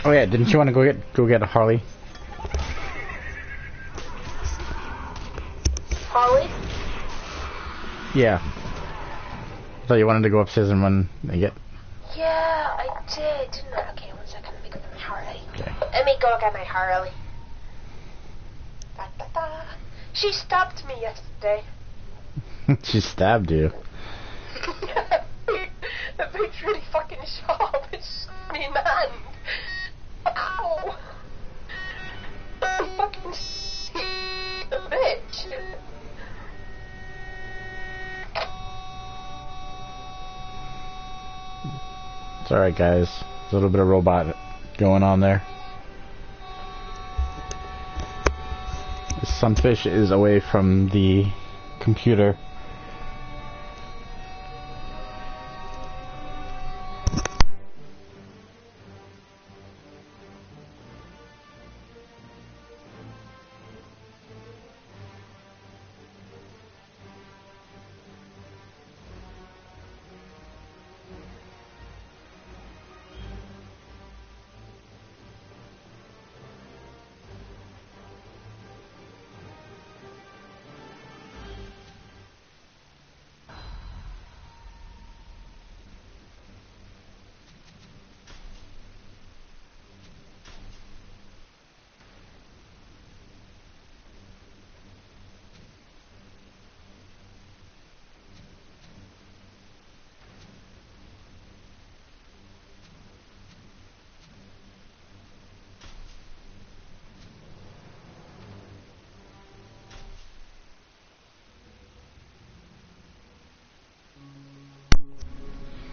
Oh yeah, didn't you want to go get a Harley? Harley? Yeah. I thought you wanted to go upstairs and run and get... Yeah, I did, didn't I? Okay, 1 second, let me go get my Harley. Okay. Let me go get my Harley. Da, da, da. She stabbed me yesterday. She stabbed you. The bitch really fucking sharp. It shot me in the hand. Ow! Fucking the bitch. It's alright, guys. There's a little bit of robot going on there. The sunfish is away from the computer.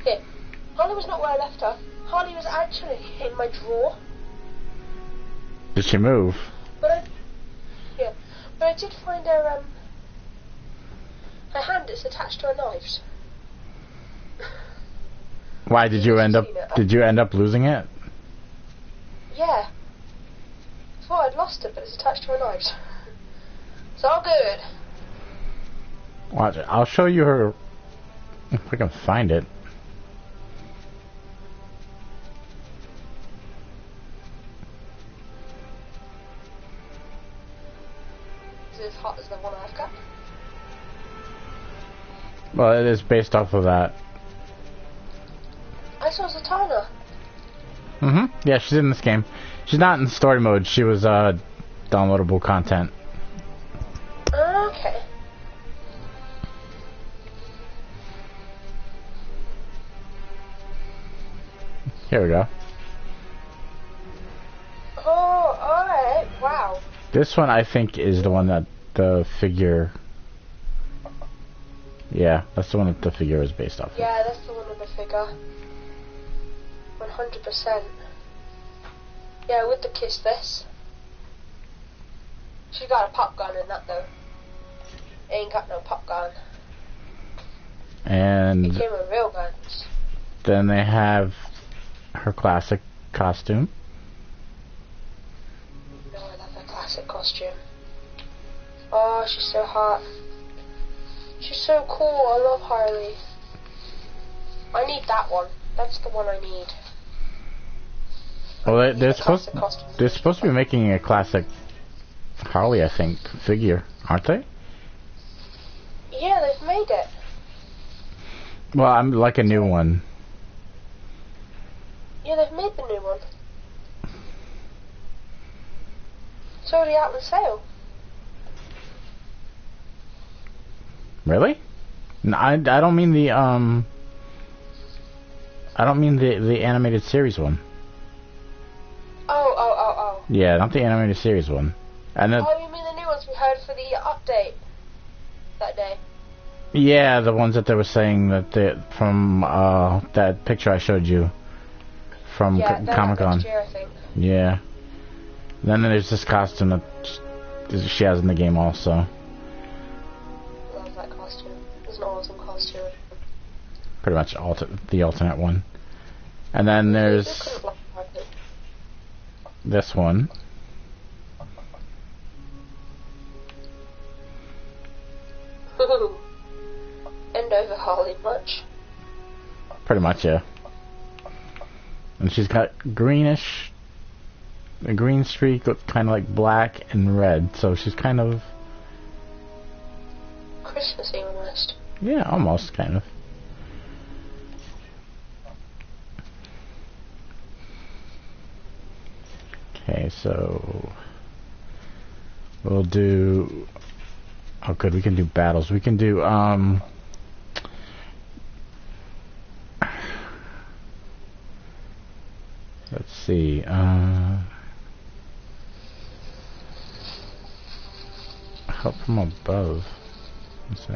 Okay, Harley was not where I left her. Harley was actually in my drawer. Did she move? But I did find her hand is attached to her knives. Why did you end up losing it? Yeah. I thought I'd lost it, but it's attached to her knives. It's all good. Watch it. I'll show you her if I can find it. Is it as hot as the one I've got? Well, it is based off of that. I saw Zatanna. Mm-hmm. Yeah, she's in this game. She's not in story mode. She was downloadable content. Okay. Here we go. Oh, alright. Wow. This one I think is the one that the figure... Yeah, that's the one that the figure is based off of. Yeah, that's the one with the figure. 100%. Yeah, I would have kissed this. She got a pop gun in that though. Ain't got no pop gun. And It came with real guns. then they have her classic costume. No, I love her classic costume. Oh, she's so hot. She's so cool. I love Harley. I need that one. That's the one I need. Well, they're supposed to be making a classic Harley, I think, figure, aren't they? Yeah, they've made it. Well, I'm like a new one. Yeah, they've made the new one. It's already out on sale. Really? No, I don't mean the I don't mean the animated series one. Oh. Yeah, not the animated series one. And then, Oh, you mean the new ones we heard for the update that day? yeah, the ones that they were saying that from that picture I showed you from Yeah, Comic-Con. next year, I think. Yeah. Then there's this costume that she has in the game also. Love that costume. It's an awesome costume. Pretty much the alternate one. And then there's this one. End over Harley much. Pretty much, yeah. And she's got greenish a green streak with kind of like black and red, so she's kind of Christmassy almost. yeah, almost kind of. Okay, so we'll do. Oh, good. We can do battles. We can do let's see. Help from above. Let's see.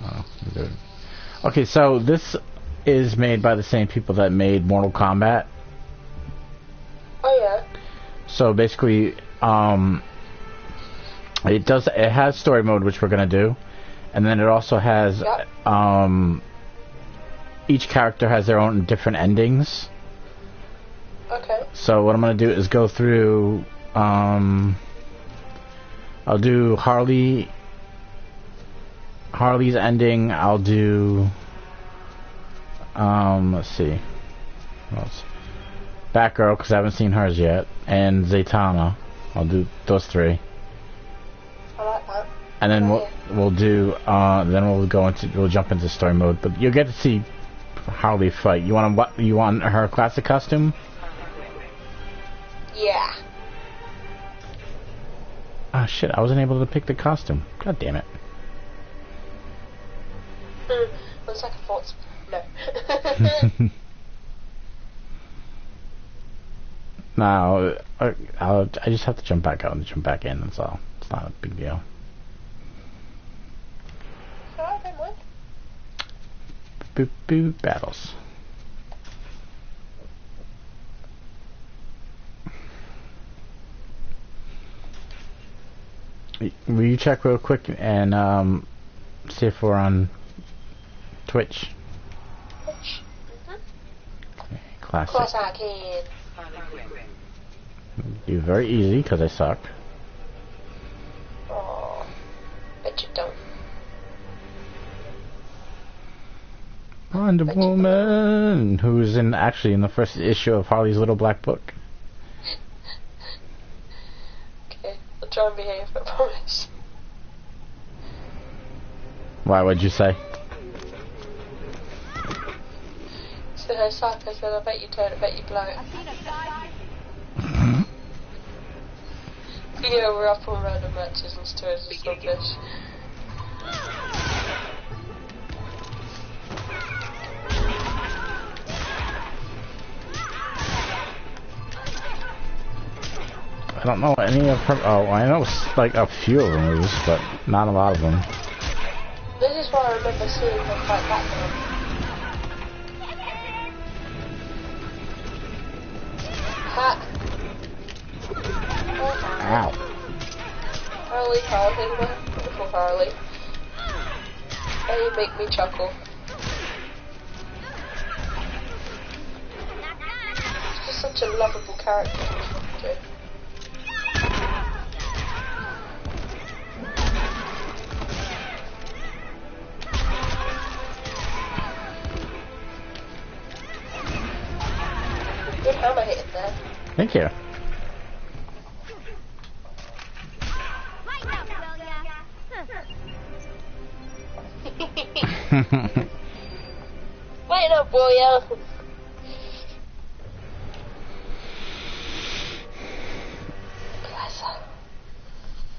Oh, good. Okay, so this is made by the same people that made Mortal Kombat. Oh yeah. So basically, it has story mode, which we're gonna do, and then it also has each character has their own different endings. Okay. So what I'm gonna do is go through. I'll do Harley's ending. I'll do. Let's see. What else? Batgirl, because I haven't seen hers yet, and Zatanna. I'll do those three. I like that. And then we'll do. Then we'll jump into story mode. But you'll get to see Harley fight. You want her classic costume? Yeah. Ah, shit! I wasn't able to pick the costume. God damn it! 1 second thoughts. No. Now, I just have to jump back out and jump back in. That's all. It's not a big deal. I don't mind. Boop boop battles. Will you check real quick and see if we're on Twitch? Twitch. Okay, classic. Of course I can. Do very easy because I suck. Oh, bet you don't. Wonder Woman, who's actually in the first issue of Harley's Little Black Book. Okay, I'll try and behave, I promise. Why? What'd you say? So I suck. I said, I bet you don't. I bet you blow. Yeah, we're up on random matches and stories and sunfish. I don't know any of her. Oh, I know like a few of her moves, but not a lot of them. This is why I remember seeing her fight Batman. Ha! Ow. Harley, beautiful Harley. And you make me chuckle. She's just such a lovable character. Okay. Good hammer hitting there. Thank you. Wait up, will ya?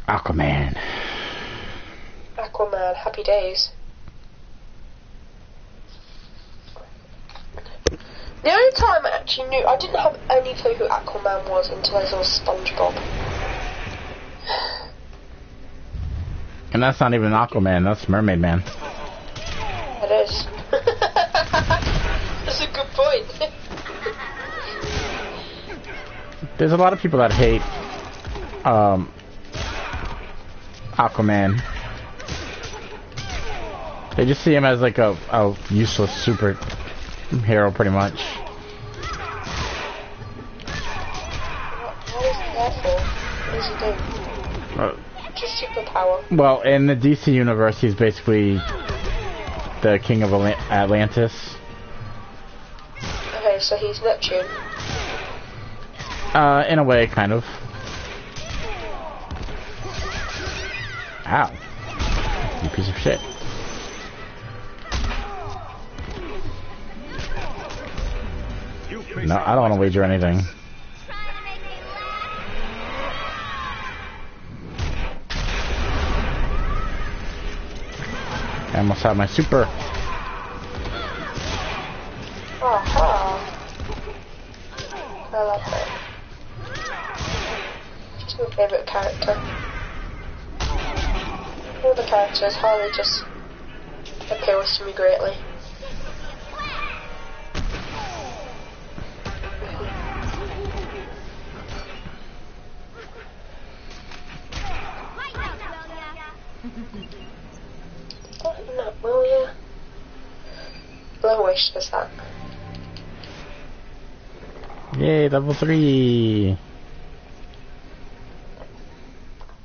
Aquaman. Aquaman, happy days. The only time I actually knew, I didn't have any clue who Aquaman was until I saw SpongeBob. And that's not even Aquaman, that's Mermaid Man. It is. That's a good point. There's a lot of people that hate Aquaman. They just see him as like a useless superhero, pretty much. What is he there for? What does he do? Just superpower. Well, in the DC universe, he's basically the king of Atlantis. Okay, so he's Neptune. In a way, kind of. Ow. You piece of shit. No, I don't want to wager anything. I almost have my super. Aha. I love that. She's my favourite character. All the characters, Harley just appeals to me greatly. Not will ya? Blow wish was that. Yay, level 3.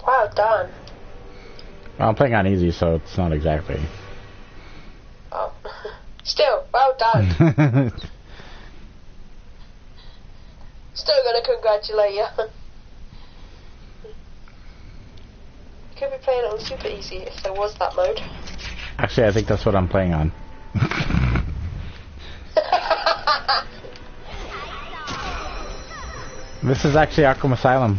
Wow, done. Well, I'm playing on easy, so it's not exactly. Oh. Still, well done. Still gonna congratulate you. Could be playing it on super easy if there was that mode. Actually, I think that's what I'm playing on. This is actually Arkham Asylum.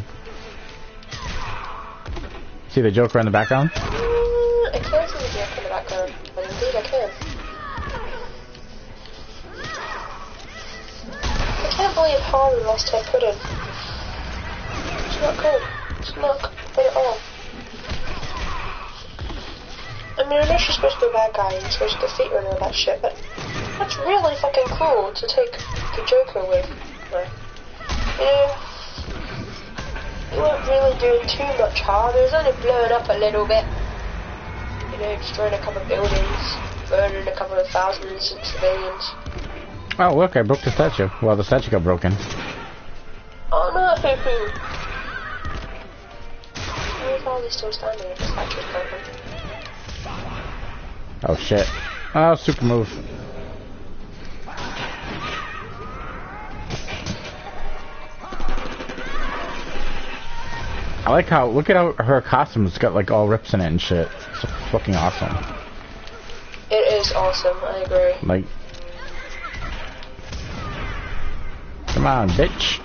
See the Joker in the background? I can see the Joker in the background, and indeed I can. I can't believe Harley lost her pudding. It's not cool. It's not good at all. I mean, I know she's supposed to be a bad guy and supposed to defeat her and all that shit, but that's really fucking cruel to take the Joker away from her. You know, you weren't really doing too much harm. It was only blowing up a little bit. You know, destroying a couple of buildings, murdering a couple of thousand innocent civilians. Oh, look, I broke the statue. Well, the statue got broken. Oh no! Why is Harley still standing if the statue's broken? Oh shit. Oh, super move. I like how, look at how her costume's got like all rips in it and shit. It's fucking awesome. It is awesome, I agree. Like, come on, bitch.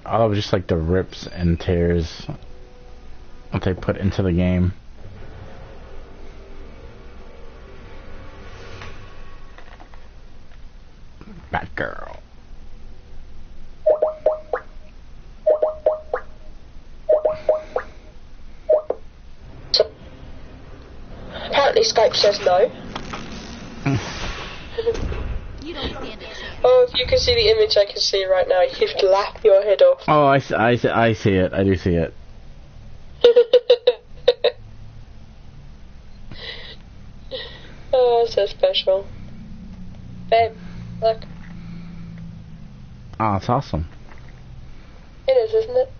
I love just like the rips and tears that they put into the game. Batgirl. Apparently Skype says no. You don't stand a chance. Oh, if you can see the image I can see right now, you'd laugh your head off. Oh, I see it. I do see it. Oh, so special. Babe, look. Oh, it's awesome. It is, isn't it?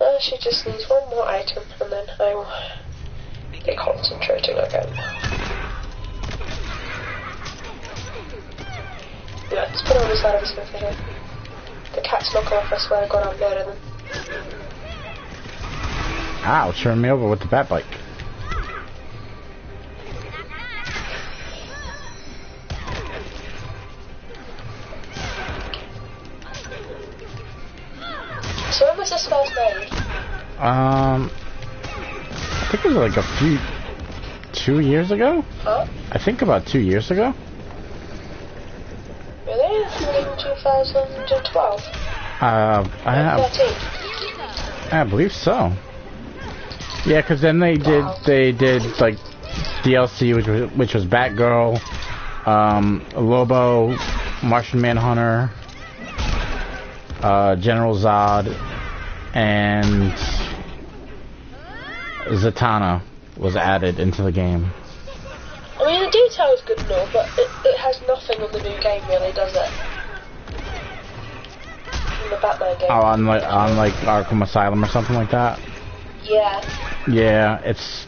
Oh, she just needs one more item, and then I will be concentrating again. Yeah, let's put on the side of the sofa here. The cats knock off, I swear to God, I'll murder them. Ow, turn me over with the bat bike. So when was this first made? I think it was like 2 years ago? Huh? I think about 2 years ago. Really? In 2012? I believe so. Yeah, because then they did like DLC, which was Batgirl, Lobo, Martian Manhunter, General Zod, and Zatanna. was added into the game. I mean, the detail is good and all, but it has nothing on the new game, really, does it? In the Batman game. Oh, on like Arkham Asylum or something like that? Yeah. Yeah, it's...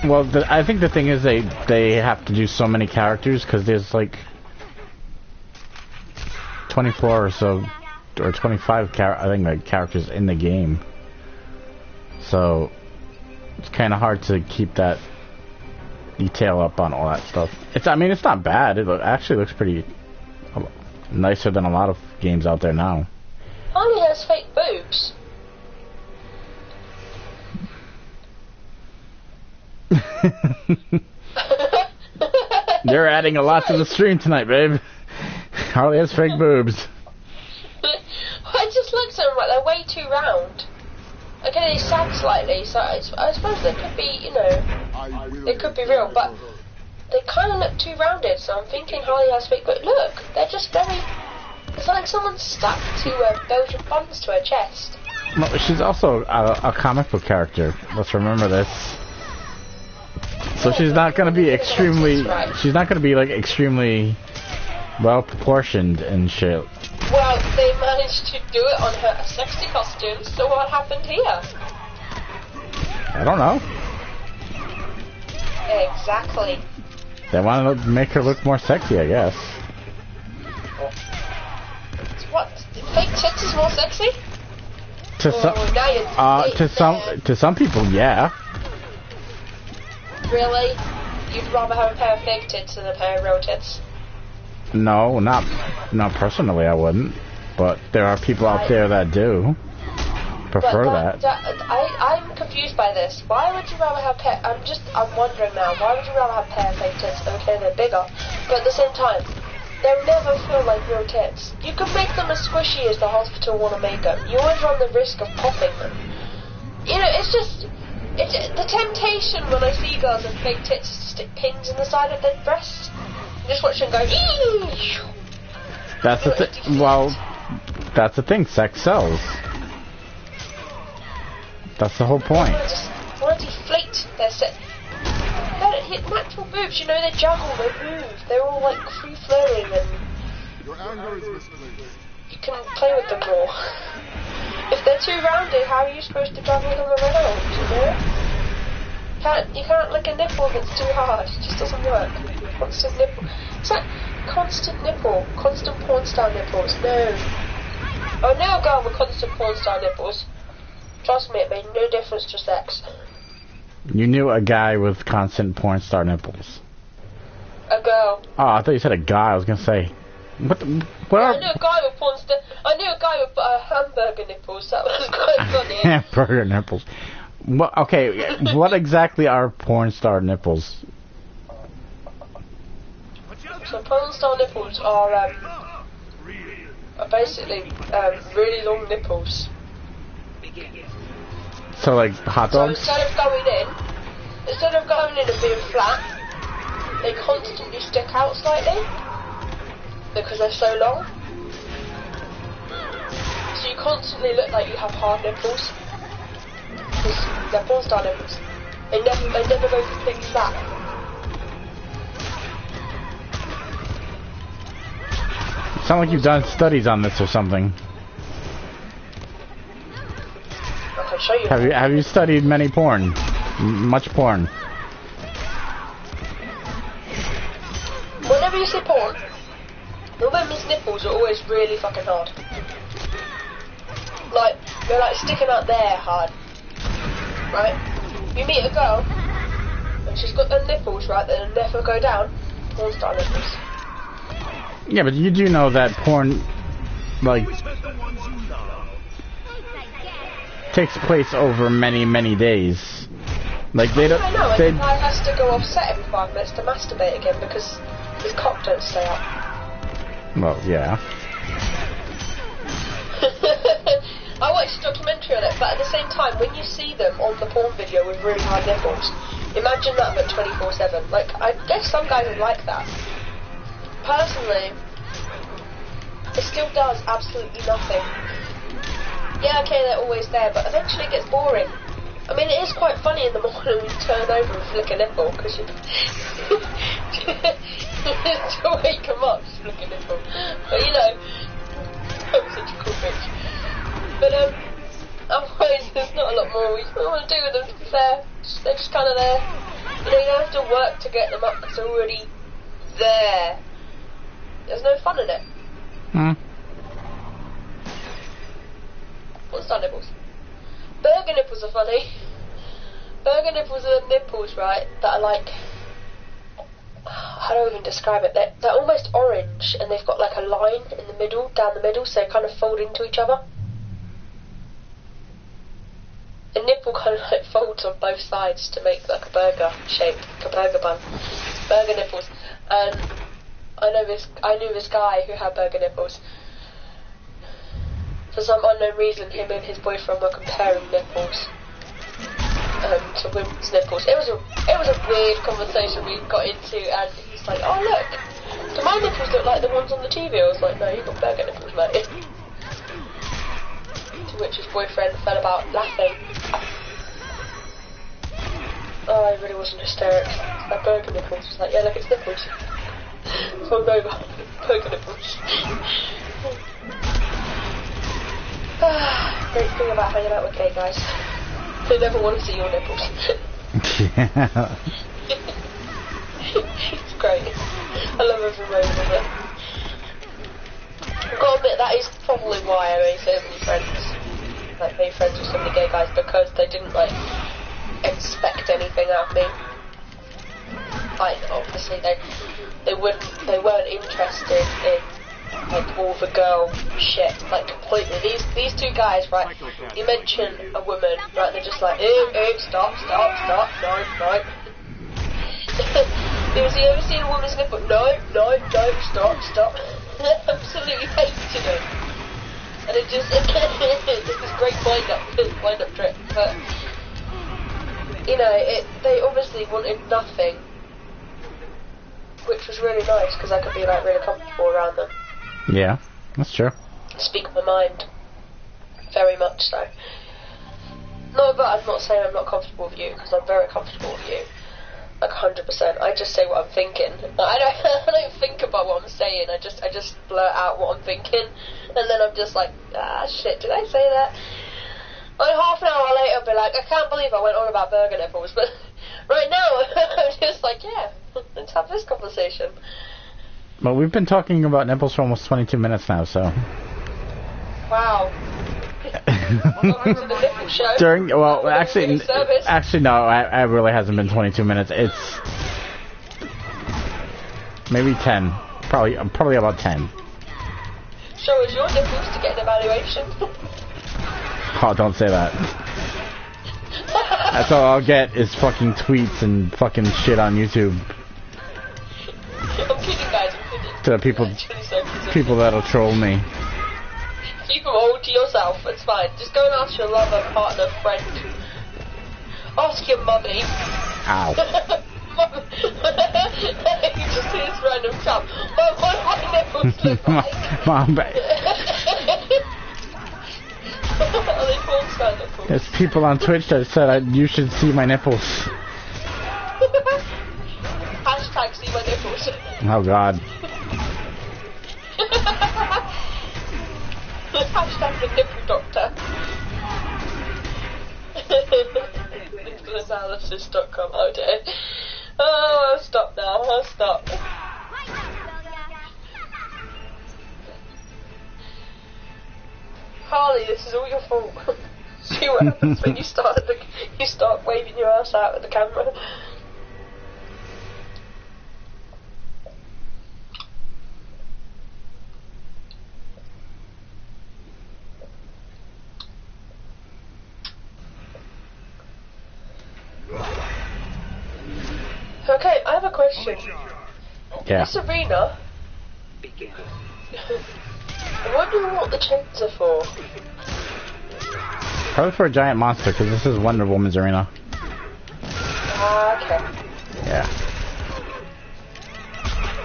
Well, I think the thing is they have to do so many characters, because there's like 24 or so, or 25 I think like characters in the game. So it's kind of hard to keep that detail up on all that stuff. I mean, it's not bad. It actually looks pretty nicer than a lot of games out there now. Harley has fake boobs. You're adding a lot to the stream tonight, babe. Harley has fake boobs. I just looked at them like they're way too round. Okay, they sag slightly, so I suppose they could be, you know, they could be real, but they kind of look too rounded, so I'm thinking Harley has fake boobs. Look, they're just very... It's like someone stuck to Belgian buns to her chest. No, she's also a comic book character. Let's remember this. So she's not going to be extremely... She's not going to be, like, extremely well-proportioned and shit. Well, they managed to do it on her sexy costumes, so what happened here? I don't know. Exactly. They want to make her look more sexy, I guess. What? Fake tits is more sexy? To some people, yeah. Really? You'd rather have a pair of fake tits than a pair of real tits? No, not personally. I wouldn't. But there are people out there that do prefer that. I'm confused by this. Why would you rather have pair? I'm wondering now. Why would you rather have pair of fake tits? Okay, they're bigger, but at the same time, they'll never feel like real tits. You can make them as squishy as the hospital want to make them. You always run the risk of popping them. You know, it's the temptation when I see girls with fake tits is to stick pins in the side of their breasts. Just watch them go. Eesh! That's the thing. Well, that's the thing. Sex sells. That's the whole point. I want to deflate their set. They don't hit natural boobs. You know, they juggle, they move. They're all like free flowing, and you can play with them more. If they're too rounded, how are you supposed to juggle them around? You know, you can't lick a nipple if it's too hard. It just doesn't work. Constant nipple. It's like constant nipple. Constant porn star nipples. No. I knew a girl with constant porn star nipples. Trust me, it made no difference to sex. You knew a guy with constant porn star nipples. A girl. Oh, I thought you said a guy. I was gonna say, what? I knew a guy with porn star. I knew a guy with hamburger nipples. That was quite funny. Hamburger nipples. What? Okay, what exactly are porn star nipples? So porn star nipples are basically really long nipples. So like hot dogs? So instead of going in and being flat, they constantly stick out slightly because they're so long. So you constantly look like you have hard nipples because they're porn star nipples. They never go completely flat. Sound like you've done studies on this or something. I can show you. Have you studied many porn? Much porn? Whenever you see porn, the women's nipples are always really fucking hard. Like, they're like sticking out there hard. Right? You meet a girl, and she's got them nipples, right, that never go down. Porn star nipples. Yeah, but you do know that porn, like, takes place over many, many days. Like, they don't... I know, and the guy has to go off set every 5 minutes to masturbate again because his cock don't stay up. Well, yeah. I watched a documentary on it, but at the same time, when you see them on the porn video with really hard nipples, imagine that but 24/7. Like, I guess some guys would like that. Personally, it still does absolutely nothing. Yeah, okay, they're always there, but eventually it gets boring. I mean, it is quite funny in the morning when you turn over and flick a nipple, because you... to wake them up, just flick a nipple. But, you know, I'm such a cool bitch. But, otherwise, there's not a lot more we want to do with them, to be fair. They're just kind of there. You know, you don't have to work to get them up, because they're already there. There's no fun in it. What's that, nipples? Burger nipples are funny. Burger nipples are nipples, right, that are like... How do I even describe it? They're almost orange, and they've got like a line in the middle, down the middle, so they kind of fold into each other. A nipple kind of like folds on both sides to make like a burger shape, like a burger bun. Burger nipples. And I knew this guy who had burger nipples. For some unknown reason, him and his boyfriend were comparing nipples to women's nipples. It was a weird conversation we got into, and he's like, "Oh look, do my nipples look like the ones on the TV?" I was like, "No, you've got burger nipples, mate." To which his boyfriend fell about laughing. Oh, I really wasn't hysterics. It's like burger nipples. It's like, yeah, look, it's nipples. Fold over. Burger nipples. Great thing about hanging out with gay guys. They never want to see your nipples. Yeah. It's great. I love every moment of it. I've got to admit, that is probably why I made so many friends. Like, made friends with so many gay guys, because they didn't, like, expect anything out of me. Like, obviously, they weren't interested in, like, all the girl shit, like, completely. These two guys, right, you mention a woman, right, they're just like, ew, stop, no. You ever seen a woman's nipple? No, stop. Absolutely hated it. And it just, it's this great wind-up trip, but, you know, they obviously wanted nothing, which was really nice, because I could be, like, really comfortable around them. Yeah, that's true. Speak my mind. Very much so. No, but I'm not saying I'm not comfortable with you, because I'm very comfortable with you. Like 100%. I just say what I'm thinking. I don't think about what I'm saying. I just blurt out what I'm thinking, and then I'm just like, shit, did I say that? Like half an hour later, I'll be like, I can't believe I went on about burger nipples, but right now, I'm just like, yeah, let's have this conversation. Well, we've been talking about nipples for almost 22 minutes now, so... Wow. Welcome to the nipple show. Actually, no, it really hasn't been 22 minutes. It's... maybe 10. Probably about 10. Show us your nipples to get an evaluation. Oh, don't say that. That's all I'll get is fucking tweets and fucking shit on YouTube. I'm kidding, guys, I'm kidding. To the people that'll troll me. Keep them all to yourself, it's fine. Just go and ask your lover, partner, friend. Ask your mummy. Ow. You just see this random chap. Mum, what do my nipples look like? Mom, Are they porn star nipples? there's people on Twitch that said you should see my nipples. Hashtag see my nipples. Oh god. Hashtag the nipple doctor. Nipplesanalysis.com. Oh dear. Oh, I'll stop now. I'll stop. Harley, this is all your fault. See what happens when you start waving your ass out at the camera. Okay, I have a question. Yeah. This arena. I'm wondering what the chains are for. Probably for a giant monster, because this is Wonder Woman's arena. Okay. Yeah.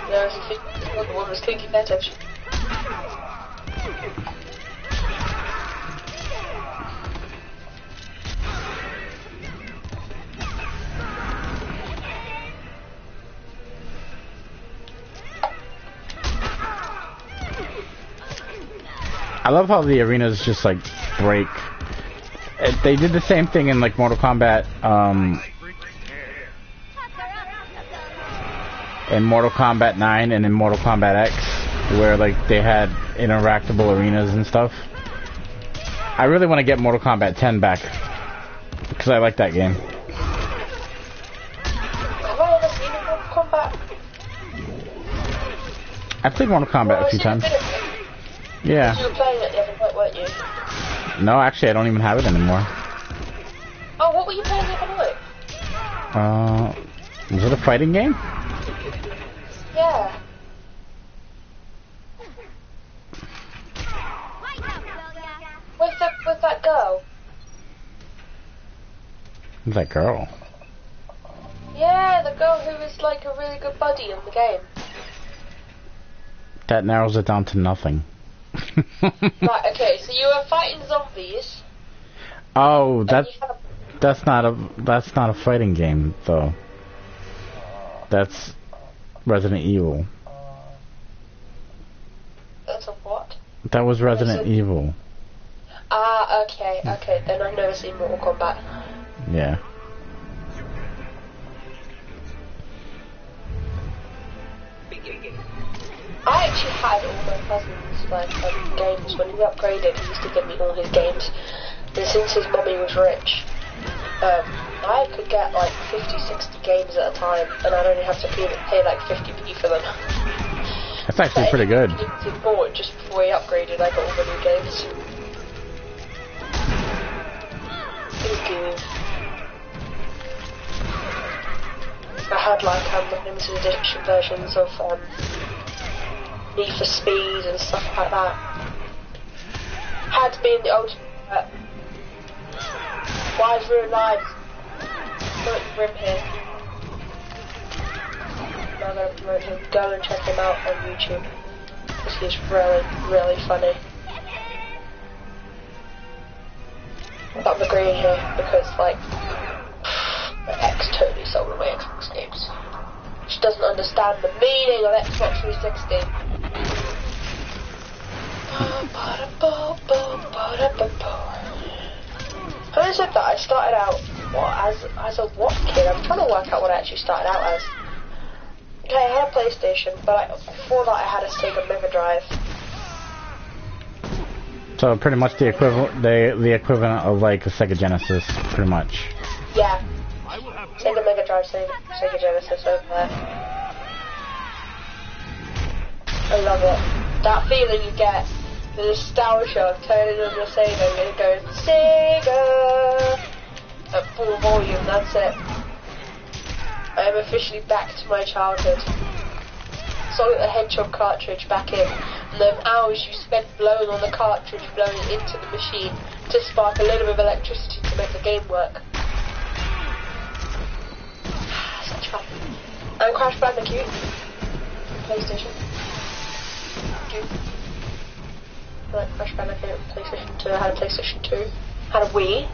There's Wonder Woman's kinky fetish. I love how the arenas just like break. They did the same thing in like Mortal Kombat, in Mortal Kombat 9 and in Mortal Kombat X, where like they had interactable arenas and stuff. I really want to get Mortal Kombat 10 back because I like that game. Have I ever seen a Mortal Kombat? I played Mortal Kombat a few times. Yeah. You were playing it the other night, weren't you? No, actually, I don't even have it anymore. Oh, what were you playing the other night? Was it a fighting game? Yeah. With that girl? Who's that girl? Yeah, the girl who is like a really good buddy in the game. That narrows it down to nothing. Right, okay, so you were fighting zombies. Oh, that's not a fighting game though. That's Resident Evil. That's a what? That was Resident Evil. Ah, okay, then I've never seen Mortal Kombat. Yeah. I actually had all my cousins' like games. When he upgraded, he used to give me all his games. And since his mummy was rich, I could get like 50, 60 games at a time, and I'd only have to pay like 50p for them. That's actually pretty good. He bought just before he upgraded. I got all the new games. Thank you. I had like limited edition versions of Need for Speed and stuff like that. Had to be in the old Wide Ruin Lives. Look, Grim here. Now I'm gonna promote him. Go and check him out on YouTube. Because he's really, really funny. But I'm agreeing here because like my ex totally sold away Xbox games. She doesn't understand the meaning of Xbox 360. Having said that, I started out as a what kid? I'm trying to work out what I actually started out as. Okay, I had a PlayStation, but before that I had a Sega Mega Drive. So pretty much the equivalent of like a Sega Genesis, pretty much. Yeah. Sega Mega Drive, Sega Genesis over there. I love it. That feeling you get, the nostalgia of turning on your Sega and it goes, Sega! At full volume, that's it. I am officially back to my childhood. Sonic the Hedgehog cartridge back in, and them hours you spent blowing on the cartridge, blowing it into the machine to spark a little bit of electricity to make the game work. Such fun. And Crash Bandicoot. PlayStation. I like Crash Bandicoot, PlayStation 2. I had a PlayStation 2. Had a Wii.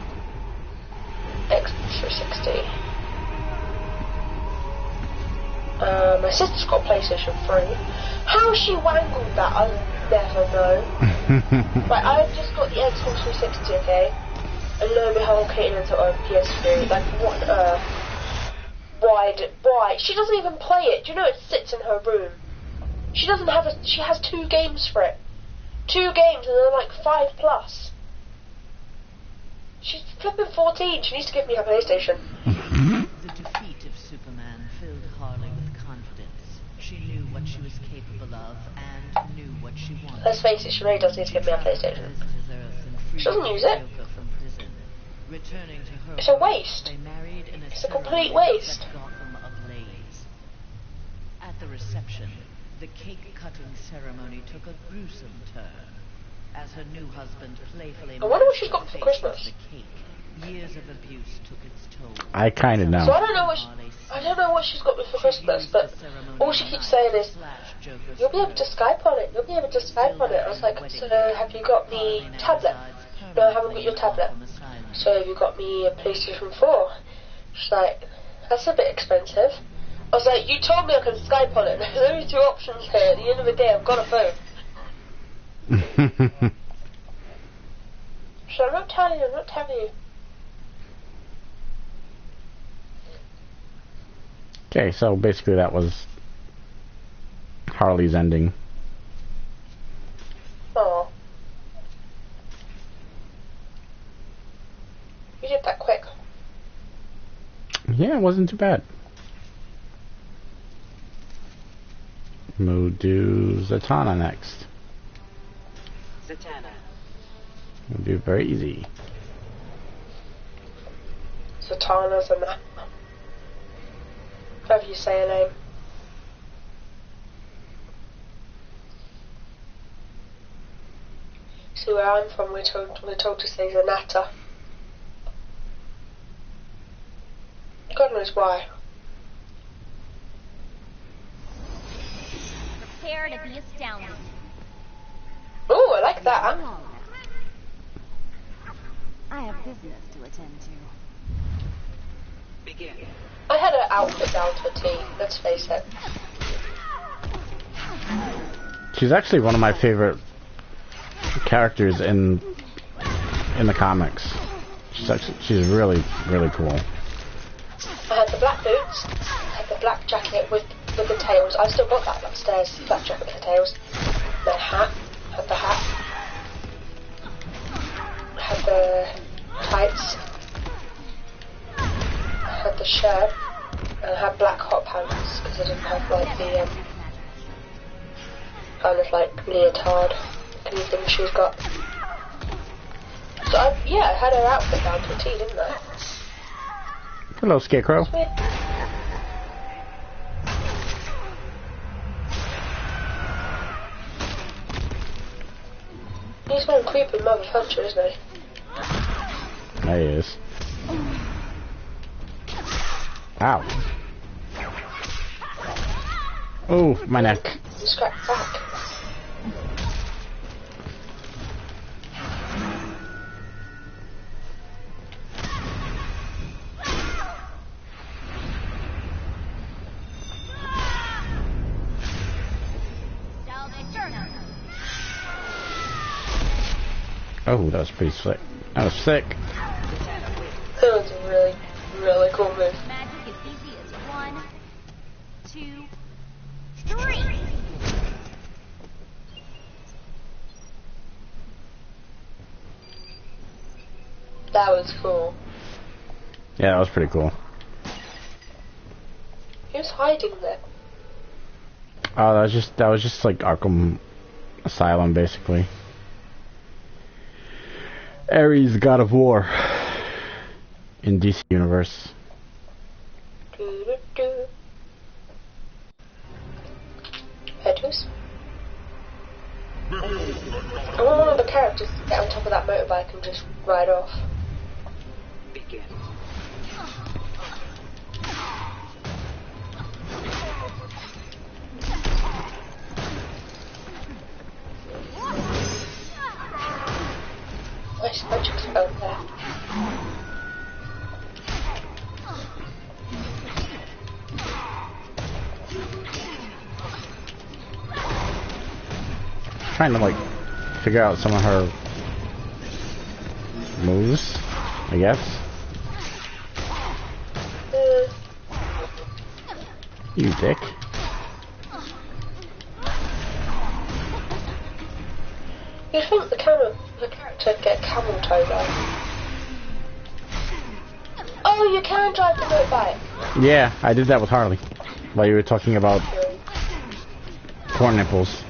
Xbox 360. My sister's got PlayStation 3. How she wangled that, I'll never know. Like, I've just got the Xbox 360, okay? And lo and behold, Kate into a PS3. Like, what on earth? Why? She doesn't even play it. Do you know it sits in her room? She doesn't have she has 2 games for it. 2 games and they're like 5+. She's flipping 14. She needs to give me her PlayStation. The defeat of Superman filled Harley with confidence. She knew what she was capable of and knew what she wanted. Let's face it, she really does need to give me her PlayStation. She doesn't use it. It's a waste. It's a complete waste. At the reception, the cake-cutting ceremony took a gruesome turn. As her new husband playfully I wonder what she's got for Christmas. The cake, years of abuse took its toll. I kind of know. So I don't know what she's got me for Christmas, but all she keeps saying is, "You'll be able to Skype on it. You'll be able to Skype on it." I was like, "So have you got me tablet?" "No, I haven't got your tablet." "So have you got me a PlayStation 4?" She's like, "That's a bit expensive." I was like, "You told me I can Skype on it. There's only 2 options here. At the end of the day, I've got a phone." telling you, I'm not telling you. Okay, so basically that was Harley's ending. Oh. You did that quick. Yeah, it wasn't too bad. We'll do Zatanna next. Zatanna. We'll do very easy. Zatanna's a map. However you say her name. See, where I'm from, we're told to say Zanata. God knows why. Prepare to be astounded. Ooh, I like that. I have business to attend to. Begin. I had her outfit down to a T, let's face it. She's actually one of my favorite characters in the comics. She's really cool. I had the black boots, I had the black jacket with the tails. I've still got that upstairs, black jacket with the tails. The hat, had the hat. I had the tights. I had the shirt, and I had black hot pants because I didn't have like the kind of like leotard kind of thing she's got. So I had her outfit down to a T, didn't I? Hello, Scarecrow. It's weird. He's one creepy motherfucker, isn't he? There he is. Ow. Oh, my neck. You scratched back. Oh, that was pretty slick. That was sick. That was a really, really cool move. Magic as easy as 1, 2, 3. That was cool. Yeah, that was pretty cool. He was hiding there. Oh, that was just like Arkham Asylum, basically. Ares, God of War, in DC Universe. Doo-doo-doo. Headers. I want one of the characters to get on top of that motorbike and just ride off. Begin. Nice magic spell there. Trying to like figure out some of her moves, I guess. You dick. You'd think the character would get camel toe though. Oh, you can drive the motorbike. Yeah, I did that with Harley. While you were talking about corn nipples.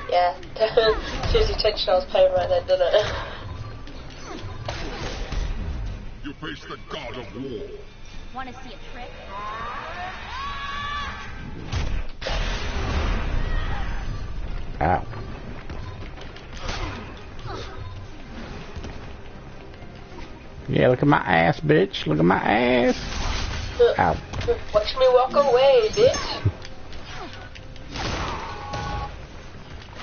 Yeah, Susie Tinch I was playing right then, didn't it? You face the god of war. Want to see a trick? Ow. Yeah, look at my ass, bitch. Look at my ass. Ow. Watch me walk away, bitch.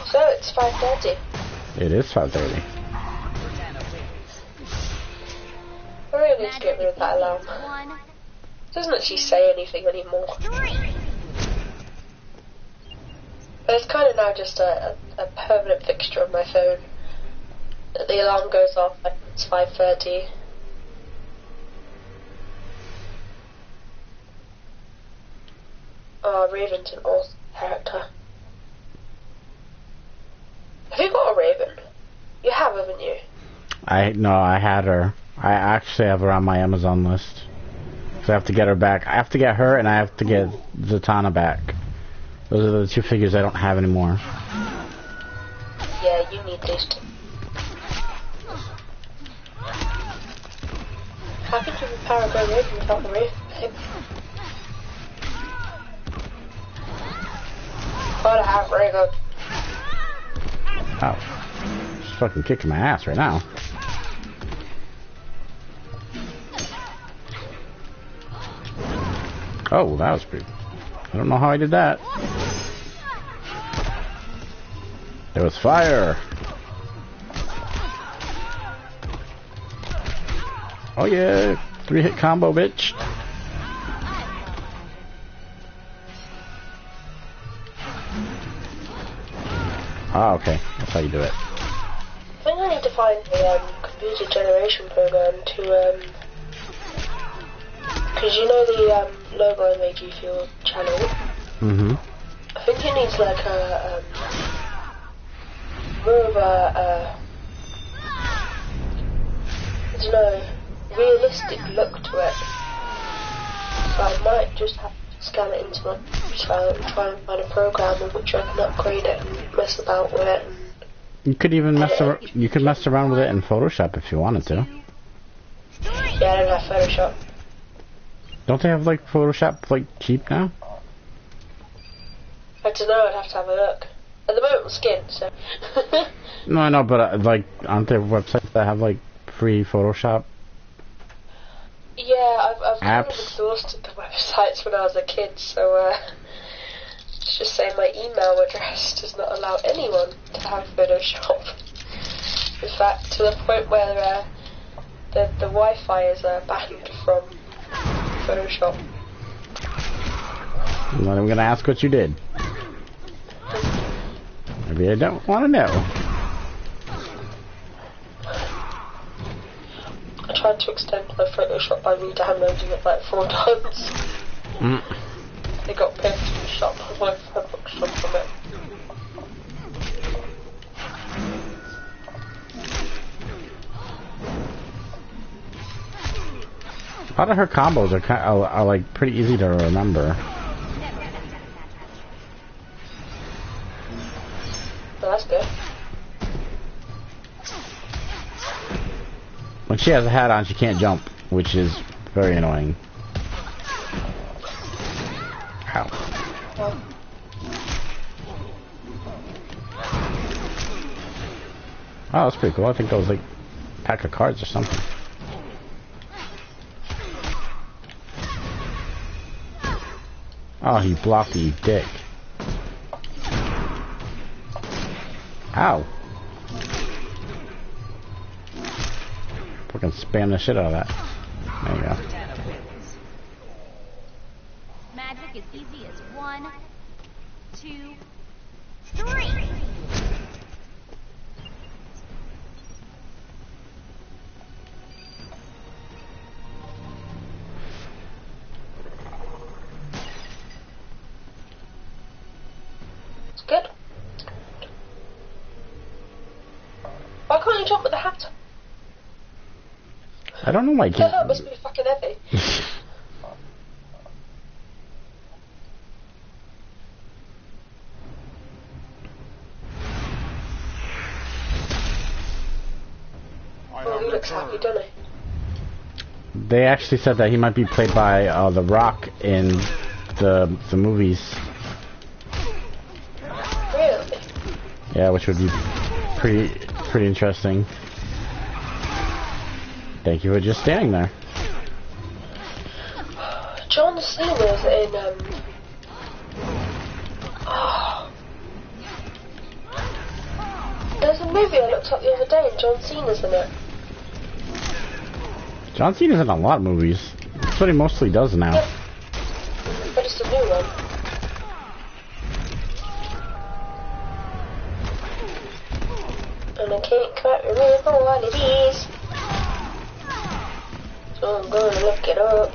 So it's 5:30. It is 5:30. I really need to get rid of that alarm. 1, Doesn't actually say anything anymore. 3. It's kind of now just a permanent fixture on my phone. The alarm goes off like it's 5:30. Oh, Raven's an awesome character. Have you got a Raven? You have, haven't you? No, I had her. I actually have her on my Amazon list. So I have to get her back. I have to get her, and I have to get Zatanna back. Those are the two figures I don't have anymore. Yeah, you need these two. How could you repair a Raven without the Raven? Gotta have Raven. Oh. She's fucking kicking my ass right now. Oh, that was pretty... I don't know how I did that. There was fire. Oh yeah, 3-hit combo, bitch. Ah, okay. That's how you do it. I think I need to find a computer generation program to, because you know the logo I made you for your channel? Mm-hmm. I think it needs like a, more of a, I don't know, realistic look to it. So I might just have to scan it into my computer and try and find a program in which I can upgrade it and mess about with it. You could even you could mess around with it in Photoshop if you wanted to. Yeah, I don't have Photoshop. Don't they have like Photoshop like cheap now? I don't know, I'd have to have a look. At the moment I'm skinned, so... No, I know, but like, aren't there websites that have like free Photoshop? Yeah, I've kind of Apps? exhausted the websites when I was a kid, so let's just say my email address does not allow anyone to have Photoshop. In fact, to the point where the Wi-Fi is banned from Photoshop. I'm not even gonna ask what you did. Maybe I don't want to know. I tried to extend my Photoshop by re-downloading it like 4 times. They got picked and shot my bookshop from it. A lot of her combos are like pretty easy to remember. Well, that's good. When she has a hat on, she can't jump, which is very annoying. Ow. Well, Oh, that's pretty cool. I think that was like a pack of cards or something. Oh, he blocked you, dick. Ow. Fucking spam the shit out of that. There you go. Magic as easy as 1, 2, 3. it's good. Why can't you jump with the hat? I don't know why I That can't. must be fucking heavy. Oh, he looks happy, doesn't he? They actually said that he might be played by The Rock in the movies. Really? Yeah, which would be pretty interesting. Thank you for just standing there. John Cena's in, There's a movie I looked up the other day and John Cena's in it. John Cena's in a lot of movies. That's what he mostly does now. Yeah. But it's a new one. can't quite remember what it is. So I'm gonna look it up.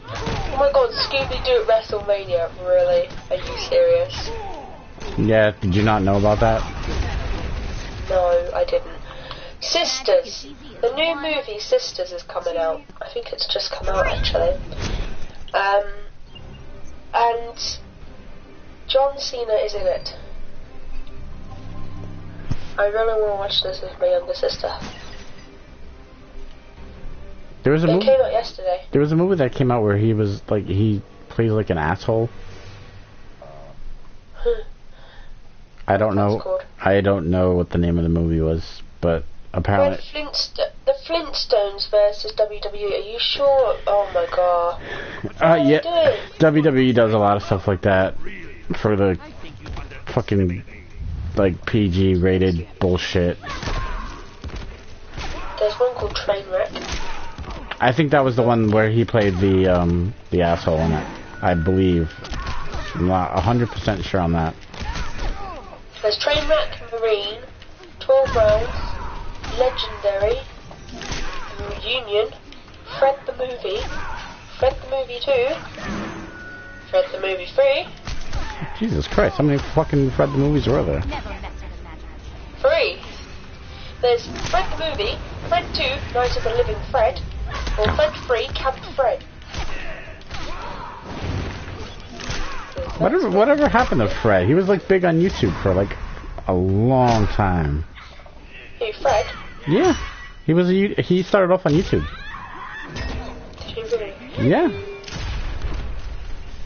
Oh my god, Scooby-Doo at WrestleMania, really? Are you serious? Yeah, did you not know about that? No, I didn't. Sisters! The new movie Sisters is coming out. I think it's just come out actually. And John Cena is in it. I really want to watch this with my younger sister. There was a It movie. came out yesterday. There was a movie that came out where he was like he plays like an asshole. I don't know. Called? I don't know what the name of the movie was, but apparently. The Flintstones versus WWE. Are you sure? Oh my god. Yeah. WWE does a lot of stuff like that for the fucking like PG rated bullshit. There's one called Trainwreck. I think that was the one where he played the asshole in it. I believe. I'm not 100% sure on that. There's Trainwreck, Marine, 12 Rounds, Legendary, Reunion, Fred the Movie 2, Fred the Movie 3. Jesus Christ, how many fucking Fred the movies were there? 3. There's Fred the Movie, Fred 2, Night of the Living Fred, or Fred 3, Camp Fred. Whatever happened to Fred? He was like big on YouTube for like a long time. Who, Fred? Yeah, he started off on YouTube. Did you really? Yeah.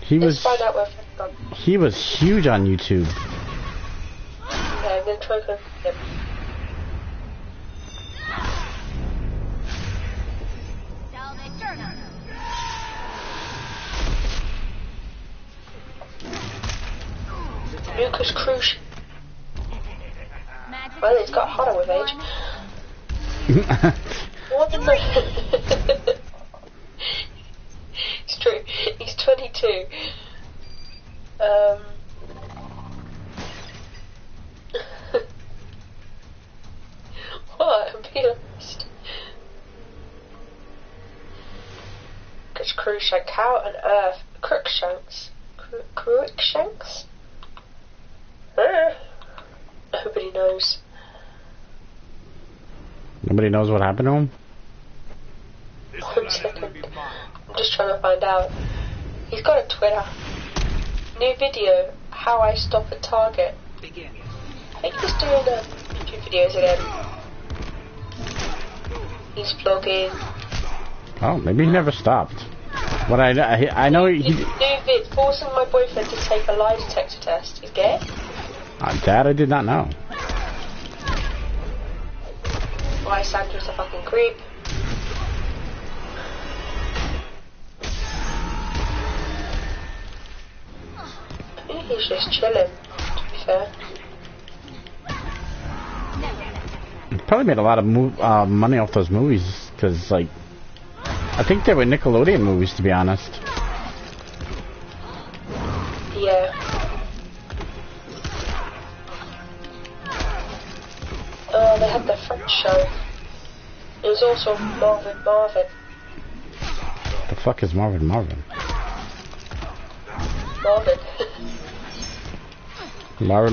Let's find out where Fred's gone. He was huge on YouTube. Okay, I'm gonna try and find him. Lucas Cruise. Well, it's got hotter with age. What the It's true. He's 22. What? I'm being honest. Lucas Cruikshanks. How on earth? Crookshanks? Crookshanks? Nobody knows. Nobody knows what happened to him? 1 second. I'm just trying to find out. He's got a Twitter. New video, how I stop at Target. I think he's doing YouTube videos again. He's vlogging. Oh, maybe he never stopped. What I know he... New vid, forcing my boyfriend to take a lie detector test. He's gay? That I did not know. Why Sandra's a fucking creep. I think he's just chilling, to be fair. Probably made a lot of money off those movies, because, like, I think they were Nickelodeon movies, to be honest. Yeah. Oh, they had the French show. It was also Marvin. The fuck is Marvin? Marvin.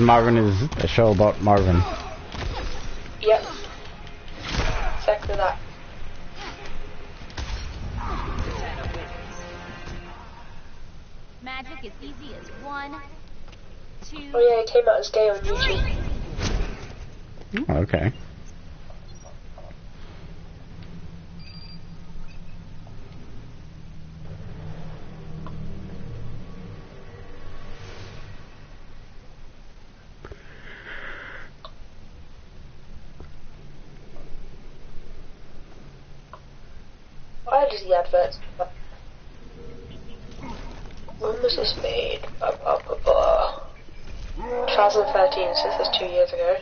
Marvin is a show about Marvin. Yep. Exactly that. Magic is easy as 1, 2. Oh yeah, he came out as gay on YouTube. Oh, okay. Why does the adverts? When was this made? 2013, so this is 2 years ago.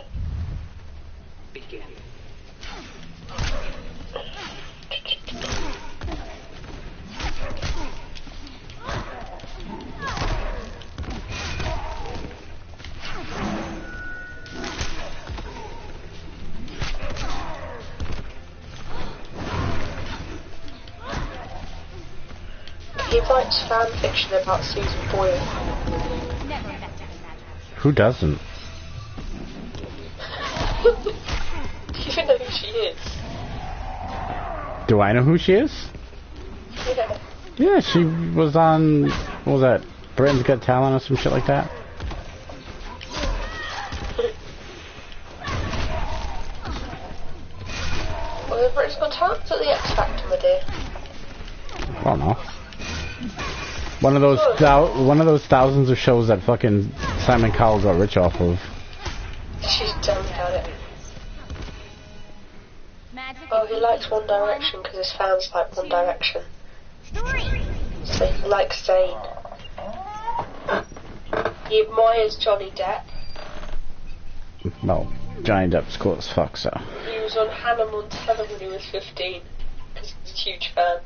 He writes fan fiction about Susan Boyle. Never met that magic. Who doesn't? Do you even know who she is? Do I know who she is? Yeah. Yeah, she was on, what was that, Britain's Got Talent or some shit like that? Well, Britain's Got Talent at the X Factor, my dear. I don't know. One of those thousands of shows that fucking Simon Cowell got rich off of. She's done about it. Magic. Oh, he likes One Direction because his fans like One Direction. 3. So he likes Zayn. He admires Johnny Depp. Well, Johnny Depp's cool as fuck, so. He was on Hannah Montana when he was 15 because he's a huge fan.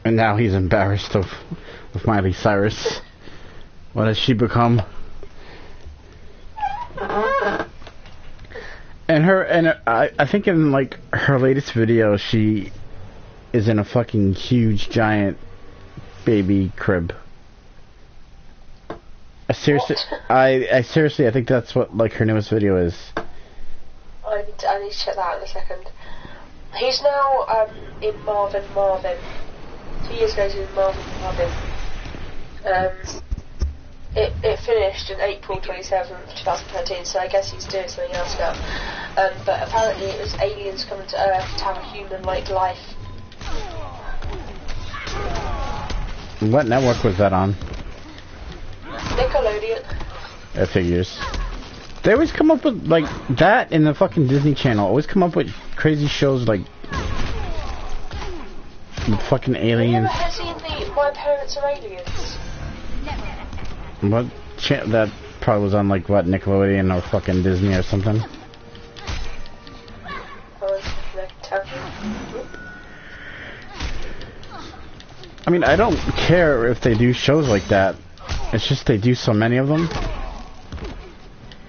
And now he's embarrassed of Miley Cyrus. What has she become? And I think in like her latest video, she is in a fucking huge giant baby crib. I seriously I think that's what like her newest video is. I need to check that out in a second. He's now in Marvin. 2 years ago he was in Marvin. It finished in April 27th, 2013, so I guess he's doing something else now. But apparently it was aliens coming to Earth to have a human-like life. What network was that on? Nickelodeon. It figures. They always come up with, like, that in the fucking Disney Channel. Always come up with crazy shows like fucking aliens. Have you ever seen the My Parents Are Aliens? What? That probably was on, like, what, Nickelodeon or fucking Disney or something? I mean, I don't care if they do shows like that. It's just they do so many of them.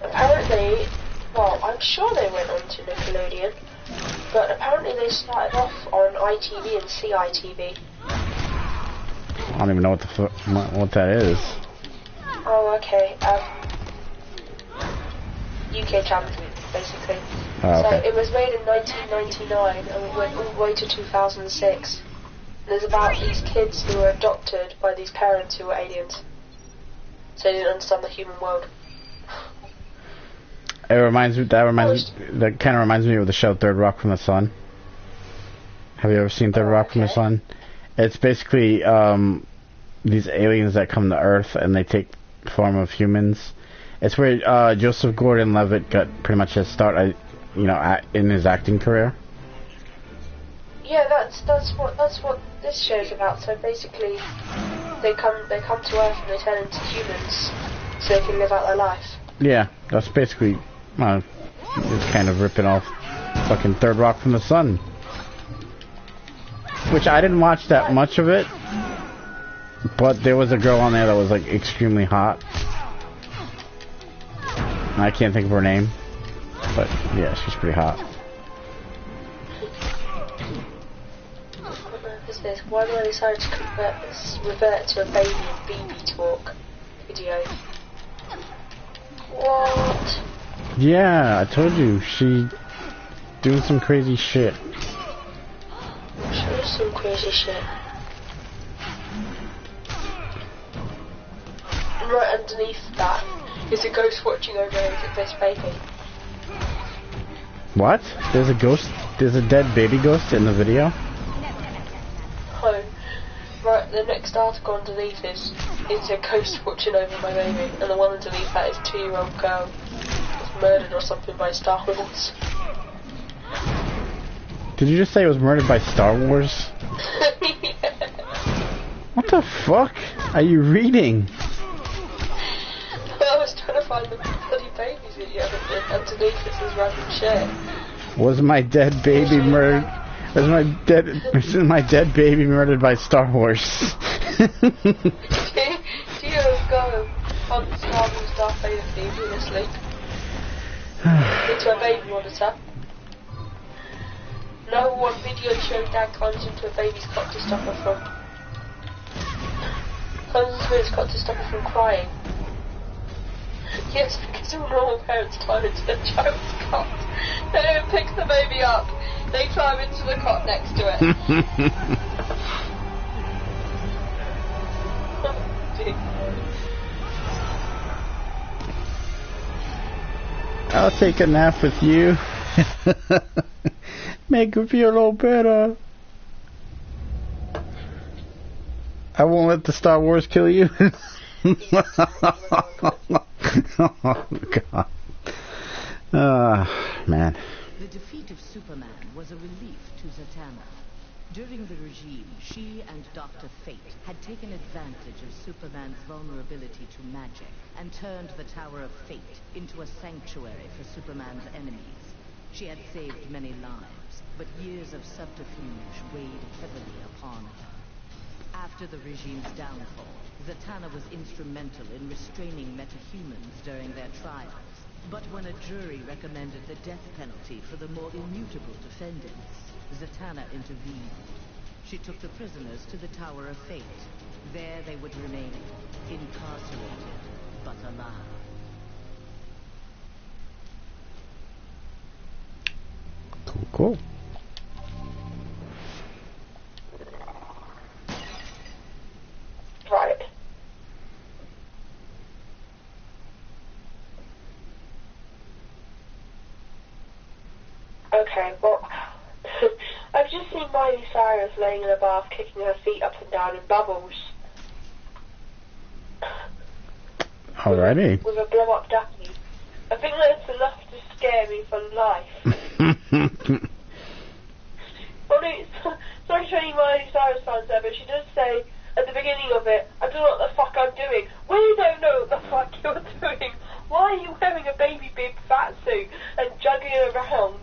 Apparently, well, I'm sure they went on to Nickelodeon, but apparently they started off on ITV and CITV. I don't even know what that is. Oh, okay. UK channel, basically. Oh, okay. So it was made in 1999 and it went all the way to 2006. And it's about these kids who were adopted by these parents who were aliens. So they didn't understand the human world. That kind of reminds me of the show Third Rock from the Sun. Have you ever seen Third Rock from the Sun? It's basically these aliens that come to Earth and they take form of humans. It's where Joseph Gordon-Levitt got pretty much his start, in his acting career. Yeah, that's what this show's about. So basically, they come to Earth and they turn into humans so they can live out their life. Yeah, that's basically, it's kind of ripping off fucking Third Rock from the Sun. Which I didn't watch that much of it, but there was a girl on there that was like extremely hot. I can't think of her name, but yeah, she's pretty hot. What is this? Why do I decide to revert to a baby talk video? What? Yeah, I told you, she doing some crazy shit. She is some crazy shit. And right underneath that is a ghost watching over this baby. What? There's a ghost? There's a dead baby ghost in the video? Oh. Right, the next article underneath is a ghost watching over my baby, and the one underneath that is a 2-year-old girl was murdered or something by Star Wars. Did you just say it was murdered by Star Wars? Yeah. What the fuck are you reading? I was trying to find the bloody baby's video, and underneath it says random shit. Was my dead baby murdered? Was my dead baby murdered by Star Wars? 2-year-old girl found Star Wars Darth Vader theme in her sleep. Into a baby monitor. No one video showed Dad climbs into a baby's cot to stop her from... climbs into his cot to stop her from crying. Yes, because all normal parents climb into their child's cot. They don't pick the baby up. They climb into the cot next to it. I'll take a nap with you. Make her feel a little better. I won't let the Star Wars kill you. Oh, God. Man. The defeat of Superman was a relief to Zatanna. During the regime, she and Dr. Fate had taken advantage of Superman's vulnerability to magic and turned the Tower of Fate into a sanctuary for Superman's enemies. She had saved many lives, but years of subterfuge weighed heavily upon her. After the regime's downfall, Zatanna was instrumental in restraining metahumans during their trials. But when a jury recommended the death penalty for the more immutable defendants, Zatanna intervened. She took the prisoners to the Tower of Fate. There they would remain, incarcerated, but alive. Cool. Right. Okay, well, I've just seen Miley Cyrus laying in a bath, kicking her feet up and down in bubbles. Alrighty. With a blow-up ducky. I think that's enough to scare me for life. Well, no, sorry to any Miley Cyrus fans there, but she does say at the beginning of it, I don't know what the fuck I'm doing. We don't know what the fuck you're doing. Why are you wearing a baby bib fat suit and juggling around?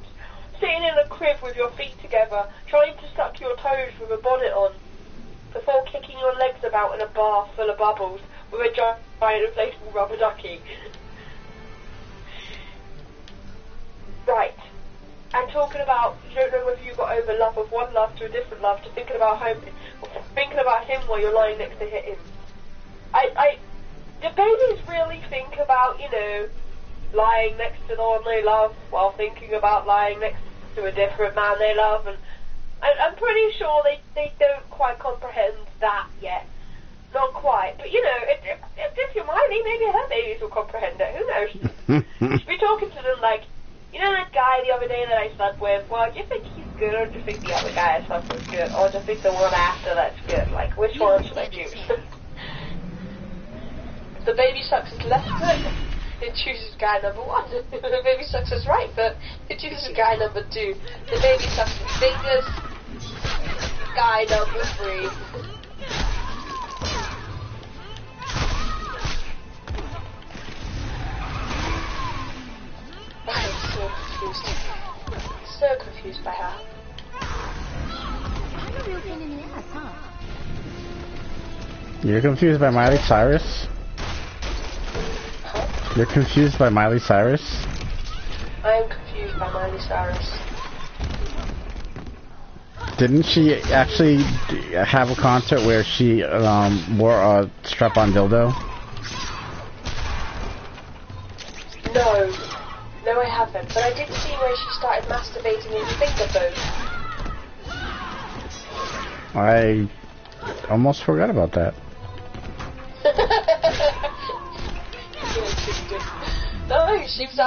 Sitting in a crib with your feet together, trying to suck your toes with a bonnet on, before kicking your legs about in a bath full of bubbles with a giant inflatable rubber ducky. Right. And talking about, you don't know whether you got over love of one love to a different love to thinking about him while you're lying next to him. Do babies really think about, lying next to the one they love while thinking about lying next to a different man they love? And I'm pretty sure they don't quite comprehend that yet. Not quite. But, if you're Miley, maybe her babies will comprehend it. Who knows? You should be talking to them like, that guy the other day that I slept with, well, do you think he's good, or do you think the other guy I slept with is good, or do you think the one after that's good? Like, which one should I choose? The baby sucks his left foot, it chooses guy number 1. The baby sucks his right foot, it chooses guy number 2. The baby sucks his fingers, guy number 3. I'm so confused. So confused by her. I'm a real pain in the ass, huh? You're confused by Miley Cyrus? Huh? You're confused by Miley Cyrus? I am confused by Miley Cyrus. Didn't she actually have a concert where she wore a strap-on dildo? No, I haven't. But I did see where she started masturbating in finger food. I almost forgot about that. No, she was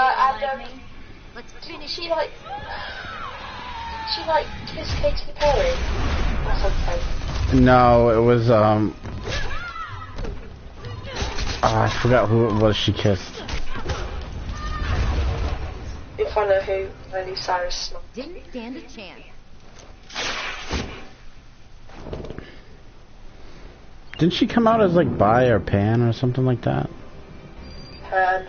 Let's finish she kissed Katy Perry or something. No, it was I forgot who it was she kissed. If I know who Miley Cyrus snubbed. Didn't stand a chance. Didn't she come out as like bi or pan or something like that? Pan.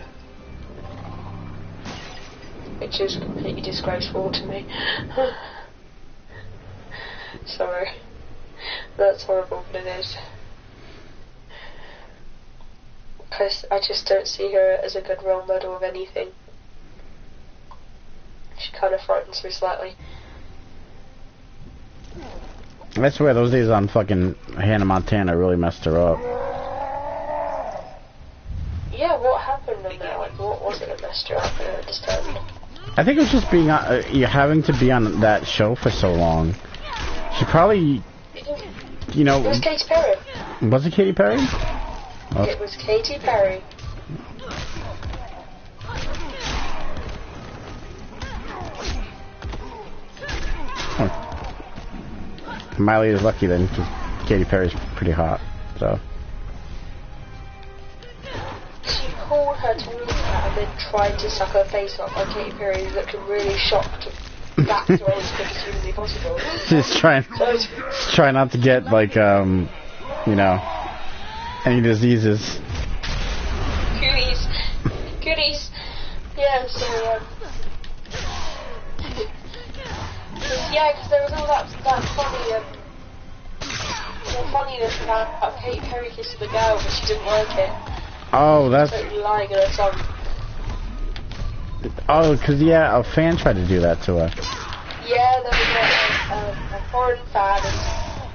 Which is completely disgraceful to me. Sorry. That's horrible, but it is. Because I just don't see her as a good role model of anything. She kind of frightens me slightly. I swear, those days on fucking Hannah Montana really messed her up. Yeah, what happened in there? Like, what was it that messed her up? I don't understand. I think it was just being on, you having to be on that show for so long. She probably, you know... It was Katy Perry. Was it Katy Perry? Oh. It was Katy Perry. Miley is lucky then, because Katy Perry's pretty hot, so... She called her to meet her and then tried to suck her face off, and Katy Perry looking really shocked. That's the way as quick as humanly possible. Just trying not to get, like, you know, any diseases. Goodies. Yeah, so, yeah, because there was all that funniness about Katy Perry kissing the girl, but she didn't like it. Oh, that's... Totally lying in her song. Oh, because, yeah, a fan tried to do that to her. Yeah, there was a foreign fan,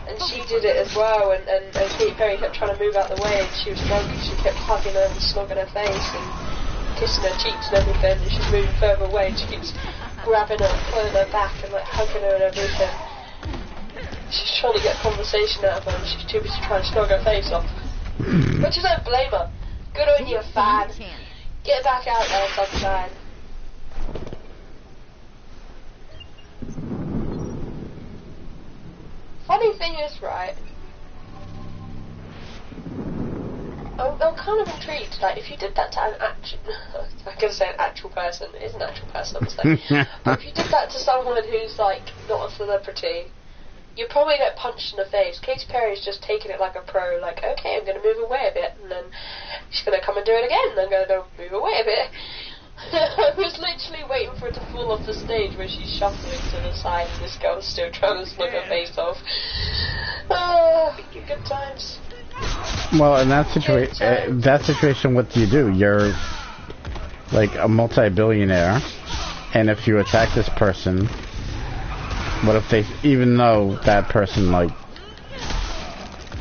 and she did it as well, and Katy Perry kept trying to move out the way, and she was drunk, and she kept hugging her and snogging her face, and kissing her cheeks and everything, and she's moving further away, and she keeps grabbing her, pulling her back, and like hugging her and everything. She's trying to get conversation out of her, and she's too busy trying to snog her face off. But you don't blame her. Good on you, fan. Get back out there, sunshine. Funny thing is, right, I'm kind of intrigued, like, if you did that to an actual, I'm going to say an actual person, it is an actual person, I'm saying, but if you did that to someone who's, like, not a celebrity, you'd probably get punched in the face. Katy Perry's just taking it like a pro, like, okay, I'm going to move away a bit, and then she's going to come and do it again, and I'm going to move away a bit. I was literally waiting for it to fall off the stage where she's shuffling to the side and this girl's still trying to slug her face off. Good times. Well, in that situation, what do you do? You're like a multi-billionaire, and if you attack this person, what if they, even though that person like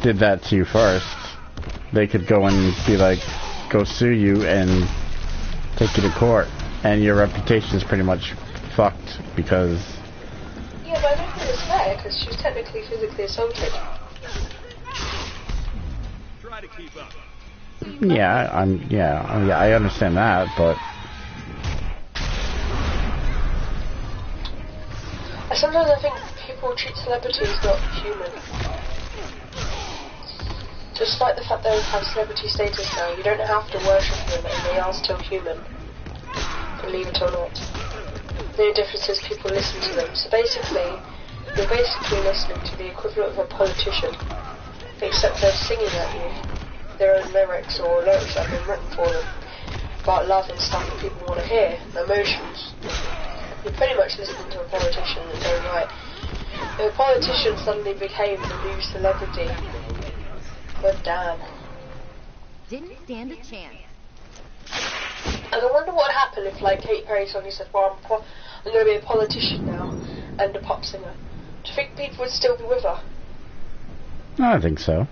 did that to you first, they could go and be like, go sue you and take you to court, and your reputation is pretty much fucked because... Yeah, but I don't think it's fair, because she was technically physically assaulted. Try to keep up. Yeah, I understand that, but... Sometimes I think people treat celebrities not human. Just like the fact they have celebrity status now, you don't have to worship them, and they are still human. Believe it or not. The only difference is people listen to them. So basically, you're basically listening to the equivalent of a politician, except they're singing at you their own lyrics, or lyrics that have been written for them, about love and stuff that people want to hear, emotions. You're pretty much listening to a politician in its own right. If a politician suddenly became the new celebrity, but damn. Didn't stand a chance. And I wonder what would happen if, like, Katy Perry suddenly said, well, I'm going to be a politician now, and a pop singer. Do you think people would still be with her? I don't think so.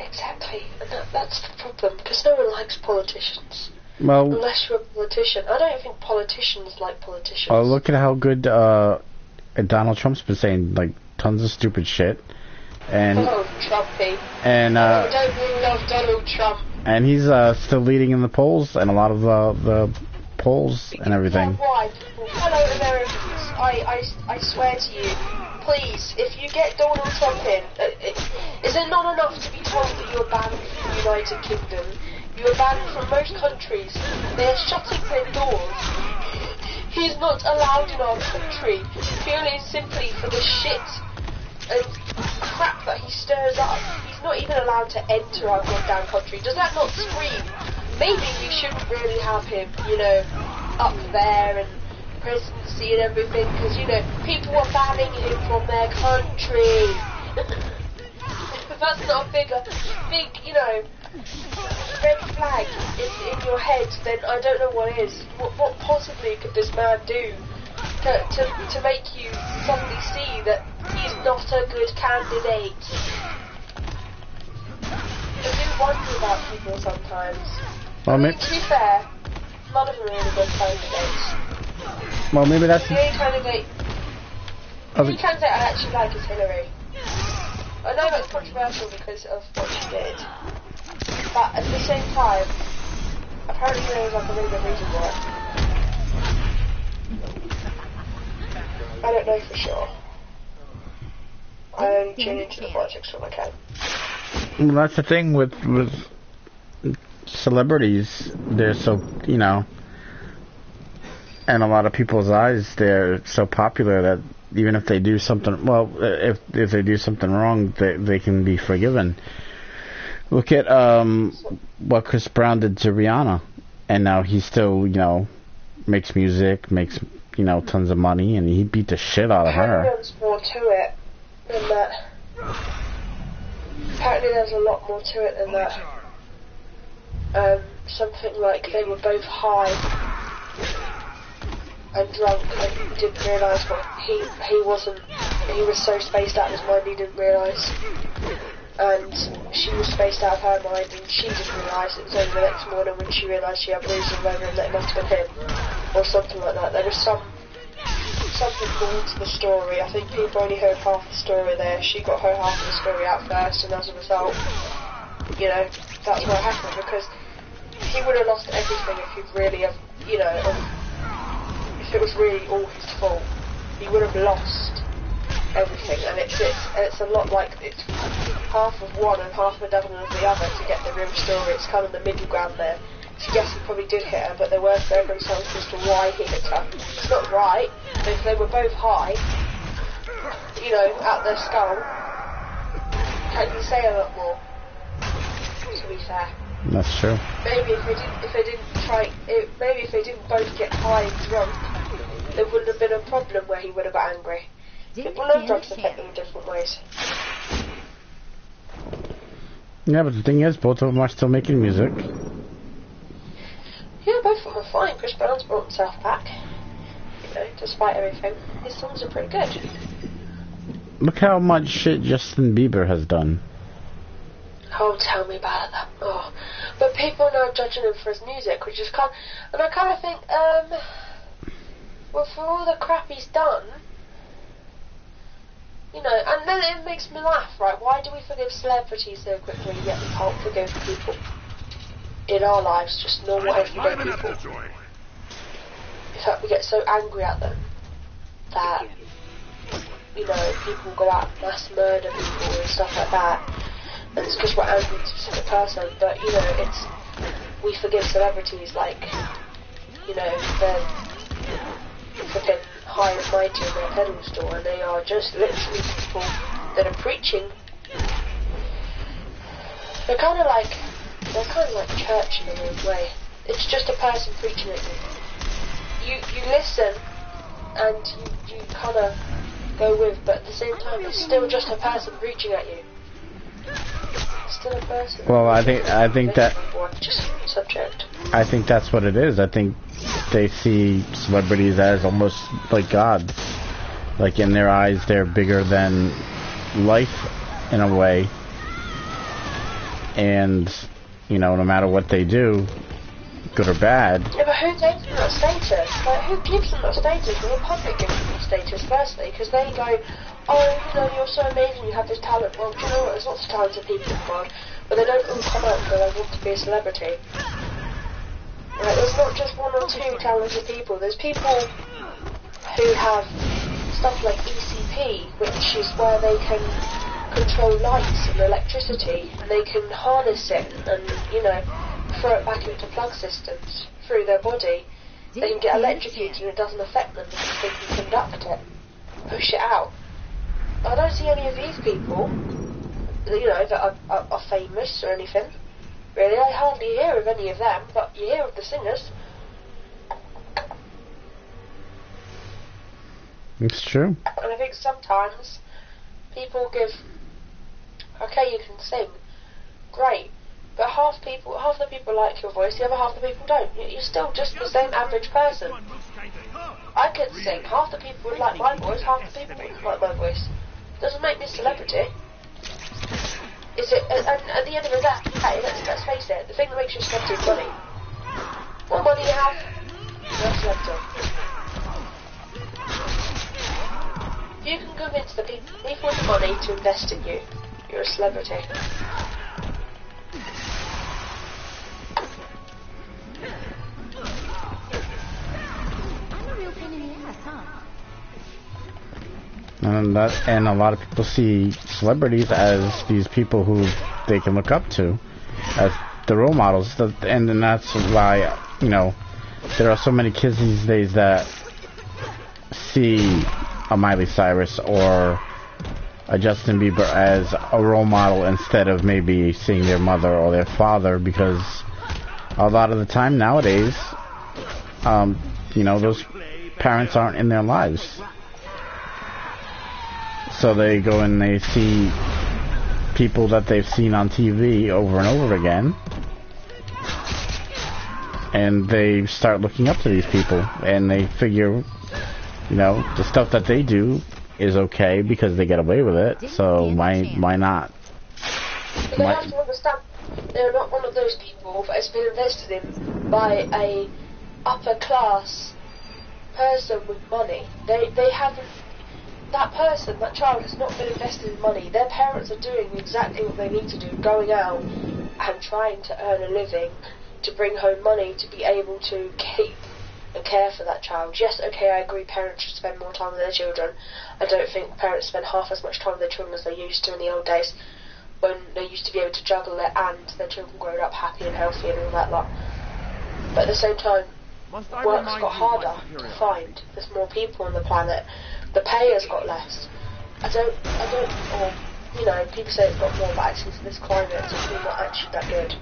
Exactly, and that's the problem, because no one likes politicians. Well, unless you're a politician. I don't think politicians like politicians. Oh, look at how good Donald Trump's been saying, like, tons of stupid shit. And Trumpy. And I don't really love Donald Trump. And he's still leading in the polls, and a lot of the polls and everything. Yeah, why? Hello, Americans. I swear to you, please, if you get Donald Trump in, is it not enough to be told that you're banned from the United Kingdom? You are banned from most countries. They are shutting their doors. He is not allowed in our country, purely and simply for the shit and crap that he stirs up. He's not even allowed to enter our goddamn country. Does that not scream? Maybe we shouldn't really have him, you know, up there and presidency and everything, because, you know, people are banning him from their country. If that's not a big, you know, red flag in your head, then I don't know what is. What possibly could this man do to make you suddenly see that he's not a good candidate. I do wonder about people sometimes. Well, I mean, to be fair, none of them are really good candidates. well, maybe that's. The only candidate I actually like is Hillary. I know that's controversial because of what she did, but at the same time, apparently there was like a really good reason for it. I don't know for sure. I only tune into the politics when I can. Well, that's the thing with celebrities. They're so, you know, in a lot of people's eyes, they're so popular that even if they do something, well, if they do something wrong, they can be forgiven. Look at what Chris Brown did to Rihanna, and now he still, you know, makes music, makes, you know, tons of money, and he beat the shit out of her. There's more to it than that. Apparently there's a lot more to it than that. Something like they were both high and drunk and he didn't realise what he wasn't. He was so spaced out of his mind he didn't realise. And she was spaced out of her mind and she didn't realise. It was only the next morning when she realised she had bruises all over and that it must have been him. Or something like that. There was something more to the story. I think people only heard half the story there. She got her half of the story out first, and as a result, you know, that's what happened, because he would have lost everything if he'd really have, you know, if it was really all his fault. He would have lost everything, and it's a lot like it's half of one and half of the other to get the real story. It's kind of the middle ground there. So yes, he probably did hit her, but there weren't very many songs as to why he hit her. It's not right, but if they were both high, you know, at their skull, can you say a lot more, to be fair? That's true. Maybe if they didn't both get high and drunk, there wouldn't have been a problem where he would have got angry. People know drugs affect them in different ways. Yeah, but the thing is, both of them are still making music. Yeah, both of them are fine. Chris Brown's brought himself back. You know, despite everything. His songs are pretty good. Look how much shit Justin Bieber has done. Oh, tell me about that. Oh. But people are now judging him for his music, which is kind of... And I kind of think, well, for all the crap he's done, you know, and then it makes me laugh, right? Why do we forgive celebrities so quickly, yet we can't forgive people in our lives, just normal everyday people? In fact, we get so angry at them that, you know, people go out and mass murder people and stuff like that, and it's because we're angry at a specific person. But, you know, we forgive celebrities like, you know, they're flipping high and mighty on their pedestal, and they are just literally people that are preaching. They're kind of like church in a weird way. It's just a person preaching at you. You listen and you kind of go with, but at the same time it's still just a person preaching at you. It's still a person. Well, I think that just subject. I think that's what it is. I think they see celebrities as almost like gods. Like, in their eyes, they're bigger than life in a way. And, you know, no matter what they do, good or bad. Yeah, but who gives them that status? Like, who gives them that status? Well, the public gives them that status, firstly, because they go, oh, you know, you're so amazing, you have this talent. Well, do you know what? There's lots of talented people in the world, but they don't all come out because they want to be a celebrity. Right, there's not just one or two talented people. There's people who have stuff like ECP, which is where they can control lights and electricity, and they can harness it and, you know, throw it back into plug systems through their body. They can get electrocuted and it doesn't affect them because they can conduct it, push it out. I don't see any of these people, you know, that are famous or anything. Really, I hardly hear of any of them, but you hear of the singers. It's true. And I think sometimes people give, okay, you can sing, great, But half the people like your voice, the other half the people don't. You're still just the same average person. I could sing, half the people would like my voice, half the people wouldn't like my voice. Doesn't make me a celebrity. Is it? And at the end of the day, let's face it, the thing that makes you a celebrity is money. What money you have, you're a celebrity. If you can convince the people with the money to invest in you, you're a celebrity. I'm a real pain in the ass, huh? And a lot of people see celebrities as these people who they can look up to, as the role models. And then that's why, you know, there are so many kids these days that see a Miley Cyrus or a Justin Bieber as a role model instead of maybe seeing their mother or their father, because a lot of the time nowadays, you know, those parents aren't in their lives. So they go and they see people that they've seen on TV over and over again, and they start looking up to these people, and they figure, you know, the stuff that they do is okay because they get away with it, so why not? But they have to understand, they're not one of those people that has been invested in by a upper class person with money. They haven't. That person, that child, has not been invested in money. Their parents are doing exactly what they need to do, going out and trying to earn a living to bring home money to be able to keep and care for that child. Yes, okay, I agree parents should spend more time with their children. I don't think parents spend half as much time with their children as they used to in the old days, when they used to be able to juggle it and their children growing up happy and healthy and all that lot. But at the same time, work's got harder to find. There's more people on the planet. The pay has got less. I don't, or, you know, people say it's got more, but actually for this climate it's actually not actually that good.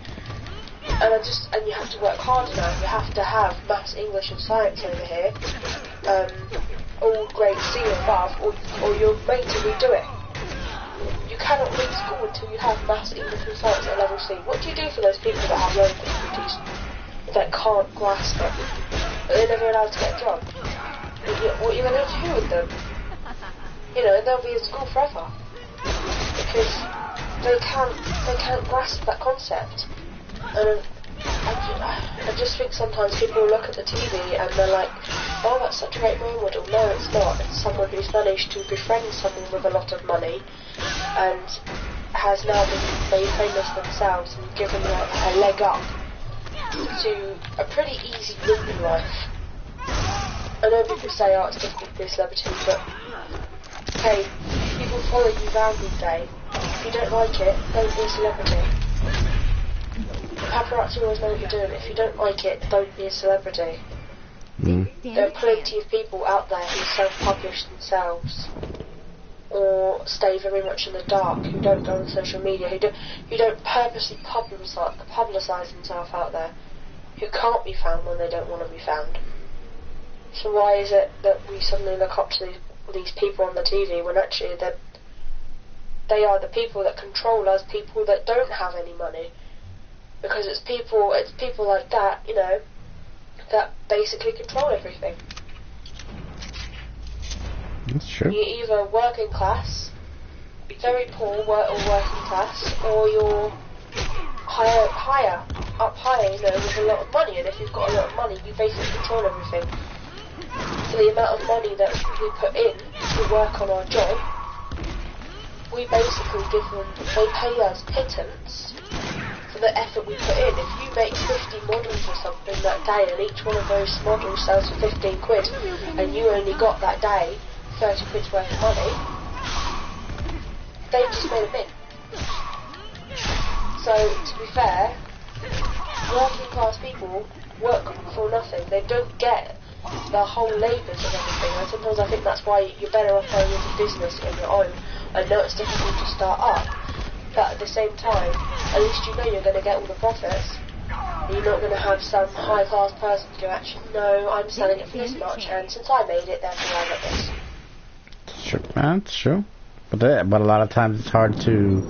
And you have to work harder now. You have to have maths, English and science over here, all grade C or above, or you're made to redo it. You cannot leave school until you have maths, English and science at level C. What do you do for those people that have learning difficulties, that can't grasp it, but they're never allowed to get a job? What are you going to do with them? You know, they'll be in school forever because they can't grasp that concept. And I just think sometimes people look at the TV and they're like, oh, that's such a great role model. No, it's not. It's someone who's managed to befriend someone with a lot of money and has now been made famous themselves and given a leg up to a pretty easy route in life. I know people say, oh, it's difficult to be a celebrity, but hey, people follow you around all day. If you don't like it, don't be a celebrity. Paparazzi always know what you're doing. If you don't like it, don't be a celebrity. There are plenty of people out there who self-publish themselves, or stay very much in the dark, who don't go on social media, who don't purposely publicise themselves out there, who can't be found when they don't want to be found. So why is it that we suddenly look up to these people on the TV when actually they are the people that control us, people that don't have any money? Because it's people like that, you know, that basically control everything. That's true. You're either working class, very poor, or working class, or you're higher, you know, with a lot of money. And if you've got a lot of money, you basically control everything. For the amount of money that we put in to work on our job, we basically they pay us pittance for the effort we put in. If you make 50 models or something that day, and each one of those models sells for 15 quid, and you only got that day 30 quid's worth of money, they've just made a bin. So, to be fair, working class people work for nothing. They don't get the whole labours of everything, and sometimes I think that's why you're better off going into business on your own. I know it's difficult to start up, but at the same time, at least you know you're going to get all the profits. You're not going to have some high class person go, actually, no, I'm selling it for this much, and since I made it, therefore I get this. Sure, that's true. But a lot of times it's hard to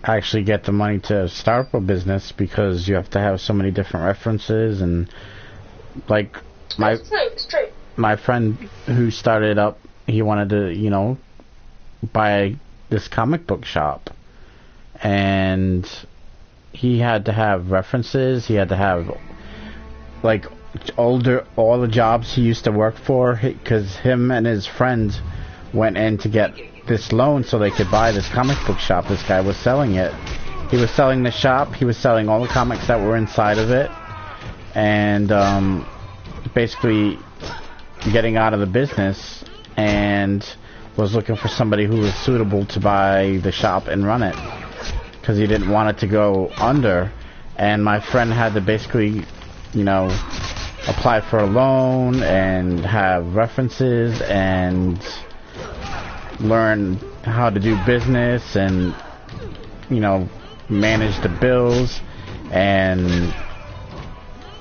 actually get the money to start up a business because you have to have so many different references and like It's true. my friend who started up, he wanted to, you know, buy this comic book shop, and he had to have references. He had to have like all the jobs he used to work for, because him and his friend went in to get this loan so they could buy this comic book shop. This guy was selling it. He was selling the shop. He was selling all the comics that were inside of it, and basically getting out of the business, and was looking for somebody who was suitable to buy the shop and run it, because he didn't want it to go under. And my friend had to basically, you know, apply for a loan and have references and learn how to do business and, you know, manage the bills. And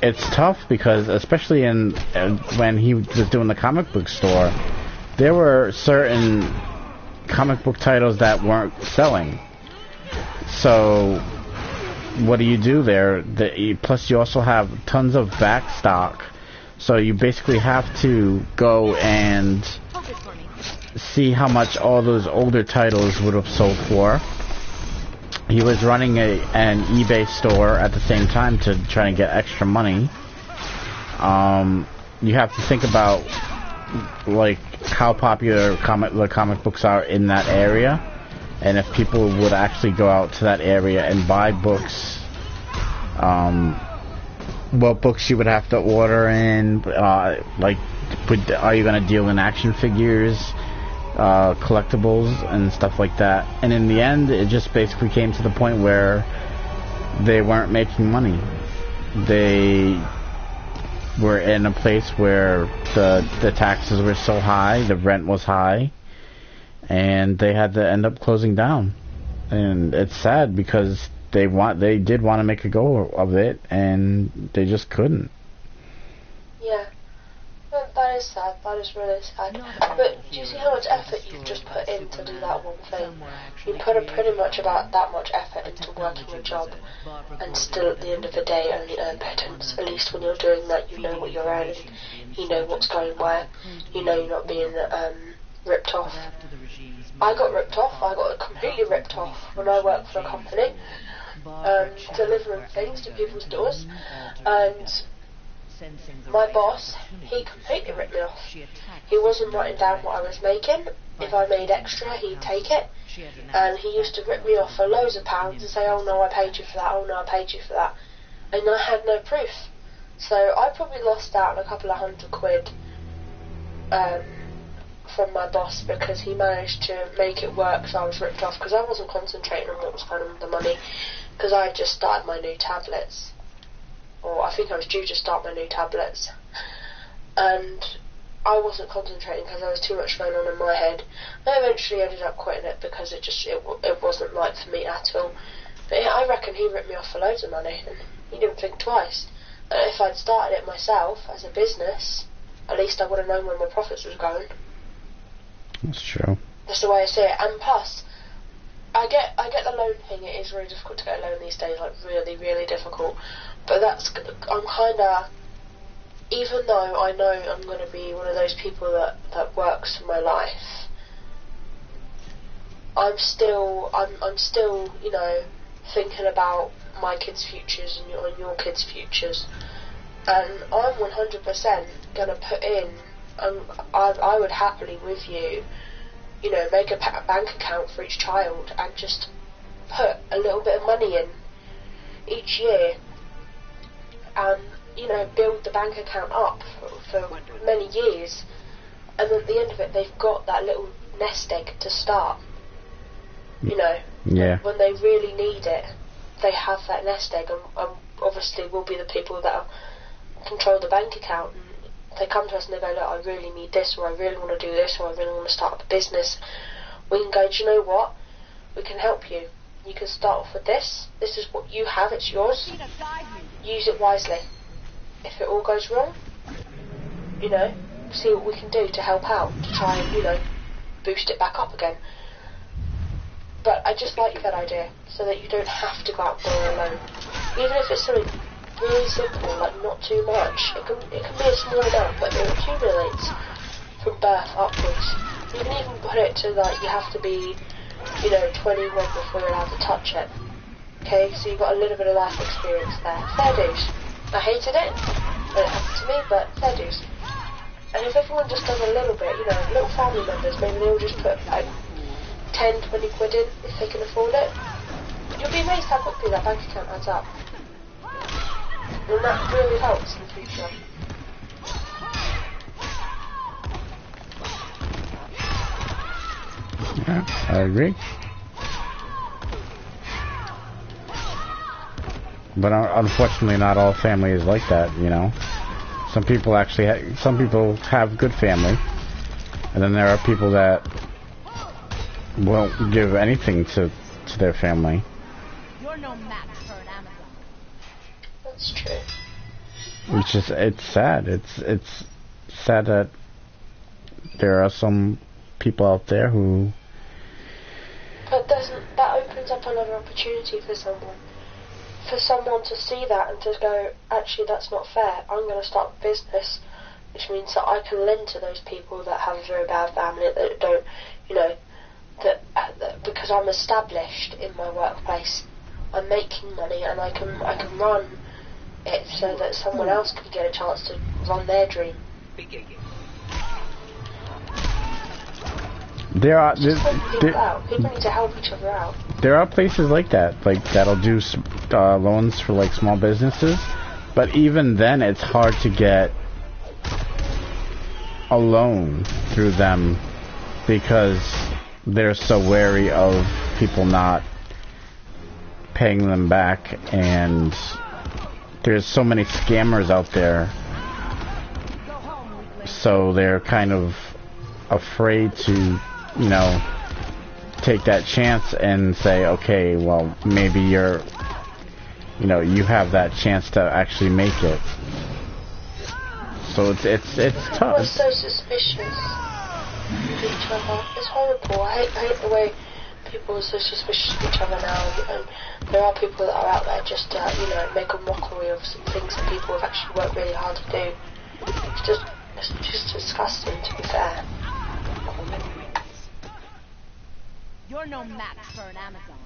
it's tough because, especially when he was doing the comic book store, there were certain comic book titles that weren't selling. So what do you do there? Plus you also have tons of back stock, so you basically have to go and see how much all those older titles would have sold for. He was running an eBay store at the same time to try and get extra money. You have to think about like how popular the comic books are in that area, and if people would actually go out to that area and buy books, what books you would have to order in, like are you going to deal in action figures, collectibles and stuff like that. And in the end, it just basically came to the point where they weren't making money. They were in a place where the taxes were so high, the rent was high, and they had to end up closing down. And it's sad because they did want to make a go of it, and they just couldn't. Yeah. That is sad. That is really sad. But do you see how much effort you've just put in to do that one thing? You put pretty much about that much effort into working a job, and still at the end of the day only earn pittance. At least when you're doing that, you know what you're earning. You know what's going where. You know you're not being ripped off. I got ripped off. I got completely ripped off when I worked for a company, delivering things to people's doors, and my boss, he completely ripped me off. He wasn't writing down what I was making. If I made extra, he'd take it. And he used to rip me off for loads of pounds and say, oh no, I paid you for that, oh no, I paid you for that. And I had no proof. So I probably lost out on a couple of £100 from my boss, because he managed to make it work so I was ripped off, because I wasn't concentrating on what was going on with the money, because I had just started my new tablets. Or I think I was due to start my new tablets, and I wasn't concentrating because there was too much going on in my head. I eventually ended up quitting it because it wasn't right for me at all. But yeah, I reckon he ripped me off for loads of money, and he didn't think twice. And if I'd started it myself as a business, at least I would have known where my profits was going. That's true. That's the way I see it. And plus, I get the loan thing. It is really difficult to get a loan these days, like really, really difficult. But I'm kind of, even though I know I'm going to be one of those people that works for my life, I'm still, you know, thinking about my kids' futures and your kids' futures. And I'm 100% going to put in, I would happily with you, you know, make a bank account for each child and just put a little bit of money in each year, and, you know, build the bank account up for many years, and at the end of it they've got that little nest egg to start, you know. Yeah. When they really need it, they have that nest egg, and obviously we'll be the people that control the bank account, and they come to us and they go, look, I really need this, or I really want to do this, or I really want to start up a business. We can go, do you know what, we can help you. You can start off with this. This is what you have, it's yours. Use it wisely. If it all goes wrong, you know, see what we can do to help out, to try and, you know, boost it back up again. But I just like that idea, so that you don't have to go out there alone. Even if it's something really simple, like not too much, it can be a small amount, but it accumulates from birth upwards. You can even put it to like you have to be, 21 before you're allowed to touch it. Okay, so you've got a little bit of life experience there. Fair dues. I hated it when it happened to me, but fair dues. And if everyone just does a little bit, little family members, maybe they'll just put like 10, 20 quid in if they can afford it. You'll be amazed how quickly that bank account adds up. And that really helps in the future. Yeah, I agree. But unfortunately, not all family is like that. Some people actually, some people have good family, and then there are people that won't give anything to their family. You're no match for an Amazon. That's true. Which is, it's sad. It's sad that there are some people out there who. But that opens up another opportunity for someone. For someone to see that and to go, actually that's not fair, I'm going to start a business, which means that I can lend to those people that have a very bad family, that don't, that because I'm established in my workplace, I'm making money and I can run it so that someone else can get a chance to run their dream. There are people need to help each other out. There are places like that, that'll do loans for like small businesses, but even then it's hard to get a loan through them because they're so wary of people not paying them back, and there's so many scammers out there, so they're kind of afraid to take that chance and say, okay, well, maybe you have that chance to actually make it. So it's tough. People are so suspicious of each other. It's horrible. I hate the way people are so suspicious of each other now, and there are people that are out there just to, make a mockery of some things that people have actually worked really hard to do. It's just disgusting, to be fair. You're no match for an Amazon.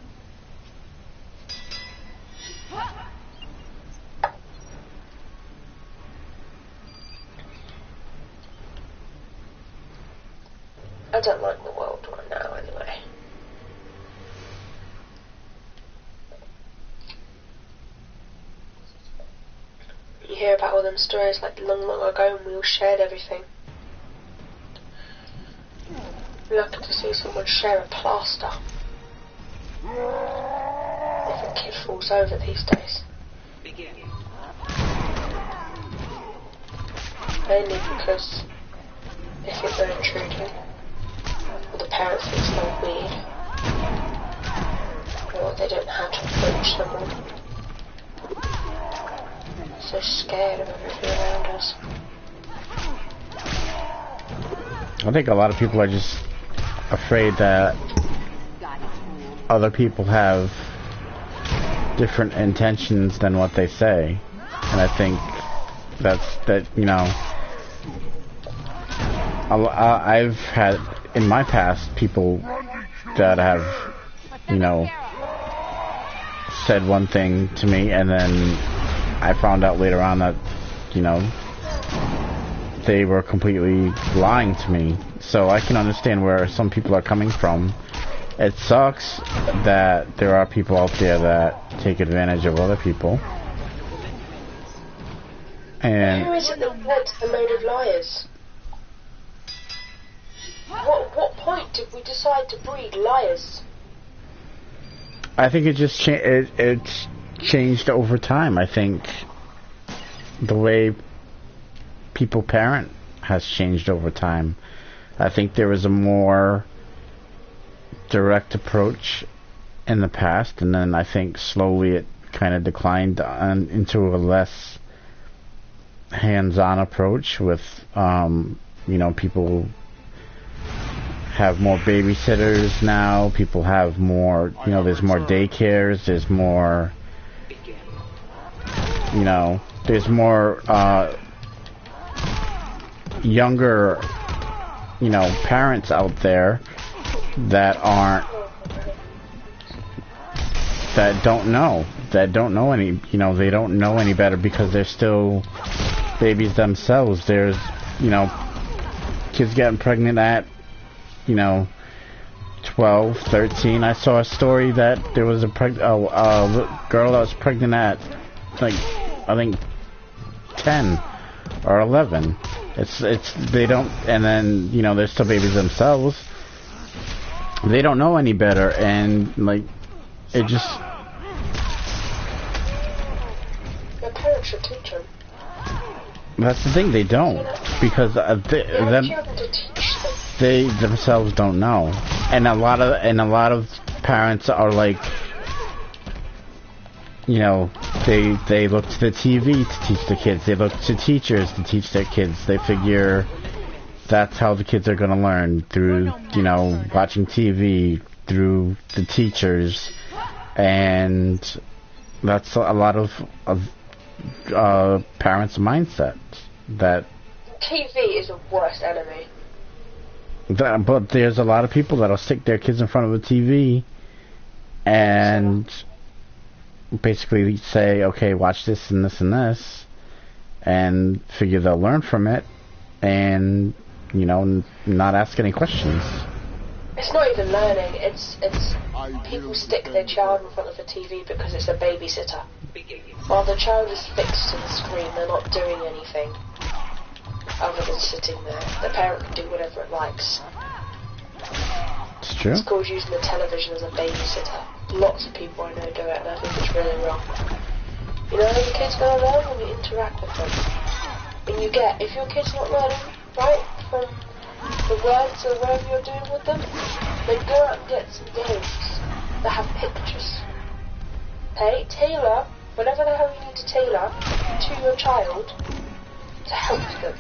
I don't like the world right now, anyway. You hear about all them stories like long ago when we all shared everything. Lucky to see someone share a plaster. If a kid falls over these days. Mainly because they think they're intruding, or the parent thinks they're weird, or they don't know how to approach someone. So scared of everything around us. I think a lot of people are just afraid that other people have different intentions than what they say, and I think I've had in my past people that have said one thing to me, and then I found out later on that they were completely lying to me. So I can understand where some people are coming from. It sucks that there are people out there that take advantage of other people. And who is it that wants a load of liars? What point did we decide to breed liars? I think it just it's changed over time. I think the way people parent has changed over time. I think there was a more direct approach in the past, and then I think slowly it kind of declined into a less hands-on approach with people have more babysitters now. People have more, you know, there's more daycares, there's more, you know, there's more younger, you know, parents out there that don't know any, you know, they don't know any better because they're still babies themselves. There's, you know, kids getting pregnant at, you know, 12, 13. I saw a story that there was a girl that was pregnant at, like, I think 10 or 11. They don't, and then, you know, they're still babies themselves. They don't know any better, and, like, it just... Their parents should teach them. That's the thing, they don't, because they themselves don't know, and a lot of parents are like, you know, they look to the TV to teach the kids, they look to teachers to teach their kids. They figure that's how the kids are going to learn, through, you know, watching TV, through the teachers, and that's a lot of parents' mindset. That TV is the worst enemy. But there's a lot of people that'll stick their kids in front of a TV and basically say, okay, watch this and this and this, and figure they'll learn from it, and, you know, not ask any questions. It's not even learning, it's people stick their child in front of a TV because it's a babysitter. While the child is fixed to the screen, they're not doing anything other than sitting there. The parent can do whatever it likes. It's true. Schools using the television as a babysitter. Lots of people I know do it, and I think it's really wrong. You know how your kids going to learn? When you interact with them. When you get, if your kid's not learning right from the words or whatever you're doing with them, then go out and get some games that have pictures. Okay? Tailor whatever the hell you need to tailor to your child to help them.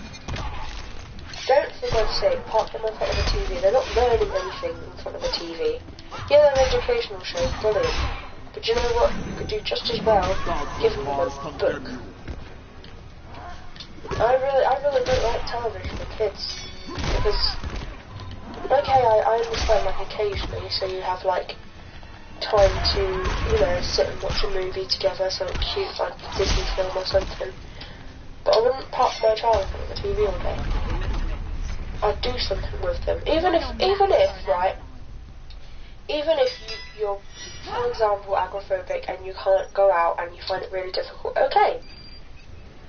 Don't, for God's sake, park them in front of a TV. They're not learning anything in front of a TV. Yeah, they're an educational show, brilliant. But you know what? You could do just as well giving them a book. I really don't like television for kids. Because, okay, I understand, like, occasionally, so you have, like, time to, you know, sit and watch a movie together, something cute, like a Disney film or something. But I wouldn't park my child in front of the TV all day. I'd do something with them. Even if, right, even if you're, for example, agoraphobic and you can't go out and you find it really difficult, okay,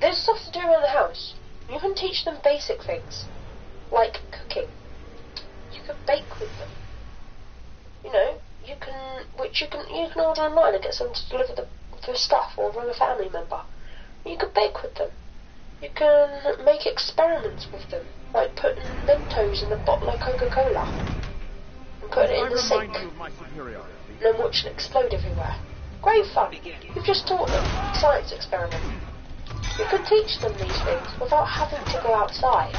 there's stuff to do around the house. You can teach them basic things, like cooking. You can bake with them. You know, you can order online and get someone to deliver the stuff, or ring a family member. You can bake with them. You can make experiments with them, like putting Mentos in a bottle of Coca-Cola and putting it in the sink, and then watching it explode everywhere. Great fun. You've just taught them a science experiment. You can teach them these things without having to go outside.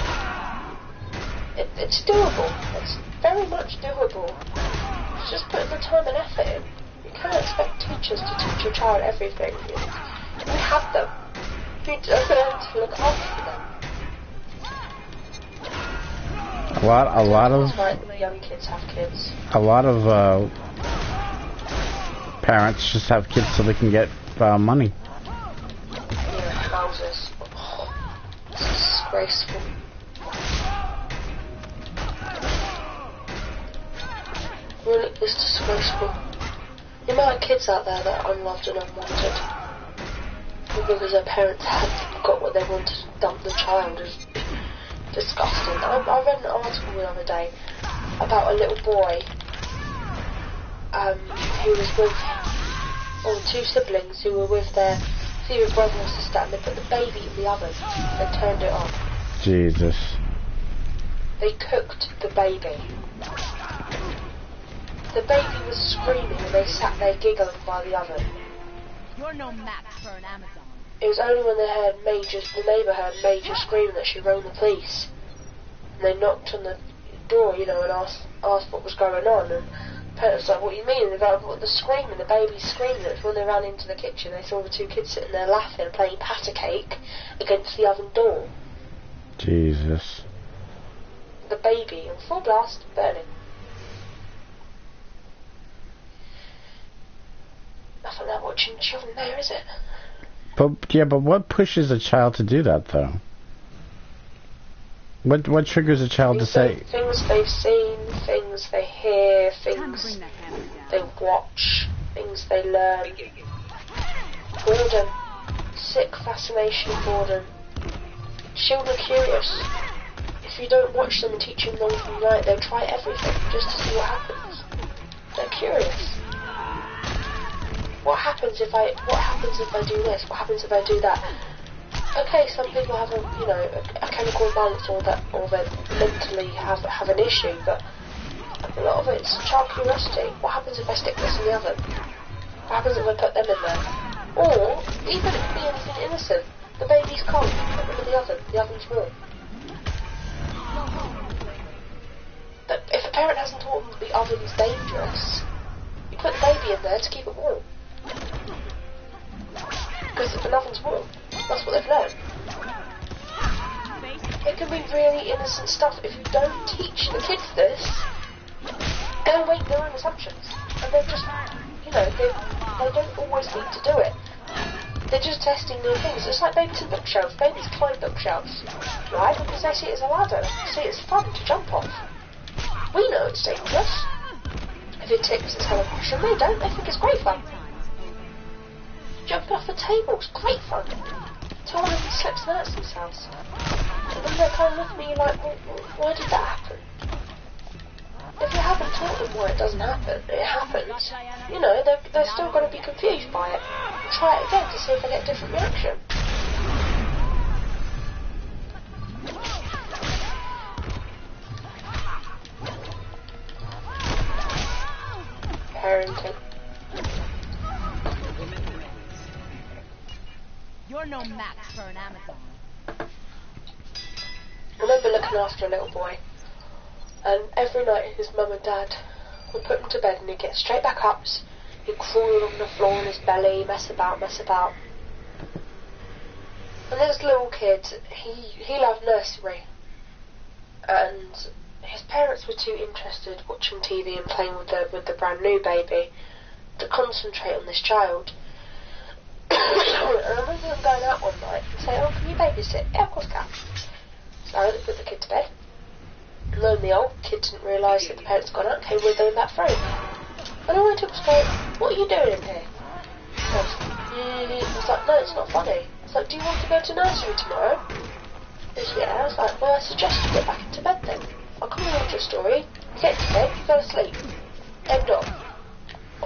It's doable. It's very much doable. It's just putting the time and effort in. You can't expect teachers to teach your child everything. You have them. You need to learn to look after them. A lot of young kids have kids. A lot of parents just have kids so they can get money. Yeah, houses. Oh, it's disgraceful. Really, it's disgraceful. The amount of kids out there that are unloved and unwanted because their parents hadn't got what they wanted to dump the child is disgusting. I read an article the other day about a little boy who was with, or two siblings who were with their serious brother and sister, and they put the baby in the oven and turned it on. Jesus. They cooked the baby. The baby was screaming and they sat there giggling by the oven. You're no match for an Amazon. It was only when the neighbour heard Major screaming that she rang the police. And they knocked on the door, you know, and asked asked what was going on, and the parents was like, what do you mean? And they go, what, the screaming, the baby's screaming. It was when they ran into the kitchen, they saw the two kids sitting there laughing, playing patter cake against the oven door. Jesus. The baby, in full blast, burning. Nothing like watching children there, is it? But yeah, but what pushes a child to do that though? What triggers a child to say? Things they've seen, things they hear, things they watch, things they learn. Boredom, sick fascination of boredom. Children are curious. If you don't watch them and teach them wrong from right, they'll try everything just to see what happens. They're curious. What happens if I do this? What happens if I do that? Okay, some people have a chemical imbalance or they mentally have an issue, but a lot of it's child curiosity. What happens if I stick this in the oven? What happens if I put them in there? Or even it could be anything innocent. The baby's cold, put them in the oven's warm. But if a parent hasn't taught them the oven's dangerous, you put the baby in there to keep it warm. Because an oven's warm. That's what they've learned. It can be really innocent stuff. If you don't teach the kids this, they'll make their own assumptions. And they're just, they don't always need to do it. They're just testing new things. It's like babies and bookshelves. Babies climb bookshelves. Why? Because they see it as a ladder. They see it as fun to jump off. We know it's dangerous. If it tips, it's hell of a They don't. They think it's great fun. Jumping off a table is great fun. Tell them to slips and hurts themselves. And then they kind of look at me like, well, why did that happen? If you haven't taught them why it doesn't happen, it happens. They're still going to be confused by it. Try it again to see if they get a different reaction. Parenting. You're no match for an Amazon. I remember looking after a little boy, and every night his mum and dad would put him to bed and he'd get straight back up, he'd crawl along the floor on his belly, mess about. And this little kid, he loved nursery, and his parents were too interested watching TV and playing with the brand new baby to concentrate on this child. And I remember them going out one night and saying, oh, can you babysit? Yeah, of course I can. So they put the kid to bed. And lo and behold, the kid didn't realise that the parents had gone out and came with them in that frame. And all I took was going, what are you doing in here? I was like, no, it's not funny. I was like, do you want to go to nursery tomorrow? He said, yeah. I was like, well, I suggest you get back into bed then. I'll come and read your story, get to bed, go to sleep. End of.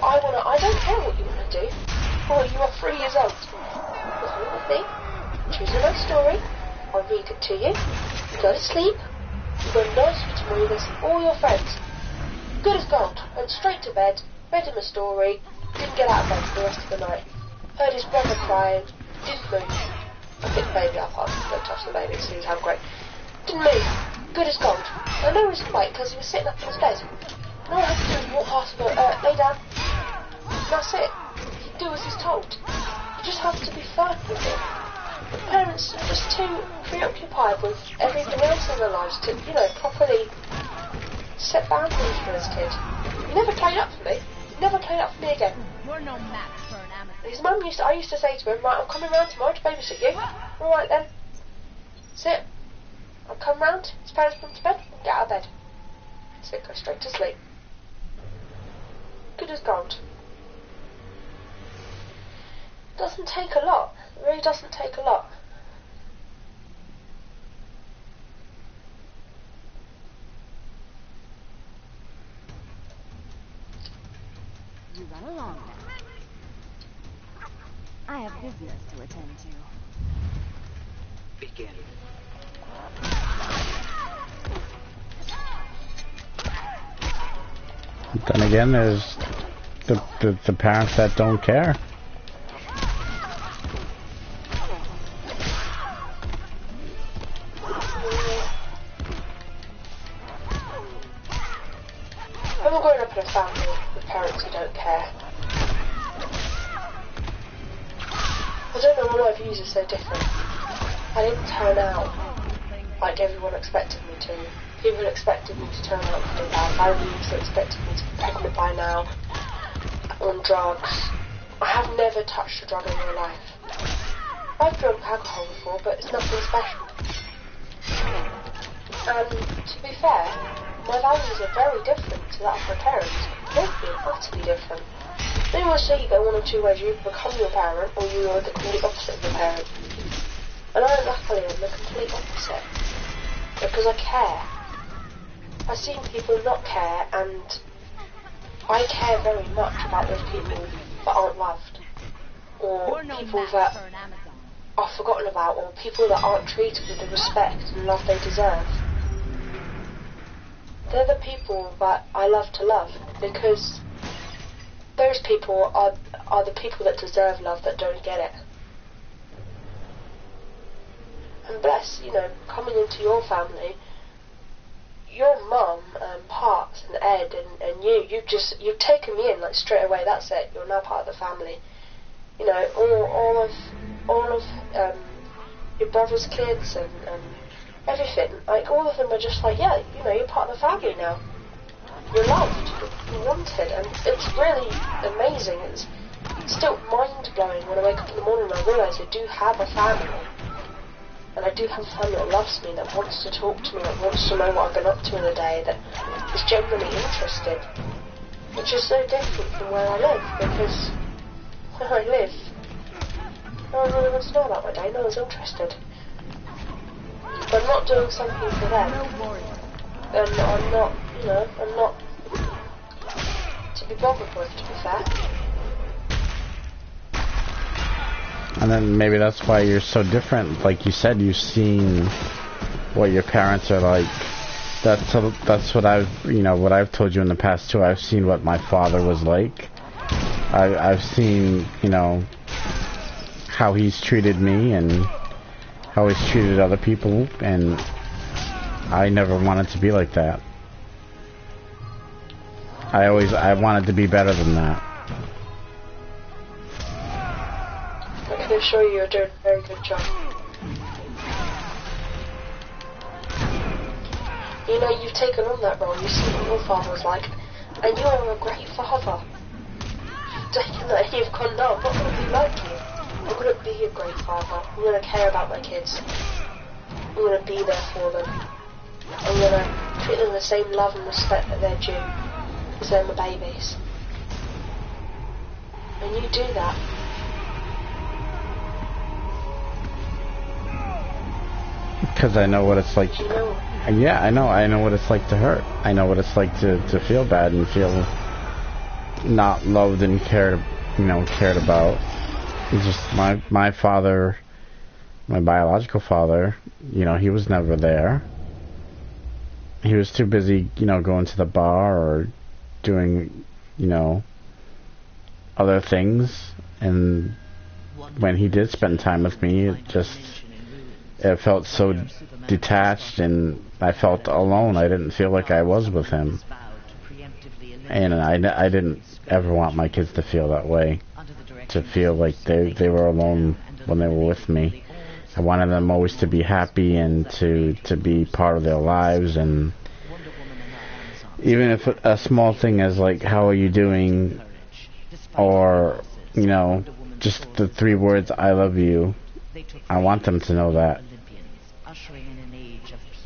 I don't care what you want to do. Oh, you are 3 years old. What's wrong with me? Choose a nice story. I'll read it to you. You go to sleep. You go to nursery tomorrow. You go see all your friends. Good as gold. Went straight to bed. Read him a story. Didn't get out of bed for the rest of the night. Heard his brother crying. Didn't move. I picked the baby up. I don't touch the baby because he was hungry. Didn't move. Good as gold. I know he was quiet because he was sitting up in his bed. And all I had to do was walk past and go, lay down. And that's it. He'd do as he's told. You just have to be firm with him. The parents are just too preoccupied with everything else in their lives to, properly set boundaries for this kid. He never played up for me. He never played up for me again. You're no match for an Amazon. His mum I used to say to him, right, I'm coming round tomorrow to babysit you. Alright then. Sit. I'll come round, his parents put him to bed, and get out of bed. Sit, go straight to sleep. Good as gold. Doesn't take a lot. It really doesn't take a lot. You run along now. I have business to attend to. Begin. Then again, there's the parents that don't care. care. I don't know why my views are so different. I didn't turn out like everyone expected me to. People expected me to turn out really bad. Values expected me to be pregnant by now, on drugs. I have never touched a drug in my life. I've drunk alcohol before, but it's nothing special. And to be fair, my values are very different to that of my parents. Completely, utterly different. They always say you go one of two ways: you become your parent, or you are the complete opposite of your parent. And I, luckily, am the complete opposite. Because I care. I've seen people not care, and I care very much about those people that aren't loved. Or people that are forgotten about, or people that aren't treated with the respect and love they deserve. They're the people that I love to love, because those people are the people that deserve love that don't get it. And bless, coming into your family, your mum and Parks and Ed and you've taken me in like straight away. That's it. You're now part of the family. All of your brother's kids and everything. Like all of them are just like, yeah, you're part of the family now. You're loved, you're wanted, and it's really amazing. It's still mind blowing when I wake up in the morning and I realise I do have a family. And I do have a family that loves me, that wants to talk to me, that wants to know what I've been up to in the day, that is genuinely interested. Which is so different from where I live, because where I live, no one really wants to know about my day, no one's interested. If I'm not doing something for them, then I'm not to be bothered with, to be fair. And then maybe that's why you're so different. Like you said, you've seen what your parents are like. That's what I've told you in the past too. I've seen what my father was like. I've seen, how he's treated me and how he's treated other people, and I never wanted to be like that. I wanted to be better than that. I can assure you you're doing a very good job. You've taken on that role, you've seen what your father was like, and you are a great father. You've taken that and you've gone, no, I'm not going to be like you. I'm going to be a great father. I'm going to care about my kids. I'm going to be there for them. I'm going to treat them the same love and respect that they're due, because they're my babies. And you do that. Because I know what it's like. Yeah, I know what it's like to hurt. I know what it's like to feel bad and feel not loved and cared about. It's just my father, my biological father, he was never there. He was too busy, going to the bar or doing, other things. And when he did spend time with me, it felt so detached, and I felt alone. I didn't feel like I was with him. And I didn't ever want my kids to feel that way, to feel like they were alone when they were with me. I wanted them always to be happy and to be part of their lives, and even if a small thing is like, how are you doing, or just the 3 words, I love you, I want them to know that.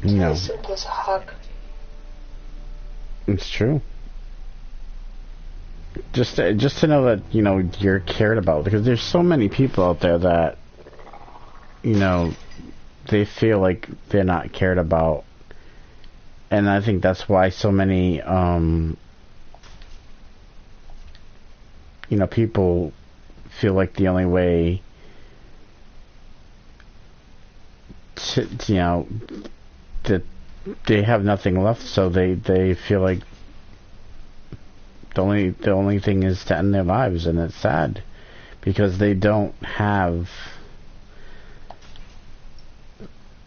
As simple as a hug. It's true. Just to know that you're cared about, because there's so many people out there that they feel like they're not cared about, and I think that's why so many people feel like the only way that they have nothing left, so they feel like the only thing is to end their lives. And it's sad because they don't have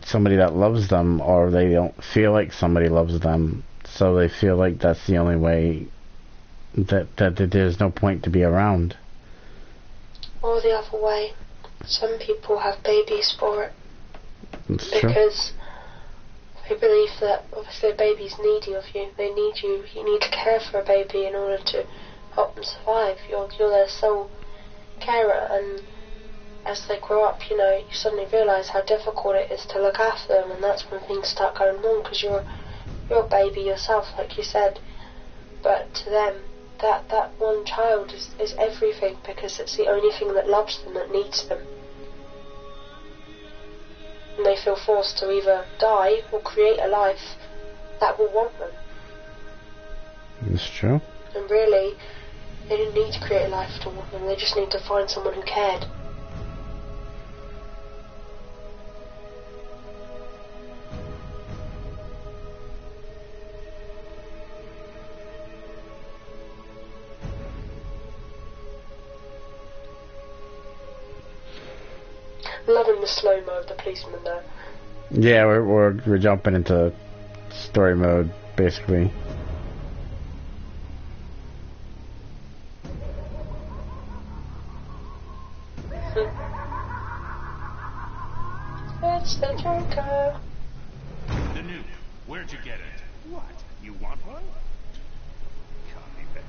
somebody that loves them, or they don't feel like somebody loves them, so they feel like that's the only way that there's no point to be around. Or the other way. Some people have babies for it. It's true. Because they believe that obviously a baby's needy of you. They need you. You need to care for a baby in order to help them survive. You're their sole carer, and as they grow up, you suddenly realise how difficult it is to look after them, and that's when things start going wrong, because you're a baby yourself, like you said. But to them, that one child is everything, because it's the only thing that loves them, that needs them. And they feel forced to either die or create a life that will want them. It's true. And really, they didn't need to create a life to want them, they just need to find someone who cared. Loving the slow-mo of the policeman though. Yeah, we're jumping into story mode basically. It's the Joker. The nuke. Where'd you get it? What? You want one? Copy that.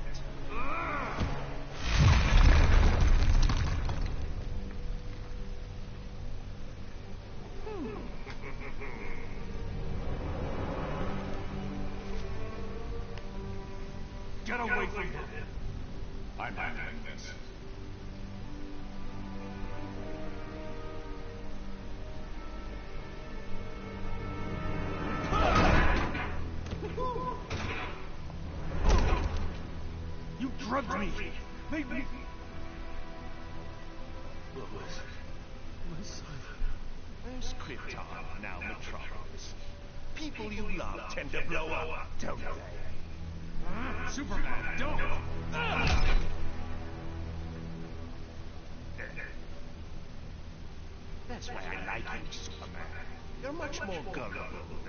Get away from him. I'm handling this. You drugged me. Made me. What was it? My son. There's Krypton, now Metropolis. People you love tend to blow up, don't they? Superman, don't! That's why I like you, Superman. You're much more gullible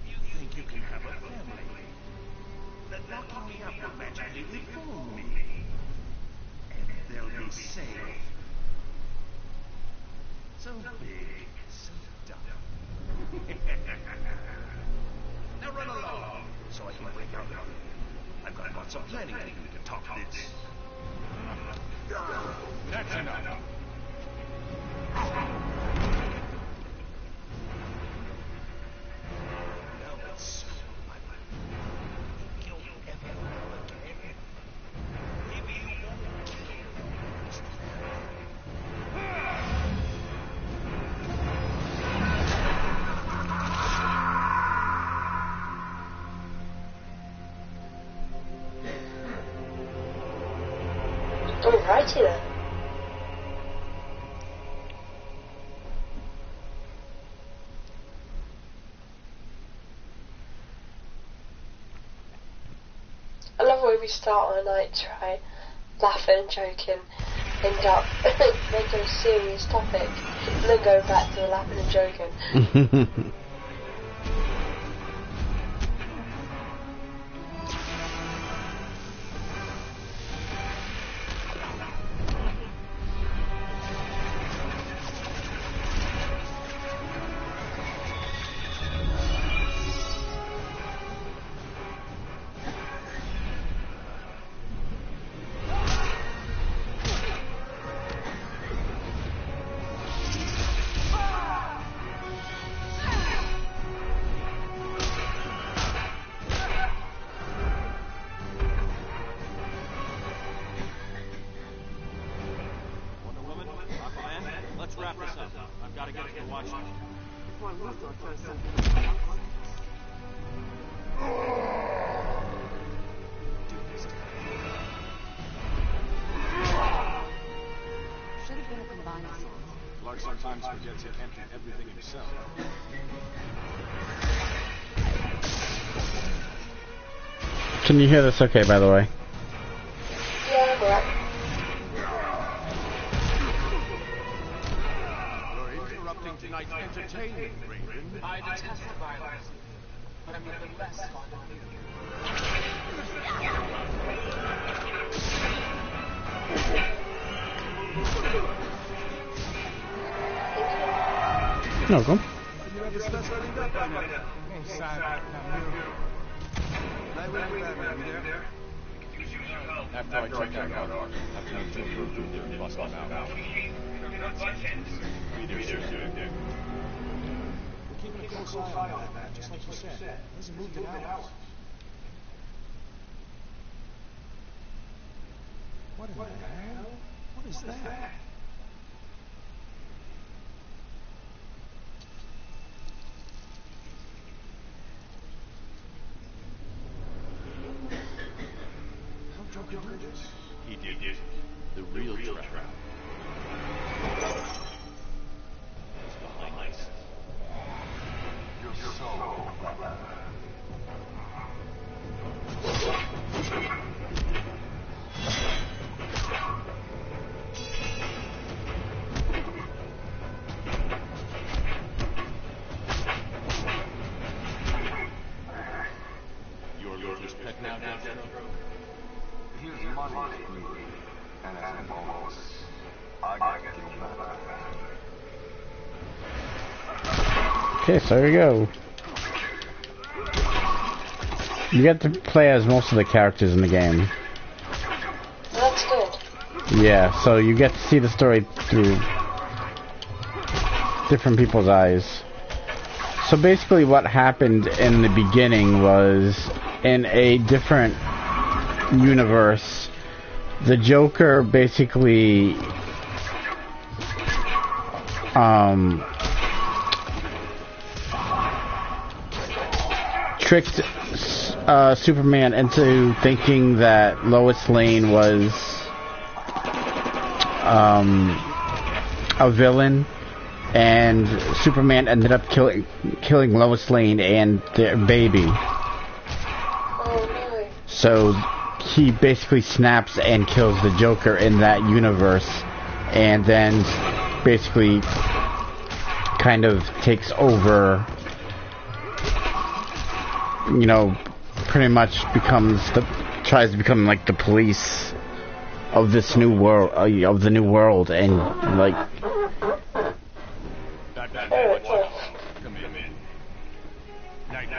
You think you can have a family? That locking me up will magically reform me. And they'll be safe. So big, so dumb. Now run along, so I can break out. I've got lots of planning to do to top this. That's enough. Now it's so much. You'll ever know again. Maybe you won't kill me. Alrighty then. I love the way we start our nights, right? Laughing and joking, end up making a serious topic, and then go back to the laughing and joking. Let's wrap this up. I've got to get to the watch. Should have been a combined assault. Clark sometimes forgets he can't do everything himself. Can you hear this okay, by the way? Yeah, I'm alright. failing, Raven. I detest violence, but I'm even less fond of you. No, go. After I check that out, I've turned to a group and bust them out. Be there soon. We're keeping a close eye on that, just like you said. It hasn't moved in hours. What in the hell? What is that? How Joker do this? He did. The real trap. Is behind us. You're so clever. You're Luther's pet now, Deathstroke? Here's money, and as a bonus, I get you back. Okay, so there we go. You get to play as most of the characters in the game. That's good. Yeah, so you get to see the story through different people's eyes. So basically what happened in the beginning was, in a different universe, the Joker basically tricked Superman into thinking that Lois Lane was a villain, and Superman ended up killing Lois Lane and their baby. Oh, really? So he basically snaps and kills the Joker in that universe, and then basically kind of takes over, you know, pretty much tries to become like the police of this new world, of the new world, and like Come in. Night.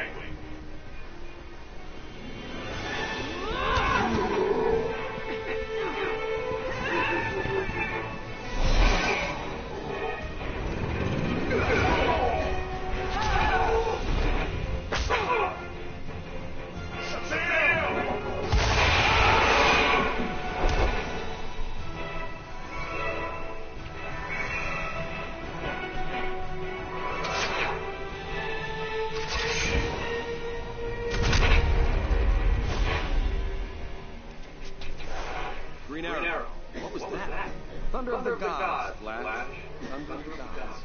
Green Arrow. What was that? Thunder of the Gods, Flash. Thunder of the Gods.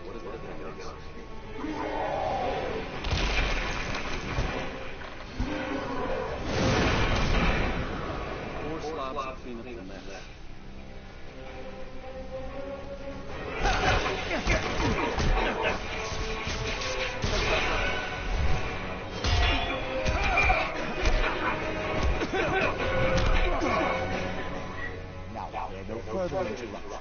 What is that? Four slots to clean up the mess. No further interruptions.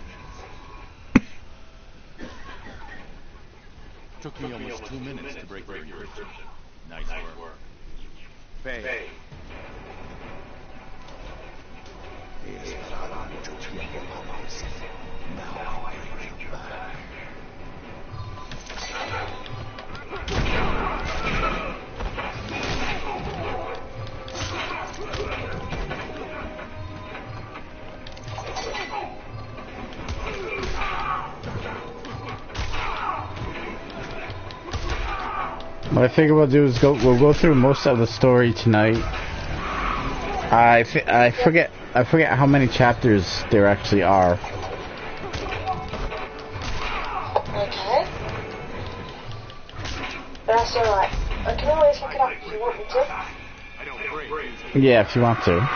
Took me almost 2 minutes to break your encryption. Nice work. Faye. Now I bring you back. what I figure we'll do is we'll go through most of the story tonight. I forget how many chapters there actually are. Okay. That's alright. I can always look it up if you want me to. I don't break. Yeah, if you want to. Yeah?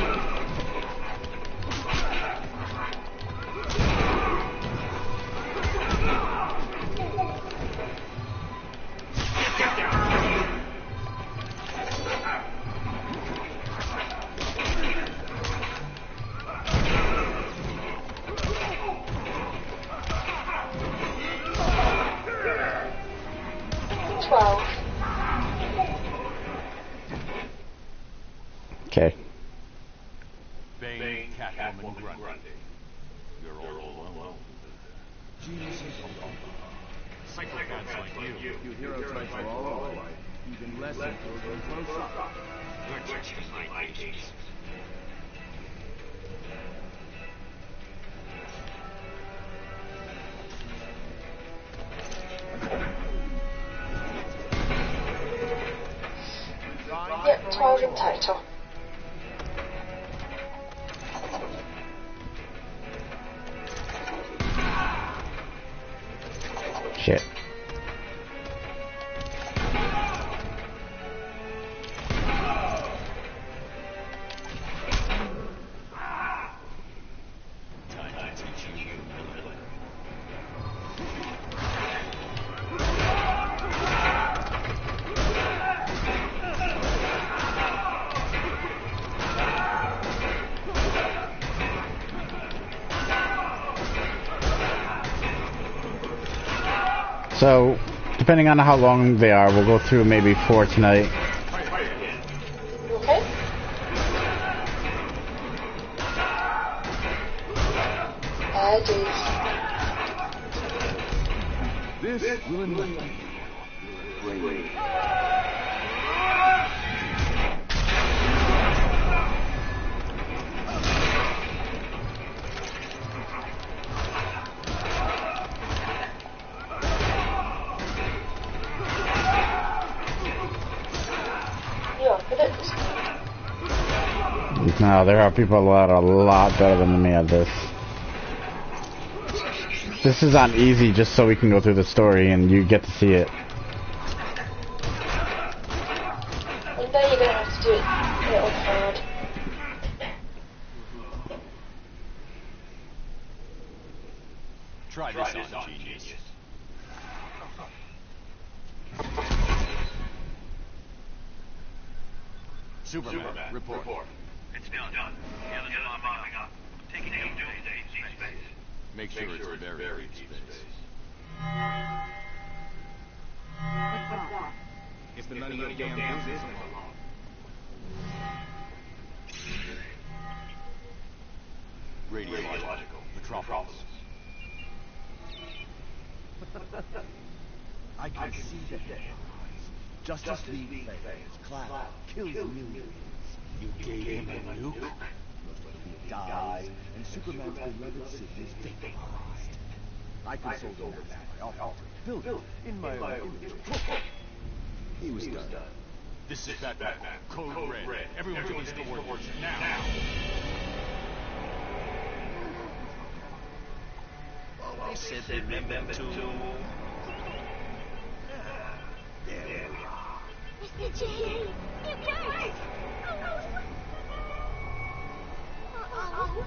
Okay. vain Catwoman Grundy. You're all alone. Geniuses Psychopaths like you. You hero types are all alike. Even less until they close up. You're just my agents. Yep, target title. Shit. So, depending on how long they are, we'll go through maybe 4 tonight. Okay. This will enlighten you. Brave. No, there are people that are a lot better than me at this. This is on easy just so we can go through the story and you get to see it. One day you're gonna have to do it a little hard. Try this on, genius. Superman, report. It's done. The others are mopping up. Taking 8 days in space. Make sure it's very deep space. It's none of your damn business. Radiological. Metropolis. I can see the headlines. Justice League fails. Cloud kills millions. You gave him a nuke? He dies, and Superman's beloved city is victimized. I consoled over that. I offered to build it in my own image. He was done. This is Batman. Code Red. Everyone to his coordinates now. They said they remember to... There we are. Mr. J, you guys! Uh-oh.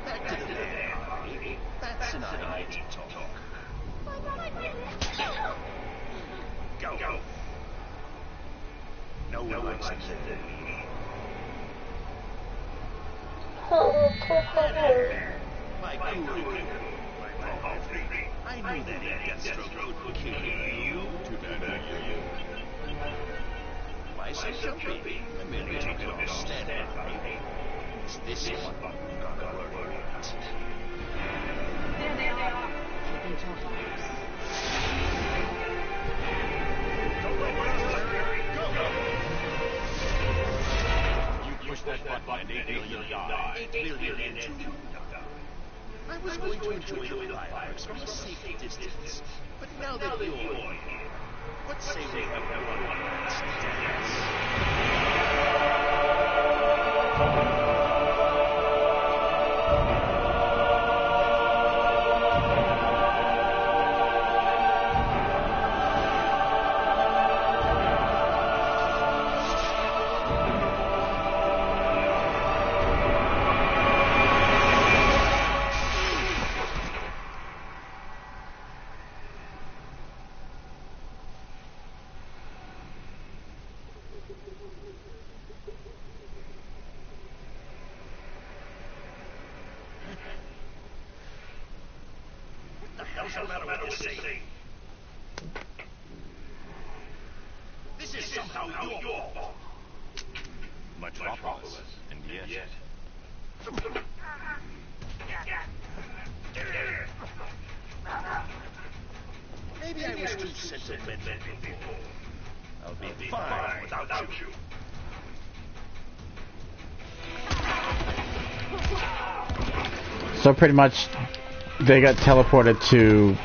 Back to the lab. That's an I need to talk. Go. No one likes to say. Oh, poor Connor. My guru. I knew that Deathstroke would kill you. Too bad for you. Why so jumpy? I merely took it all standing. Is this one gonna work out? There they are. Keep talking. You push that button and 8 million die. 8 million and 2. I was going to enjoy the fireworks from a safe distance, but now that you're here, what say we have one last dance? What's the matter with this thing? This is somehow your fault. Metropolis. And yet, sentimental people. I'll be fine without you. So pretty much, they got teleported to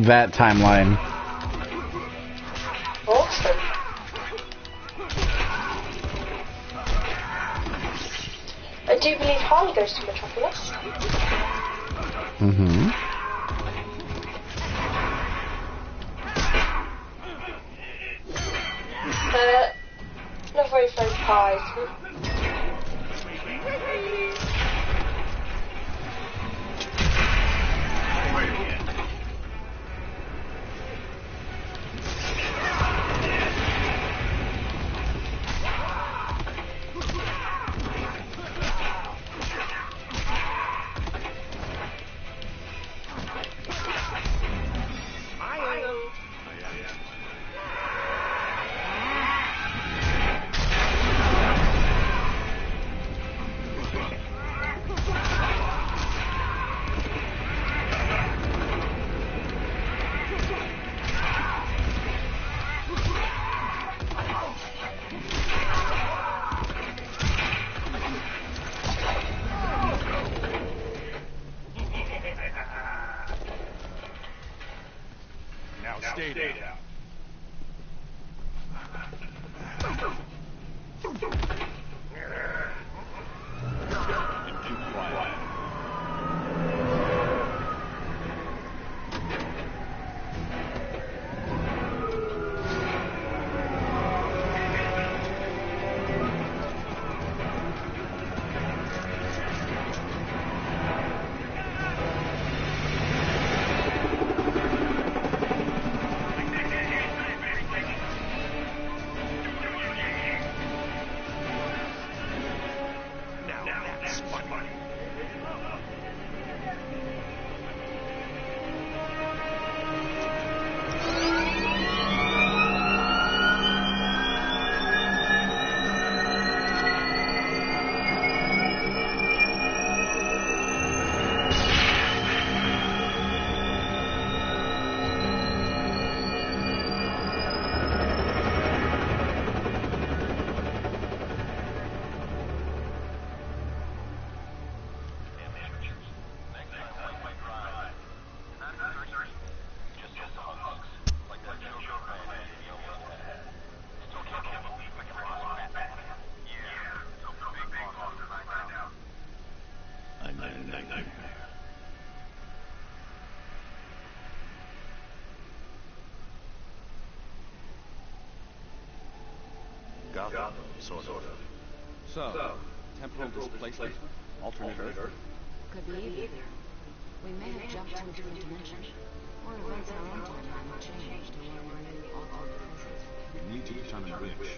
that timeline. Awesome. I do believe Harley goes to Metropolis. Mm-hmm. Not very fun pies. Stay down. And keep quiet. Gotham, sort of. So, temporal displacement? Alternate Earth? Could be either. We may have jumped to a different dimension, or events in our own timeline will change to where we're in the alternate present. We need to determine which.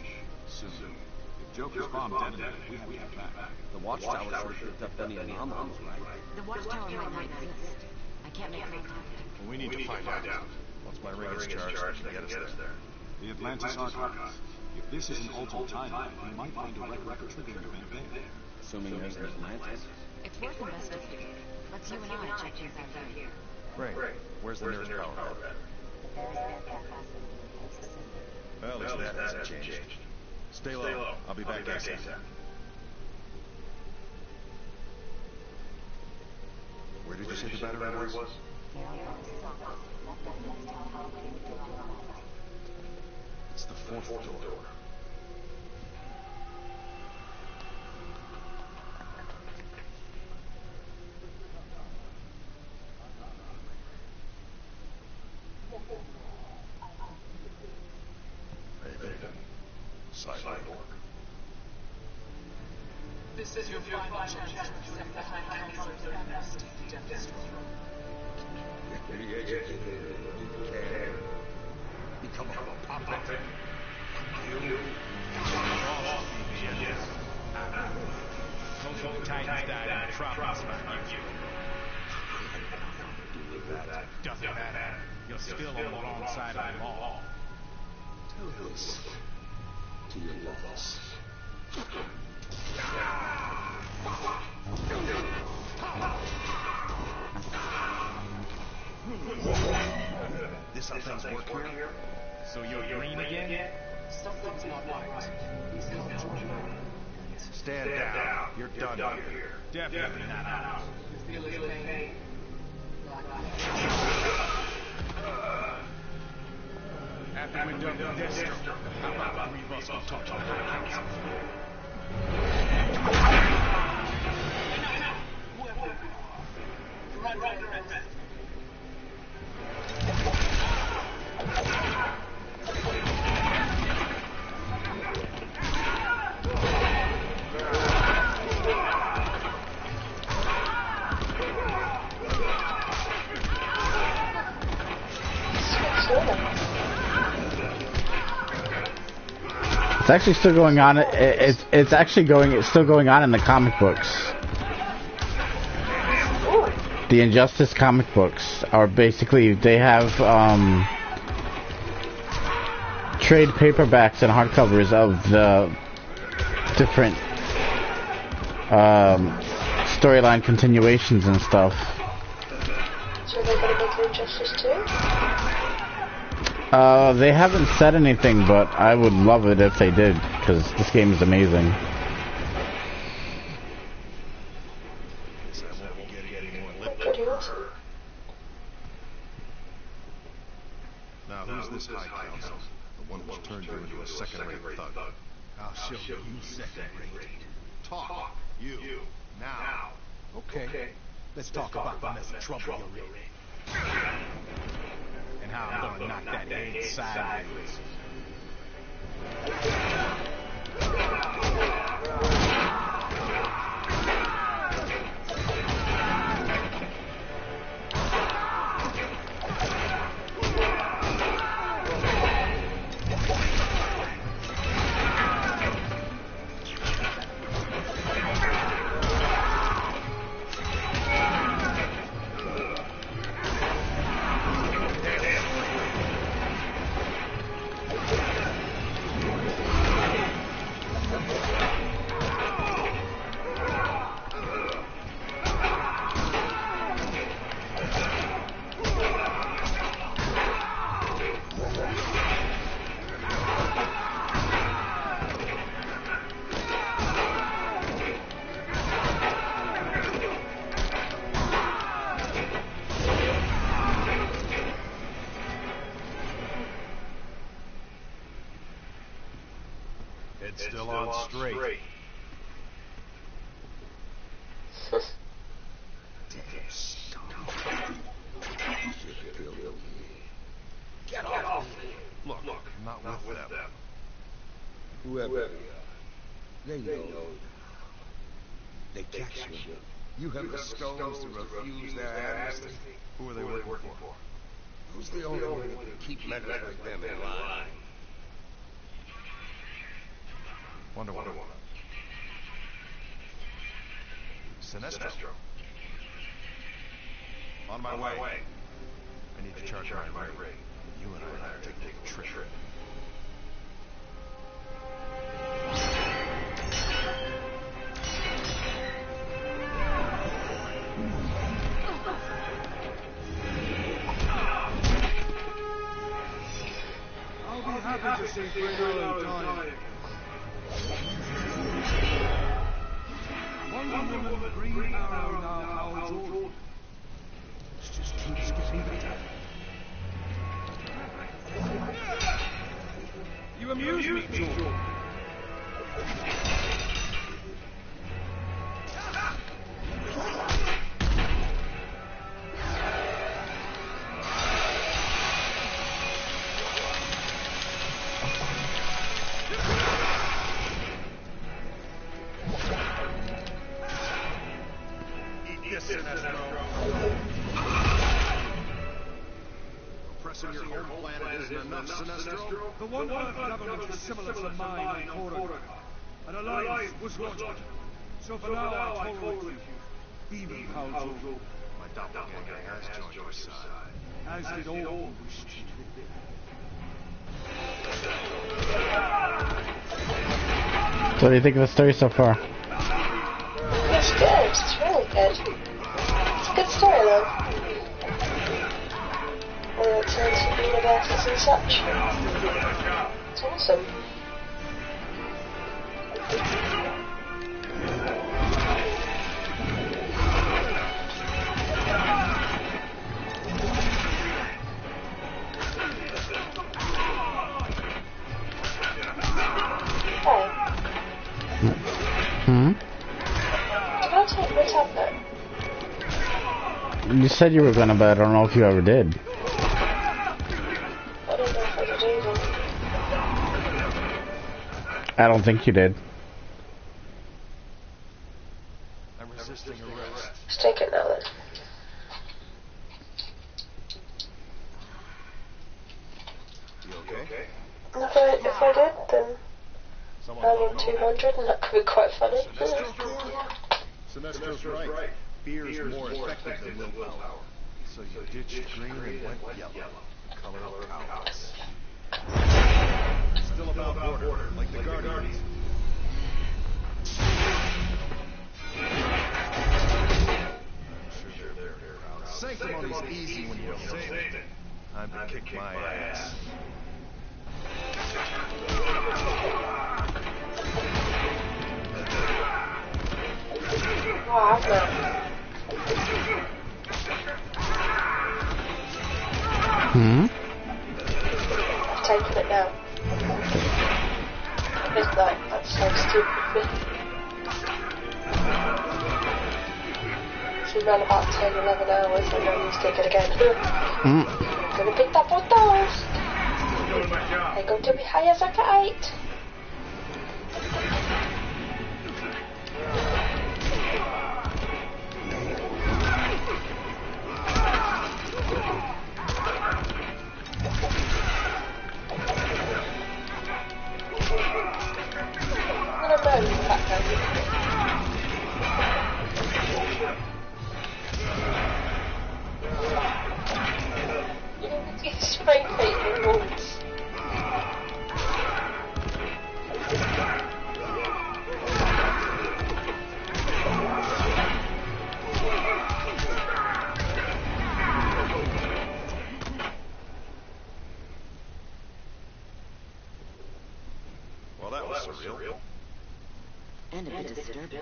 Soon. If Joker's bomb detonated, we have to get back. The Watchtower should have picked up any anomalies, right? The watchtower might not exist. I can't make contact. Well, we need to find out. Once my ring is charged, they can get us there. The Atlantis Archives. If this is an altered timeline, we might find a record of triggering event there. Assuming there's an Atlantis. It's worth investigating. Let's you and I check things out here. Great. Where's the nearest power plant? Well, at least that hasn't changed. Stay low. I'll be back ASAP. Where did you say the battery was? It's the fourth door. This is your final chance to accept the High Counselor's amnesty and death stroke. Be educated when you can. Become a puppet. You. Those old Titans died in the tropics, man. Doesn't matter. You're still on the wrong side of the law. Tell this to your boss. work here? So you're green again? Something's not right. He's helped you. Stand down. You're done here. Definitely not ours. You feel his pain? After we're done with this, how about the three of us go talk to the High Council? Right. It's actually still going on. It's still going on in the comic books. The Injustice comic books are basically, they have trade paperbacks and hardcovers of the different storyline continuations and stuff. So they're gonna make Injustice too? They haven't said anything, but I would love it if they did, because this game is amazing. Pretty awesome. Now, who's this High Council? The one who's turned you into a second-rate thug. I'll show you second-rate. Talk. You. Now. Okay. Let's talk about the mess of trouble you're in. And how I'm gonna knock that head sideways. It's still on straight. Get off! Look, I'm not with them. Whoever they are, they know. They catch you. You have the stones to refuse their amnesty. Who are they working for? Who's the only one who can keep meddling like them in line? Wonder Woman. Sinestro. On my way. I need to charge my rig. You and I are taking a trip. I'll be happy to see Fredo die. Wonder Woman, Green Arrow now howls all. Let's just keep skipping the time. You amuse me, George. Oppressing your home planet isn't enough, Sinestro? The One Earth government is similar to mine on Korra. An alliance was launched. So for now I tolerate you. Even Hal Jordan. My doppelganger has joined your side. As did all who wished to live. So what do you think of the story so far? It's good. It's really good. It's a good story, though. It turns to be universes and such. It's awesome. Hmm? Did I take my tablet? You said you were gonna, but I don't know if you ever did. I don't know if I did either. I don't think you did. I'm resisting arrest. Let's take it now then. You okay? If I did, then I'm on 200 and that could be quite funny. Sinestro's right. Fear is more effective than willpower. So you ditched green and went yellow. Color of cowards. Still about order, like the Guardians. Sanctimony's easy when you're saving. Time to kick my ass. Wow, I've not. Hmm? I've taken it now. It's like, that's so stupid. She ran about 10, 11 hours and now you take it again. Gonna pick that one toast. I'm going to be high as a kite. I'm gonna burn the background. You spray paint the walls. Well, that was surreal. And a bit disturbing.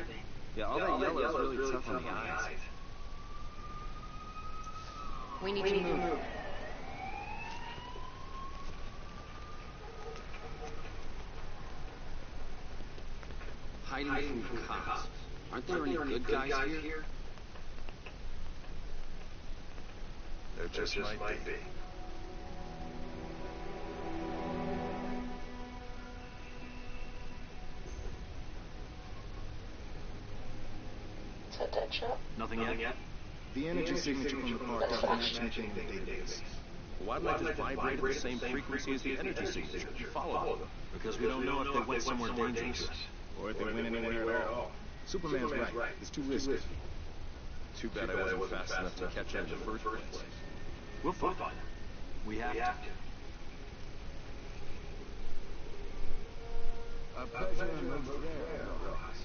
Yeah, all that yellow is really tough on the eyes. We need to move. Hiding from cops. Aren't there any good guys here? There just might be. Is that dead shot? Nothing yet? The energy signature from the park doesn't match anything in the database. Why don't they just vibrate at the same frequency as the energy signature? Follow them. Because we don't know if they went somewhere dangerous. Or if they went anywhere at all. Superman's right. It's too risky. Too bad I wasn't fast enough to catch up in the first place. We'll find them. We have to. A pleasure most rare, Ross.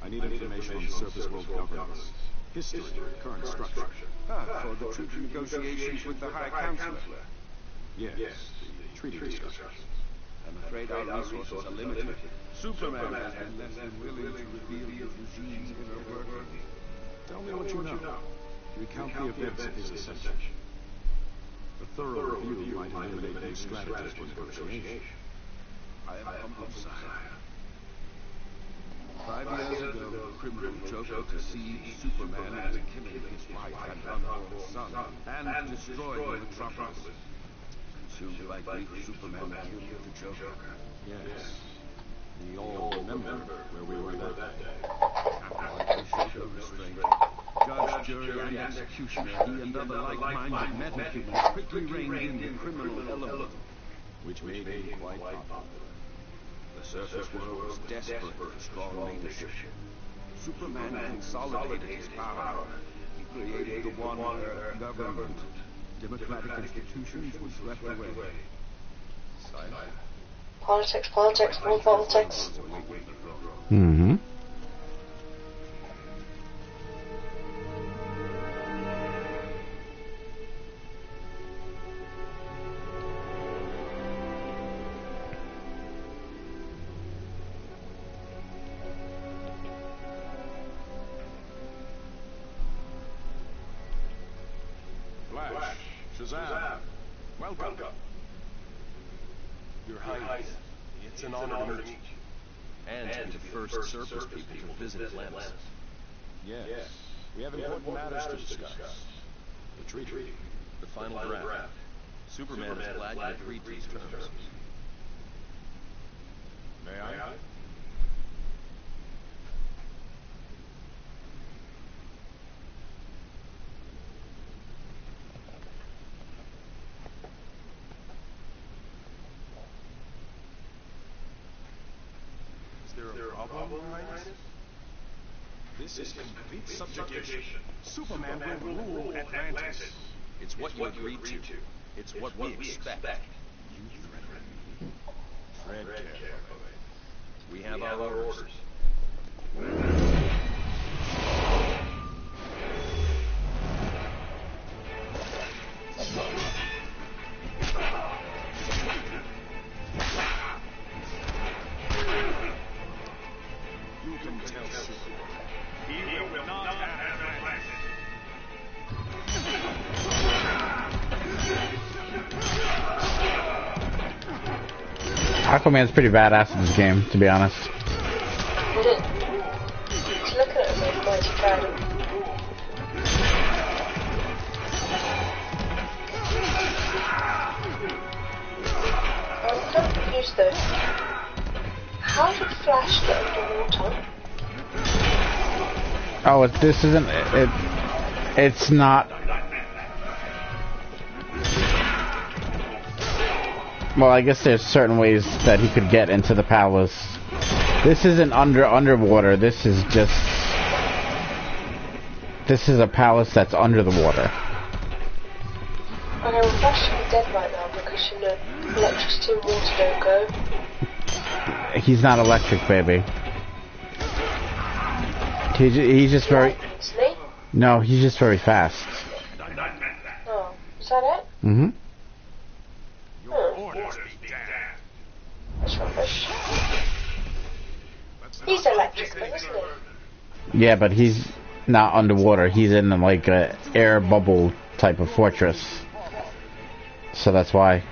I need information on surface world governance. History, current structure. For the treaty negotiations with the High Counselor. Yes, the treaty discussions. I'm afraid our resources are limited. Superman has been less than willing to reveal his regime's inner workings. Tell me what you know. Recount the events of his ascension. A thorough review might eliminate new strategies for negotiation. I am humbled, sire. 5 years ago, the criminal Joker deceived Superman into killing his wife and unborn son, and destroying Metropolis. Consumed by grief, Superman killed the Joker. Yes. We all remember where we were that day. After the social restraint, judge, jury, and executioner, he and other like-minded metahumans quickly reined in the criminal element, which made him quite popular. The surface world was desperate for strong leadership. Superman consolidated his power. He created the one Earth government. Democratic institutions were swept away. Silence. Politics, more politics. Mm-hmm. Shazam! Welcome. Your Highness, it's an honor to meet you. And to be the first surface people to visit Atlantis. Yes, we have important matters to discuss. The treaty. The final draft. Superman is glad you agreed to these terms. May I? Is there a problem, Your Highness? This is complete subjugation. Superman will rule Atlantis. It's what you agreed to. It's what we expect. You threaten me. Tread carefully. We have our orders. You can tell Superman. He will not have Atlantis. Aquaman's pretty badass in this game, to be honest. Just looking at him, I'm quite proud of him. I'm kind of confused though. How did Flash get underwater? Oh, this isn't... It's not... Well, I guess there's certain ways that he could get into the palace. This isn't underwater. This is just... This is a palace that's under the water. Okay, well, Flash should be dead right now because, you know, electricity and water don't go. He's not electric, baby. He's just very... Isn't he? No, he's just very fast. Oh, is that it? Mm-hmm. That's rubbish. He's electric then, isn't he? Yeah, but he's not underwater. He's in like a air bubble type of fortress. So that's why.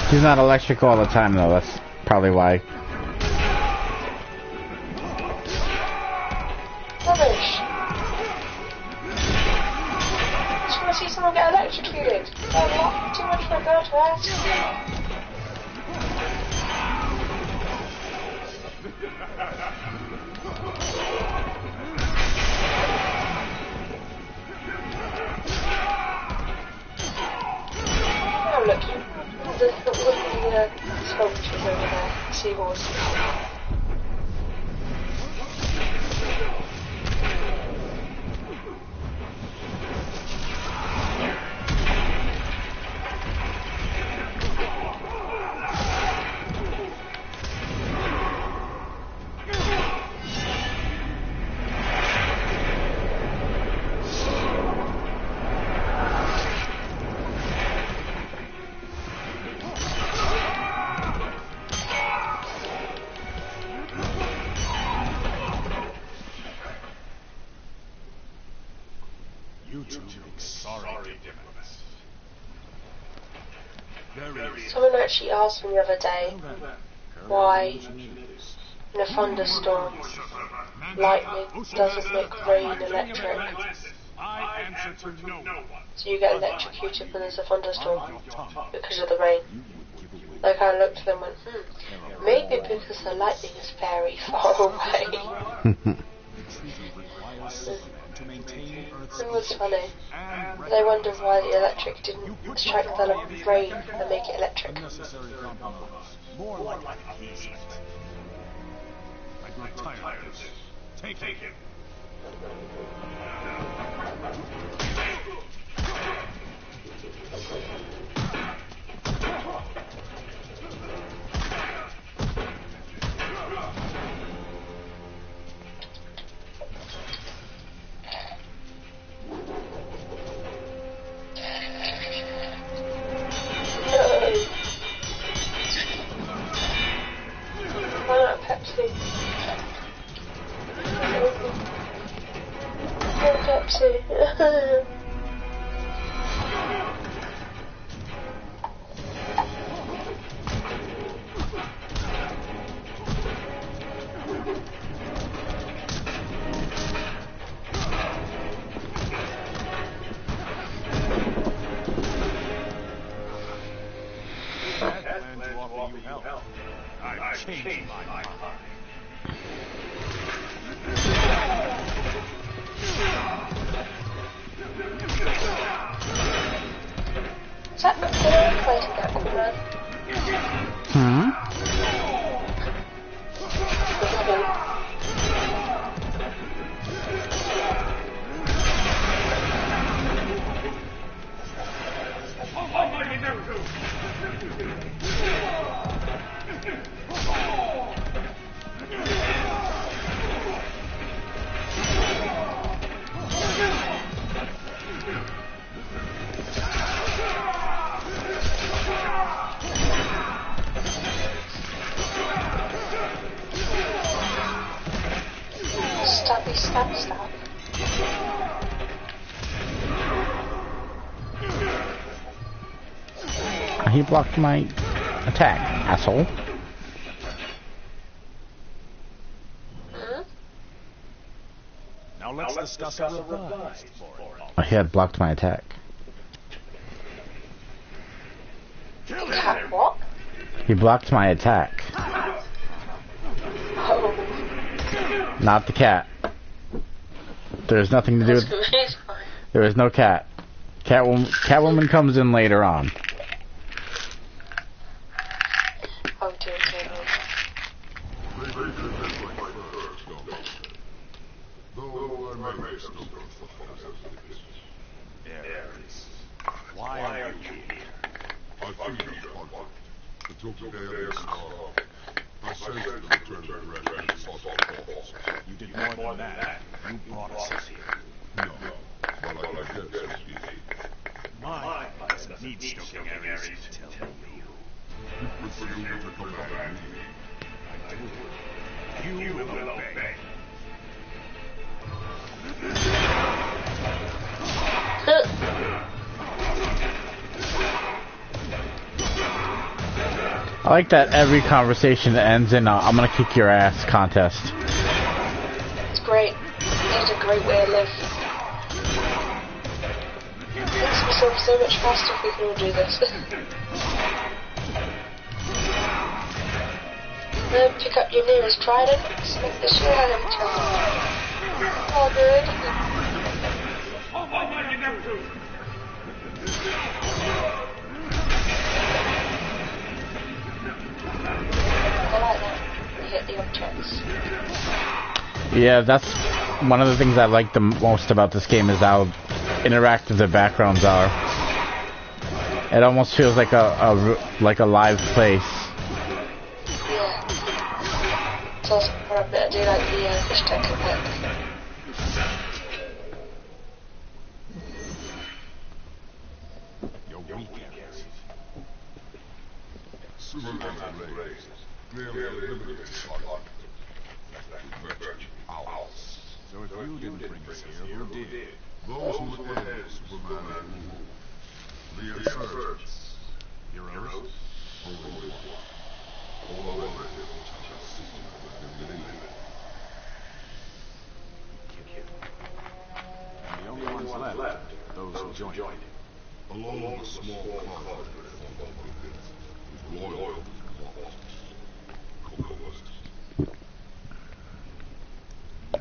He's not electric all the time though, that's probably why. Rubbish. Just want to see someone get electrocuted. Too much for a girl to ask. Oh look, the sculptures over there, seahorse. Someone actually asked me the other day why in a thunderstorm lightning doesn't make rain electric. So you get electrocuted when there's a thunderstorm because of the rain. Like I looked at them and went, maybe because the lightning is very far away. It was funny. They wondered why the electric didn't strike the rain and make it electric. More like appeasement. I grow tired of this. Take him. Pepsi. I've changed my mind. Is that the cool? Fighting that cool man? Stabby stab stab. He blocked my attack, asshole. Now let's discuss a revised Oh, he had blocked my attack. Cat what? He blocked my attack. Oh. Not the cat. There's nothing to do with... There is no cat. Catwoman comes in later on. Oh dear, dear, dear. Why are you here? You did more than that. You brought us here. My doesn't need stoking Ares to tell you. You will obey. I like that every conversation ends in I'm gonna kick your ass contest. It's great. It's a great way to live. Makes myself so much faster if we can all do this. Then pick up your nearest trident, smack the shit out of each other. Oh, dude. I like that. You hit the objects. Yeah, that's one of the things I like the most about this game is how interactive the backgrounds are. It almost feels like a live place. Yeah. It's also what I better do like the fish tank effect. You're weak, Ares. So if you didn't bring us here, who did? Those who would end Superman and the insurgents. Heroes? Only one. All other heroes have Superman in the And the only ones left are those who joined him. along with a small conflict whose loyalty lost. Co-host.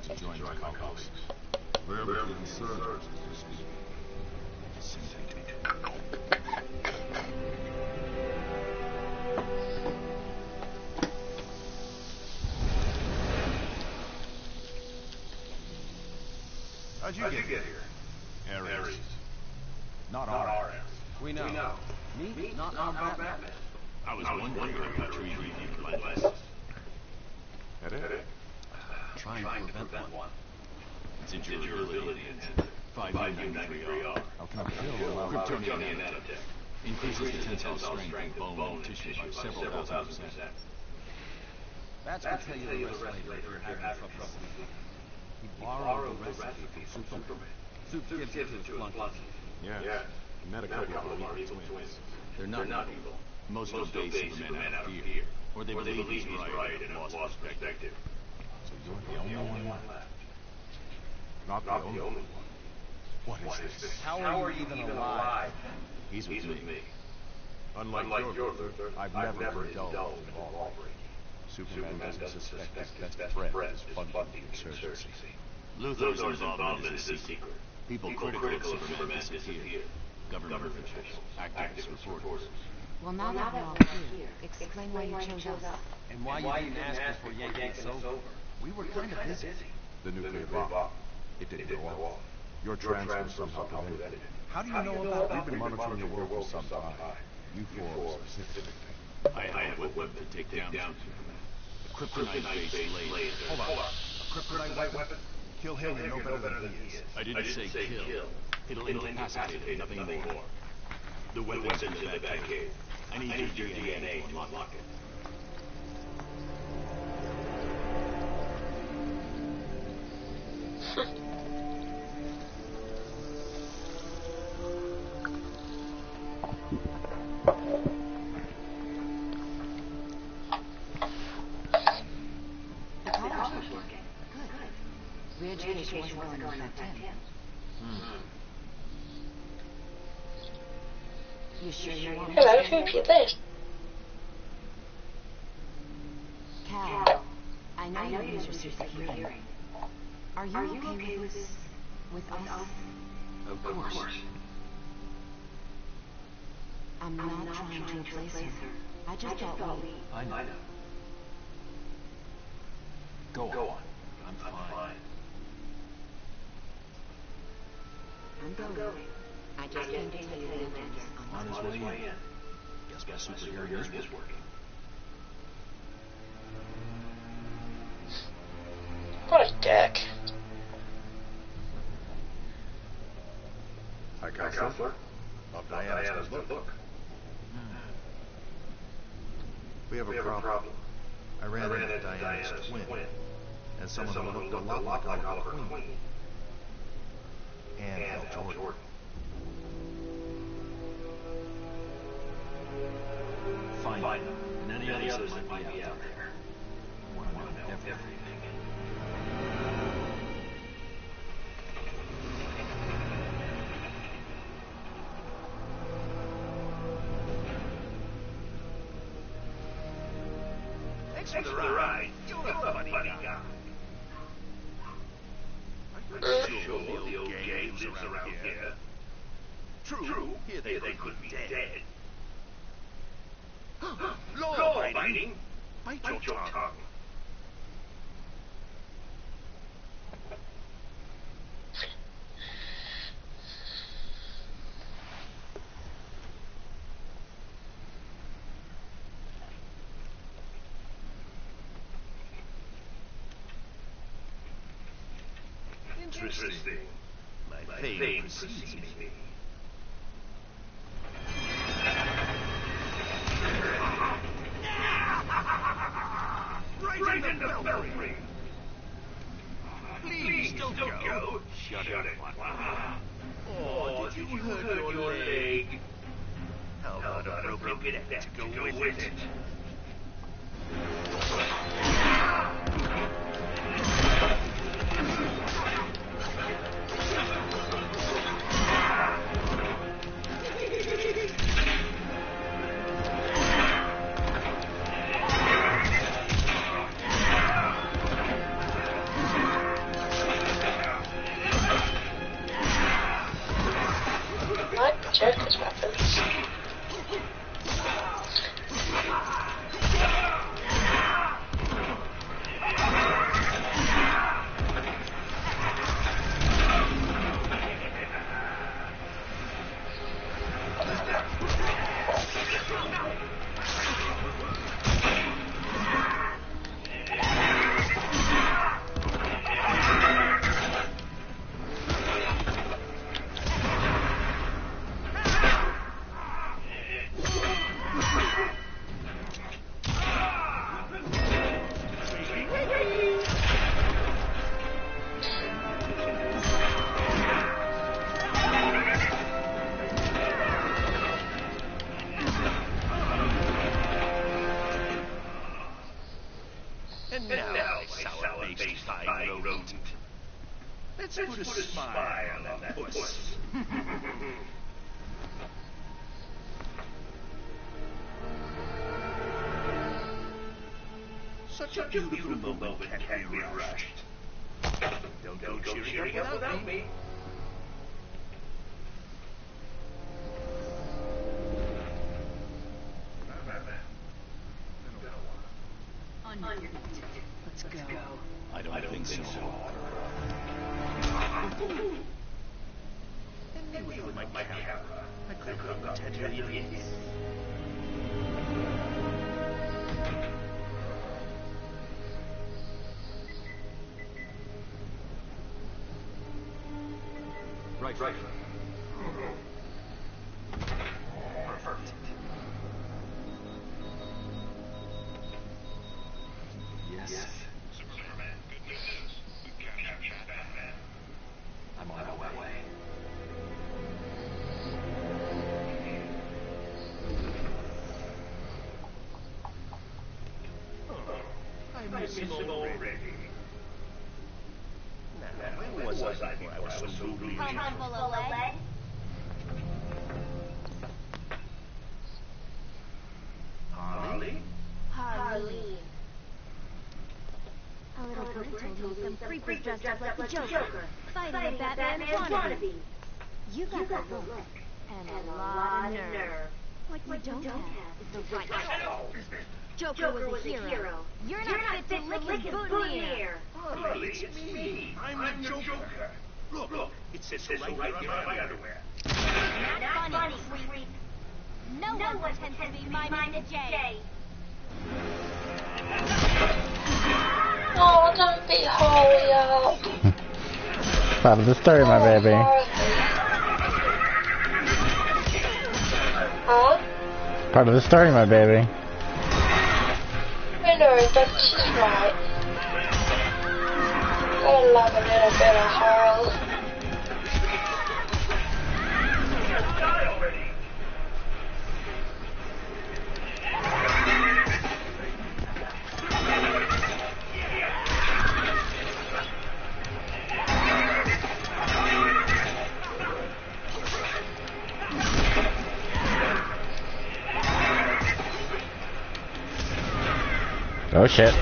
To join my colleagues. They're the insurgents. How'd you get here? Ares. Not our Ares. We know. Me? Not our Batman. I was wondering how treated you last. That it? Trying to prevent one. It's in your ability and 593R. How can a pill allow Kryptonian nanotech. Increases the tensile strength of bone and tissue by several thousand %. That's what tell you the rest later if you're having trouble sleeping. He borrowed the recipe from Superman. Soup gives it to his flunkies. Yeah. I met a couple of our evil twins. They're not evil. Most obey Superman out of fear. Or they believe he's right and have lost perspective. So you're the only one left. Not the only one. What is this? How are you even alive? He's with me. Unlike your Luther, I've never been dull in lawbreaking. Superman doesn't suspect his best friend is funding the insurgency. Luthor's involvement is a secret. People critical of Superman disappear. Government officials, activists, reporters. Well, now that we're all here, explain why you chose us. And why you didn't ask before yanking us over. We were kind of busy. The nuclear bomb. It didn't go off. Your transfer somehow prevented it. How do you know about that? We've been monitoring the world for some time. You four specifically. I have a weapon to take down Superman. A kryptonite-based laser. Hold on. A kryptonite weapon? Kill him, you know better than he is. I didn't say kill. It'll incapacitate him, nothing more. The weapon's in the back cave. I need your DNA to unlock it. The collar's working. Good. Re-education wasn't going to affect him. You sure you want Hello, who put this? Cal, I know you use your super hearing. Are you okay with us? Of course. I'm not trying to replace her. I just thought we... I know. Go on. I'm fine. I'm going. I just came to tell you that Dennis On his way in. Guess my super hearing is working. What a dick. Hi, Counselor. Up Diana's look. We have a problem. I ran into Diana's twin. And someone who looked a lot like Oliver Queen. And Hal Jordan. Find them. And any others that might be out there. I want to know everything. Thanks for the ride. You're a funny guy. I'm sure the old gang lives around here. True, here they could be dead. Law-abiding? Bite your tongue. Interesting. My fame precedes me. Right in the belfry. Please don't go. Shut it. Oh, did you hurt your leg? How about a broken neck to go with it? Check his weapons. put a smile on that puss. Such a beautiful moment can't be rushed. Don't go cheering up without me. On your feet. Let's go. I don't think so. And me with my camera. I could have 10 million years. Right. Perfect. Yes. Superman, good news is we've captured Batman. I'm on my way. I miss him already. Now, where was I before I was so rudely Full of lead. Harley? Harley. A little bird told me some creepers dressed up like the Joker, fighting a Batman wannabe. You got the look, and a lot of nerve. What you don't have is the right. Joker was a hero. You're not fit to lick his boutonniere. Harley, it's me. I'm the Joker. Look, it says so right here on my underwear. Not funny, creep. No one pretends to be my Mr. J. Oh, don't beat Harley up. Part of the story, my baby. Huh? Part of the story, my baby. I know, but she's right. I love a little bit of Harley. Oh shit.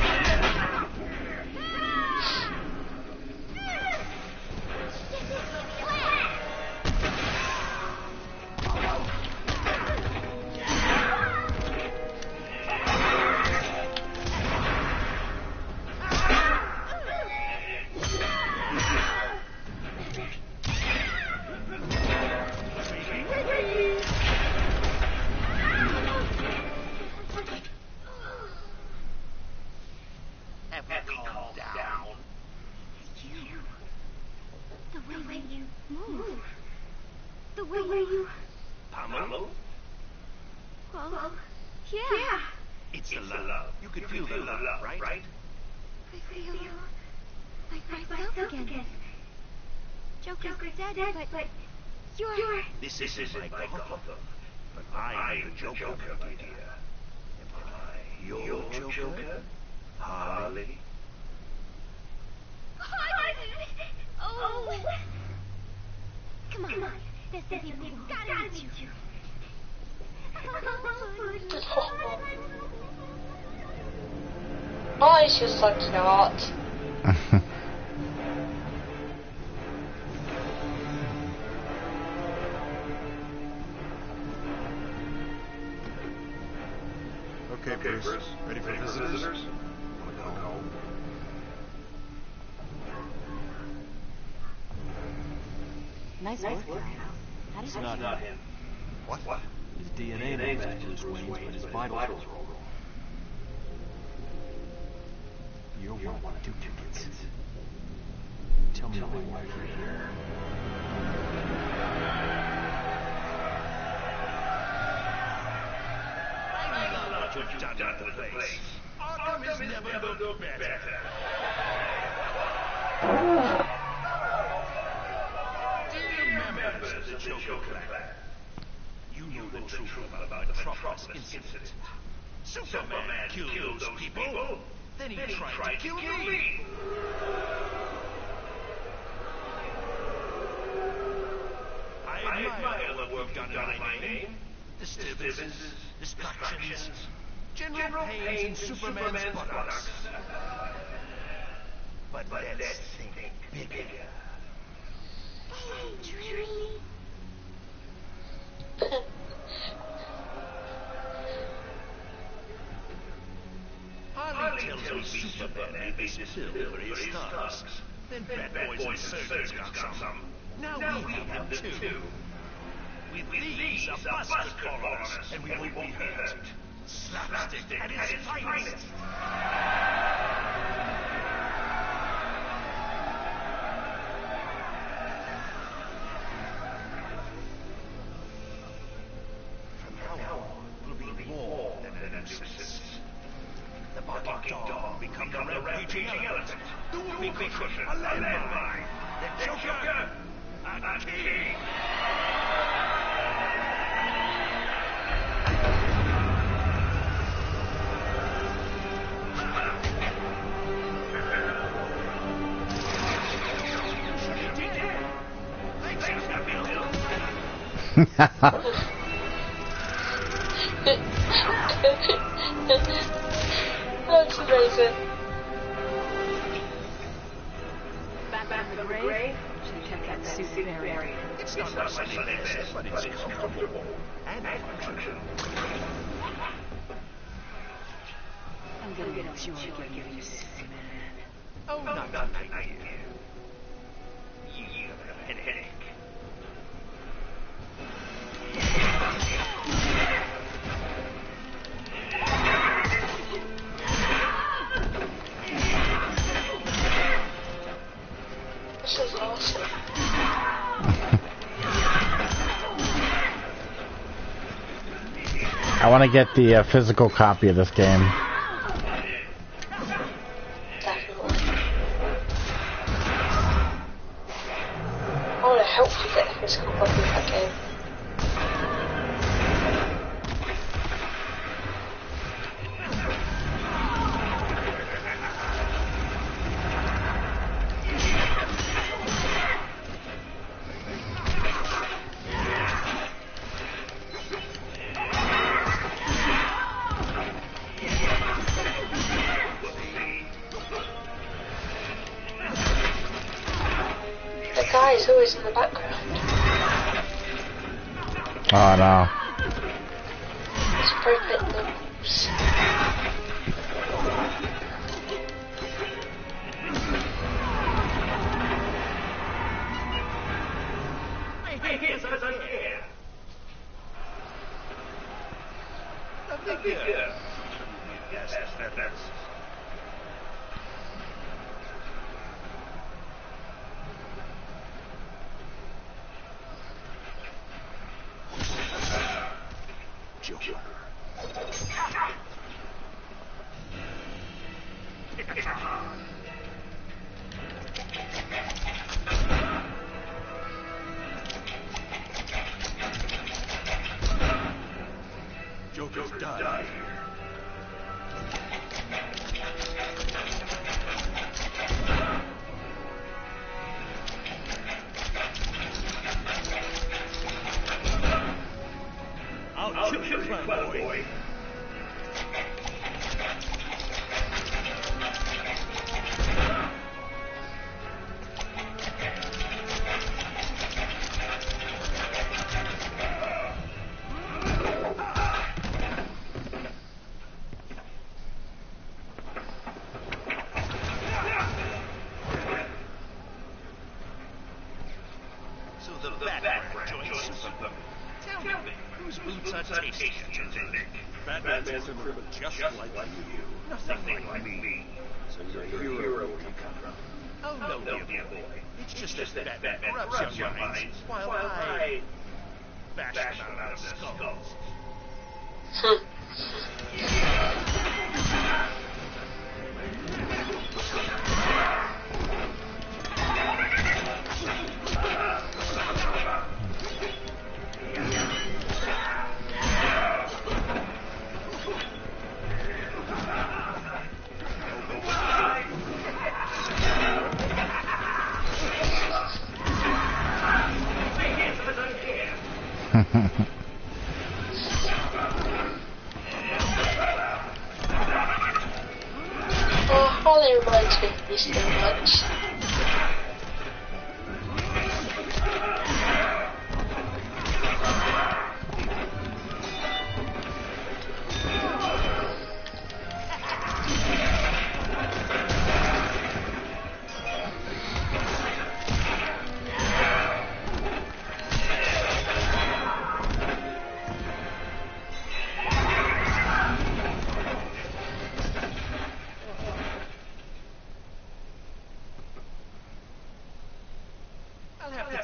Pamela? Well, yeah. It's the love. You can feel the love, right? I feel like myself again. Joker's dead, but you're... This is my Gotham. But I'm the Joker, my dear. Am I your Joker? Harley? Oh! Come on. There's some people who gotta meet you. Oh, it's just so cute. Okay, Bruce. Ready for visitors? Wanna go home? Nice work, guys. How did It's you not him. What? His DNA matches Bruce Wayne's, but his vitals are wrong. You're one of two tickets. Tell me why you're here. What you've done to the place. Arkham has never looked better. Dear members of the Joker clan, you know the truth about the Metropolis incident. Superman killed those people, then he tried to kill me. done in my name. Disturbances, distractions, general pains in Superman's buttocks. But let's think bigger. Dreamy. Harley tells me Superman made this pill for his thugs. Then Bad Boys and Surgeons got some. Now we have them too. With these, a bus could follow us, and we won't be hurt. Slapstick at its finest. From now on, we'll be more than a nuisance. The barking dog will become the rampaging elephant. The whoopee cushion, a landmine. The Joker, a king. That's amazing. Back in the grave, she kept that suit buried. It's not necessarily best, but it's comfortable and functional. I'm gonna enjoy giving you Superman. Oh, not thank you. You have a headache. This is awesome. I want to get the physical copy of this game. Definitely. I want to help you get the physical copy of that game. The guy is always in the background. Oh no. It's broken limbs. Here's a here. The figure. Yes, that's. Joker. Joker's died. I'll kill the clown boy. So the Batman joins Superman. Tell me, whose boots are tastier, do you think? Batman's a criminal just like you. Nothing like me. So you're a hero when you come from. Oh, no, dear boy. It's just that Batman corrupts your minds, while I bash them out of their skulls. Harley reminds me of these things.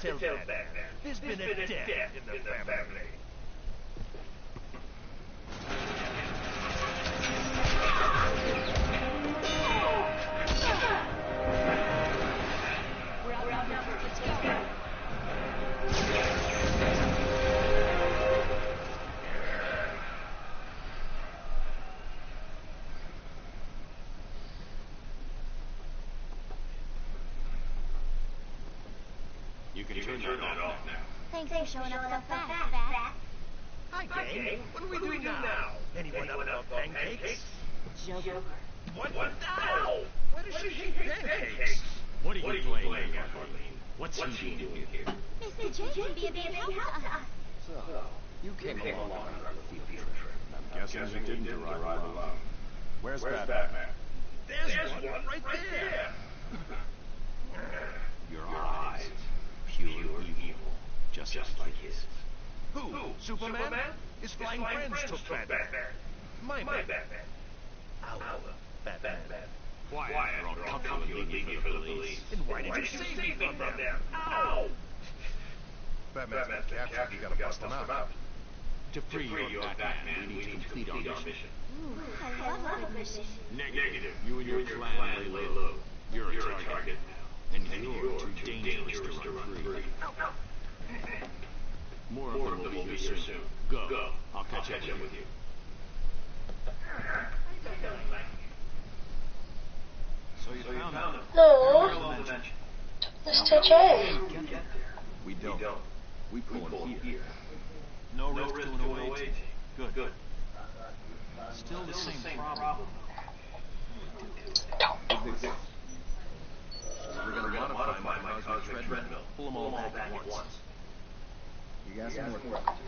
Tell that. There's been a death in the family. We're outnumbered. Let's go. You can turn that off now. Thanks for showing up so fast, Bat. Hi, gang. What do we do now? Anyone up about pancakes? Joker. What now? Why does she hate pancakes? What are you playing at, Harleen? What's he doing here? Mr. J can be a big help to us. So, you came along on our field trip. I'm guessing you didn't arrive alone. Where's Batman? There's one right there. Your eyes, pure evil, just like his. Who? Superman? His flying friends took Batman. My Batman. Our Batman. Quiet, or I'll cut you and leave you for the police. Then why did you save me from them? Ow! Batman's been captured. You gotta bust him out. To free your Batman, we need to complete our mission. Ooh, I love a good mission. Negative. You and your clan lay low. You're a target now, and you're too dangerous to run free. More of them will be here soon. Go. I'll catch up with you. So you found them? No. Mr. J. We don't. We pull him here. No risk to an away team. Good. Still the same problem. We're going to modify my cosmic treadmill. Pull them all back at once. You guys know what to do.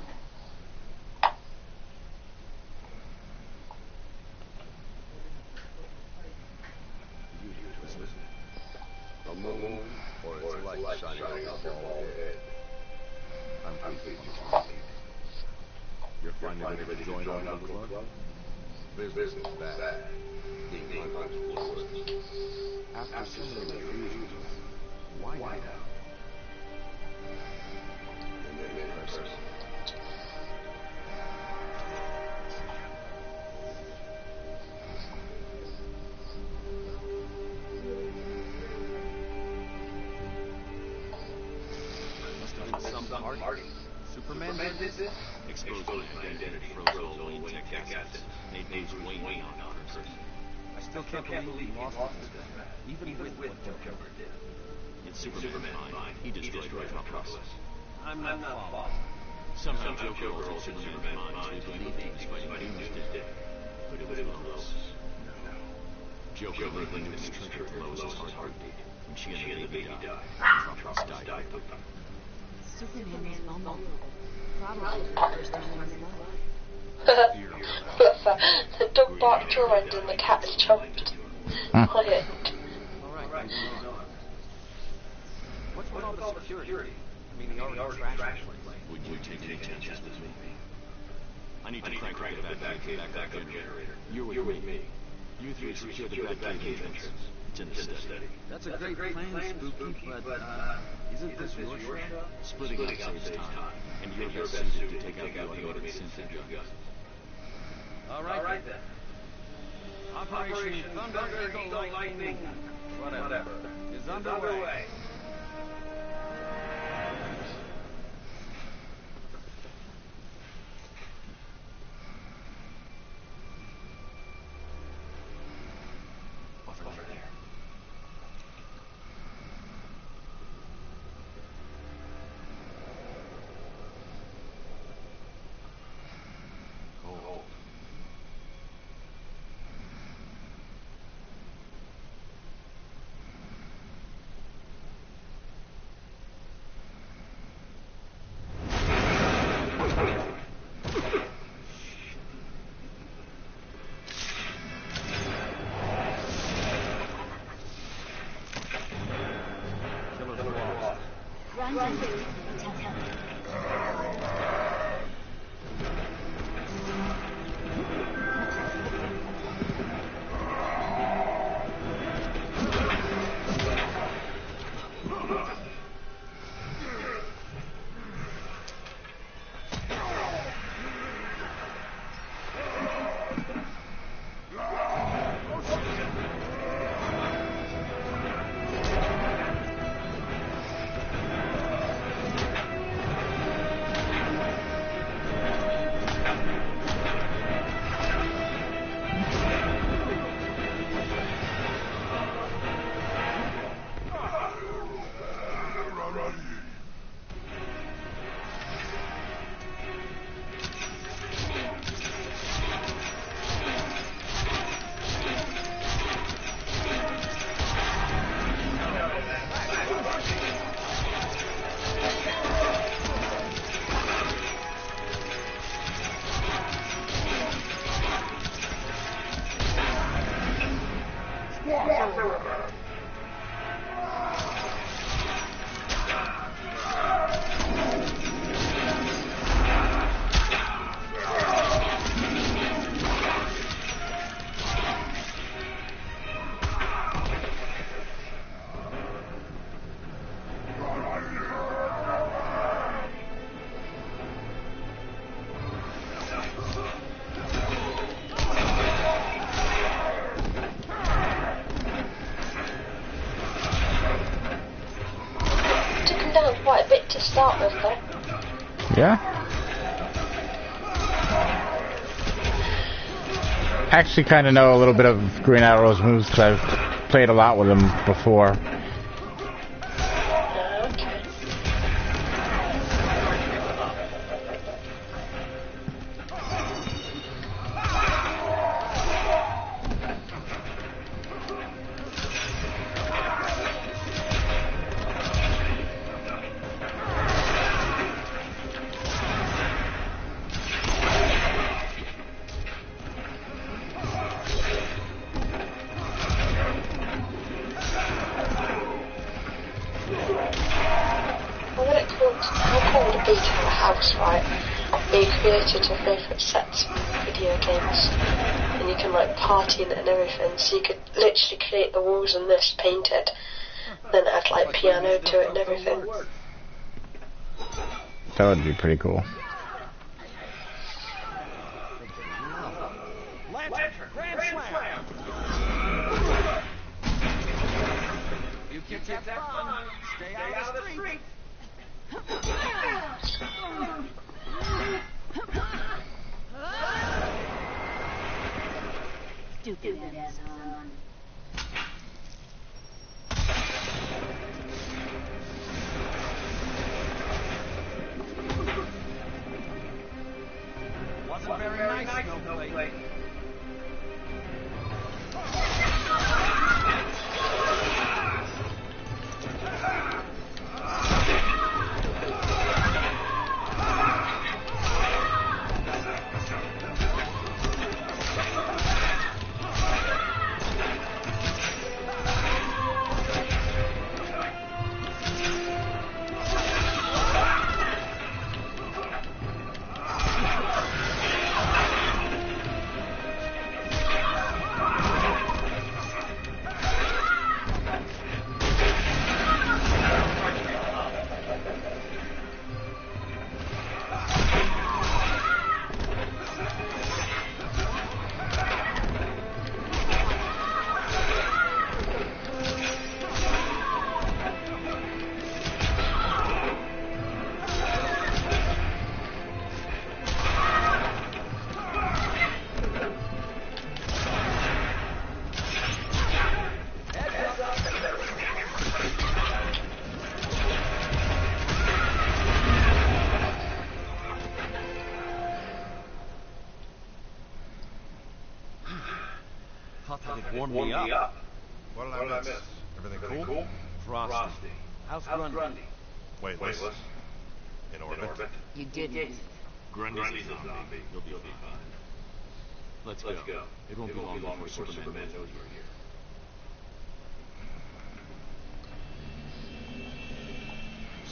A moon or its light shining on your bald head. I'm pleased you can see. You're finally ready to join our club? Business is bad. Being unexplored. After so many refugees, why now? In person. Some party. Superman did this? Exposed my identity, froze all Wayne tech assets, made Bruce Wayne on person. I still can't believe he lost it, even with what Joker did. In Superman's mind, he destroyed Metropolis. I'm not following. Somehow Joker altered Superman's mind to believe he was fighting Doomsday. But it was close. Joker living this trigger blows his heartbeat. When she and the baby died, Metropolis died with them. Superman was vulnerable. Probably for the first time in his life. The dog barked joined and the cats jumped. Quiet. Alright, what's with all the security? I mean, he already trashed the place. Would you take any chances with me? I need to crank the backup generator. You're with me. You three secure the Batcave entrance. It's in the study. That's a great plan, Spooky, but isn't this your show? Splitting up saves time, and you're best suited to take out the automated synthetic guns. All right then. Operation Thunder Eagle Lightning, whatever, is underway. Over there. Quite a bit to start with, though. Yeah. I actually kind of know a little bit of Green Arrow's moves because I've played a lot with him before. So you could literally create the walls and this painted, then add like piano to it and everything. That would be pretty cool. Grand Slam! You kids have fun. Stay out of the street. Stupid son. Wasn't very nice, Snowflake. Warm me up. What did I miss? Everything cool? Frosty. How's Grundy? Weightless. In orbit. You didn't. Grundy's a zombie. He'll be fine. Let's go. It won't be long before Superman knows we're here.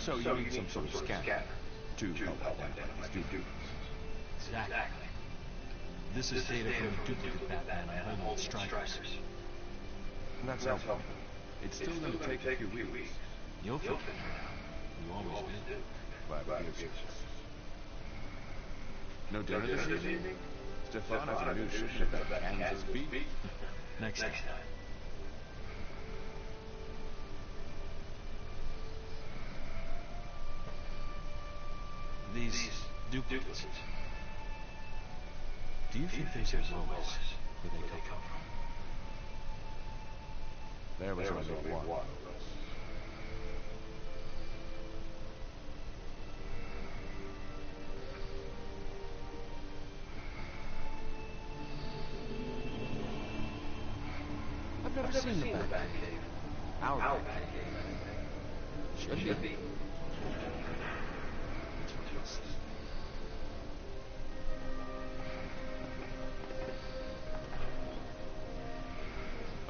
So you need some sort of scanner to help identify these duplicates. Exactly. This is data from the duplicate Batman on Homeland Strikers. That's helpful. It's still going to take a few weeks. You'll figure it out. You always do. Glad to hear so. No dinner this evening? Stefan has a new shipment of Kansas beef. Next time. These duplicates. Do you think there's a lowest where they come from? There was only one. I've never seen the Batman cave. Our Batman cave. Should be.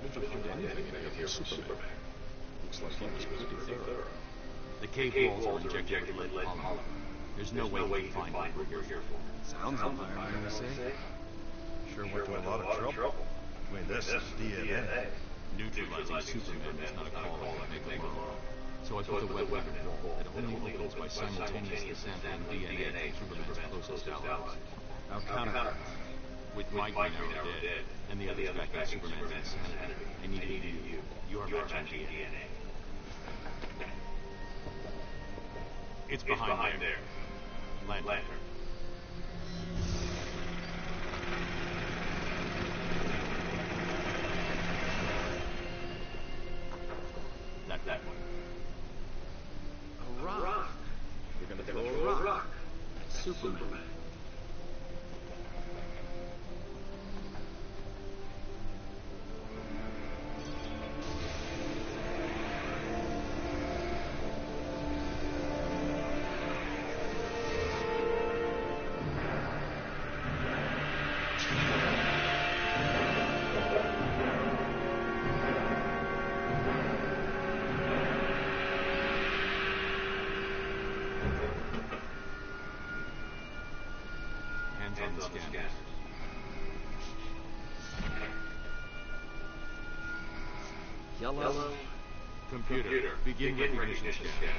I didn't find anything in here for Superman. Looks like he was pretty thorough. The cave walls are injected with lead polymer. There's no way we can find what we're here for. Sounds like I'm gonna say. Sure went to a lot of trouble. I mean, this is DNA. Neutralizing Superman is not a call I make alone. So I put the web weapon wall that only opens by simultaneously sampling DNA from Superman's closest allies. Our counter. With Mike now dead, and the others back in Superman's insanity, I needed you. Your matching DNA. It's behind there. Lantern. That one. A rock. You're gonna throw a rock. Superman. On the scanner. Yellow. Computer, begin recognition scan.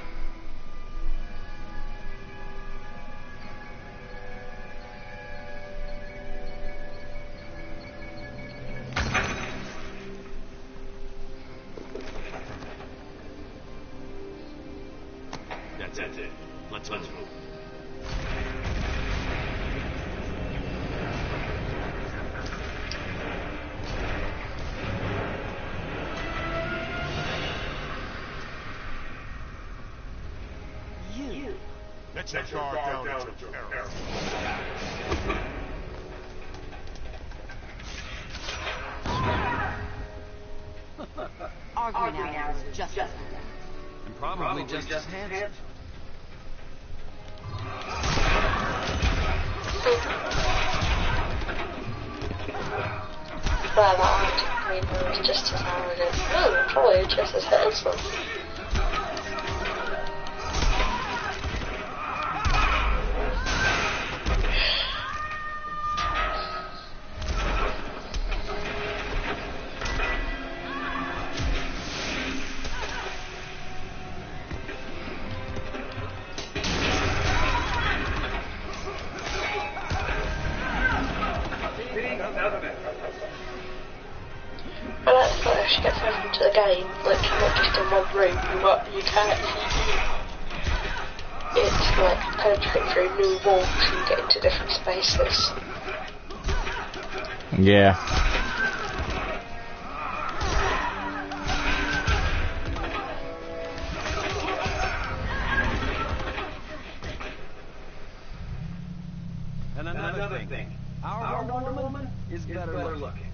That's it. Let's move. Let's head guard down into error. Our green arrow is just as bad. And probably just as handsome. Well, that green arrow is just as arrogant. No, probably just as handsome. I like the fact that she gets open to the game, like not just in one room, but you can actually it's like penetrate through new walls and get into different spaces. Yeah. And another thing. Our Wonder Woman is better looking.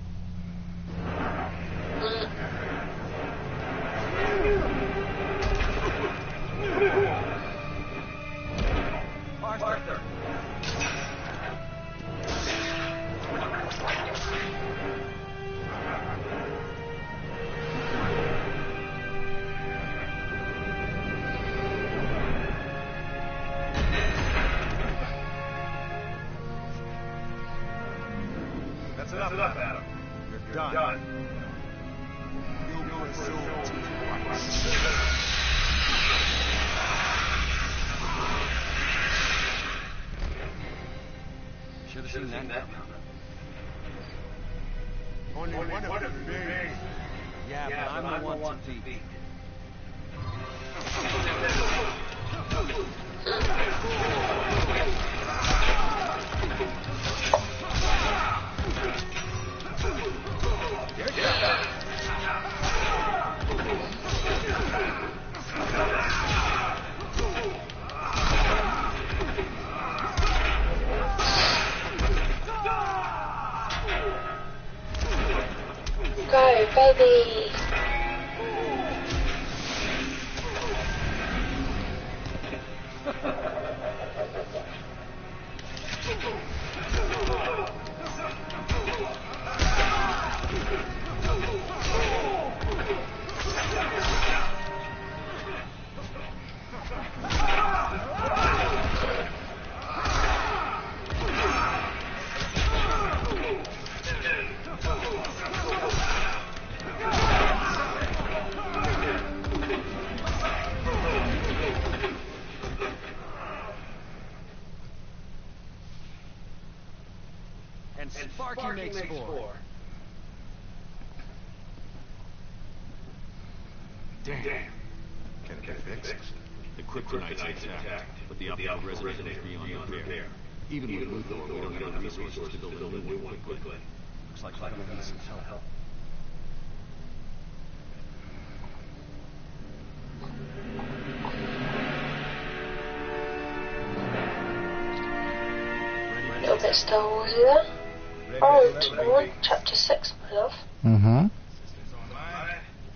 Arthur. That's enough, Adam. You're done. Should have seen that. Only one of them remains. Yeah, but I'm the one to beat. Go, baby! And Sparky makes 4. Damn. Can it be fixed? The kryptonite's intact, but the optical resonance is beyond repair. Even with Luthor, we don't have the resources to build a new one quickly. Looks like I'm gonna need some help. A little bit Star Warsy there. Oh, chapter 6, my love. Mm-hmm.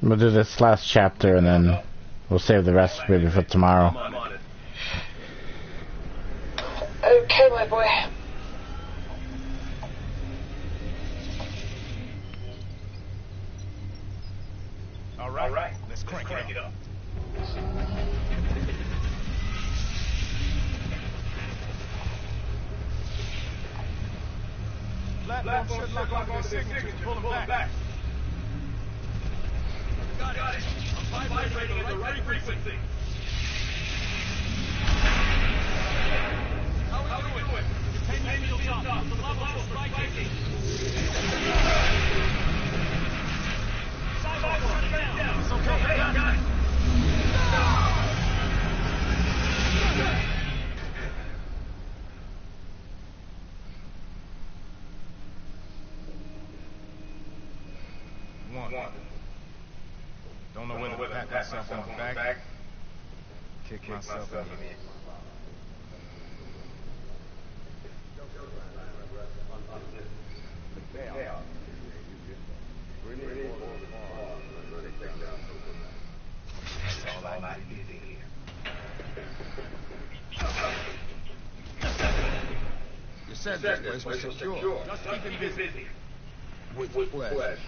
We'll do this last chapter and then we'll save the rest maybe for tomorrow. Okay, my boy. All right. Let's crank it up. Platform should lock onto the signatures. Pull them back. Got it. I'm vibrating at the right frequency. How are we doing? Contain your shields up. The level is striking. Sidewalk, turn it down. It's okay. Got it. One. Don't know whether to pat myself on the back, kick myself in the head. That's all I need to hear. You said this place was secure. Just keep him busy. With pleasure.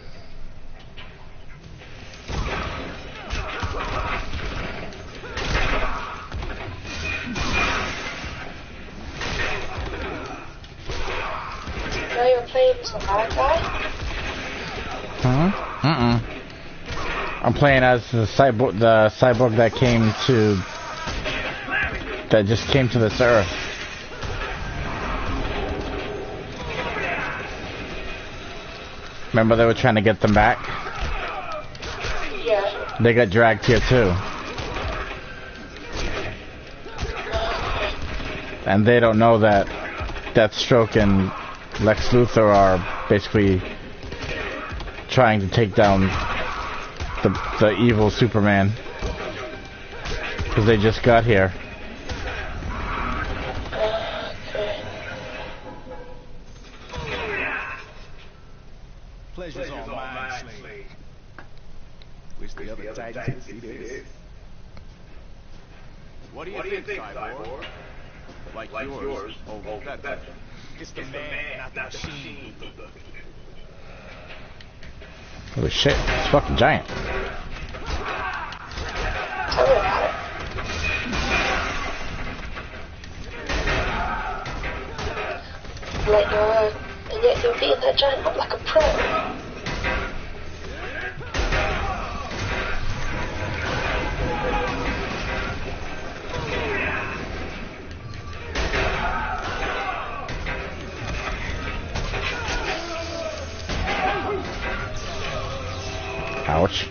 Now you're playing as a bad guy? Huh? I'm playing as the cyborg that just came to this earth. Remember they were trying to get them back? Yeah. They got dragged here too. And they don't know that Deathstroke and Lex Luthor are basically trying to take down the evil Superman. Because they just got here. Pleasure's all mine, Slade. Wish the other Titans could see this. What do you think, Cyborg? Like yours, oh, better. It's the man, not the machine. Holy shit, it's fucking giant. Tell me about it. Like your and yet you're beating that giant up like a pro. Ouch.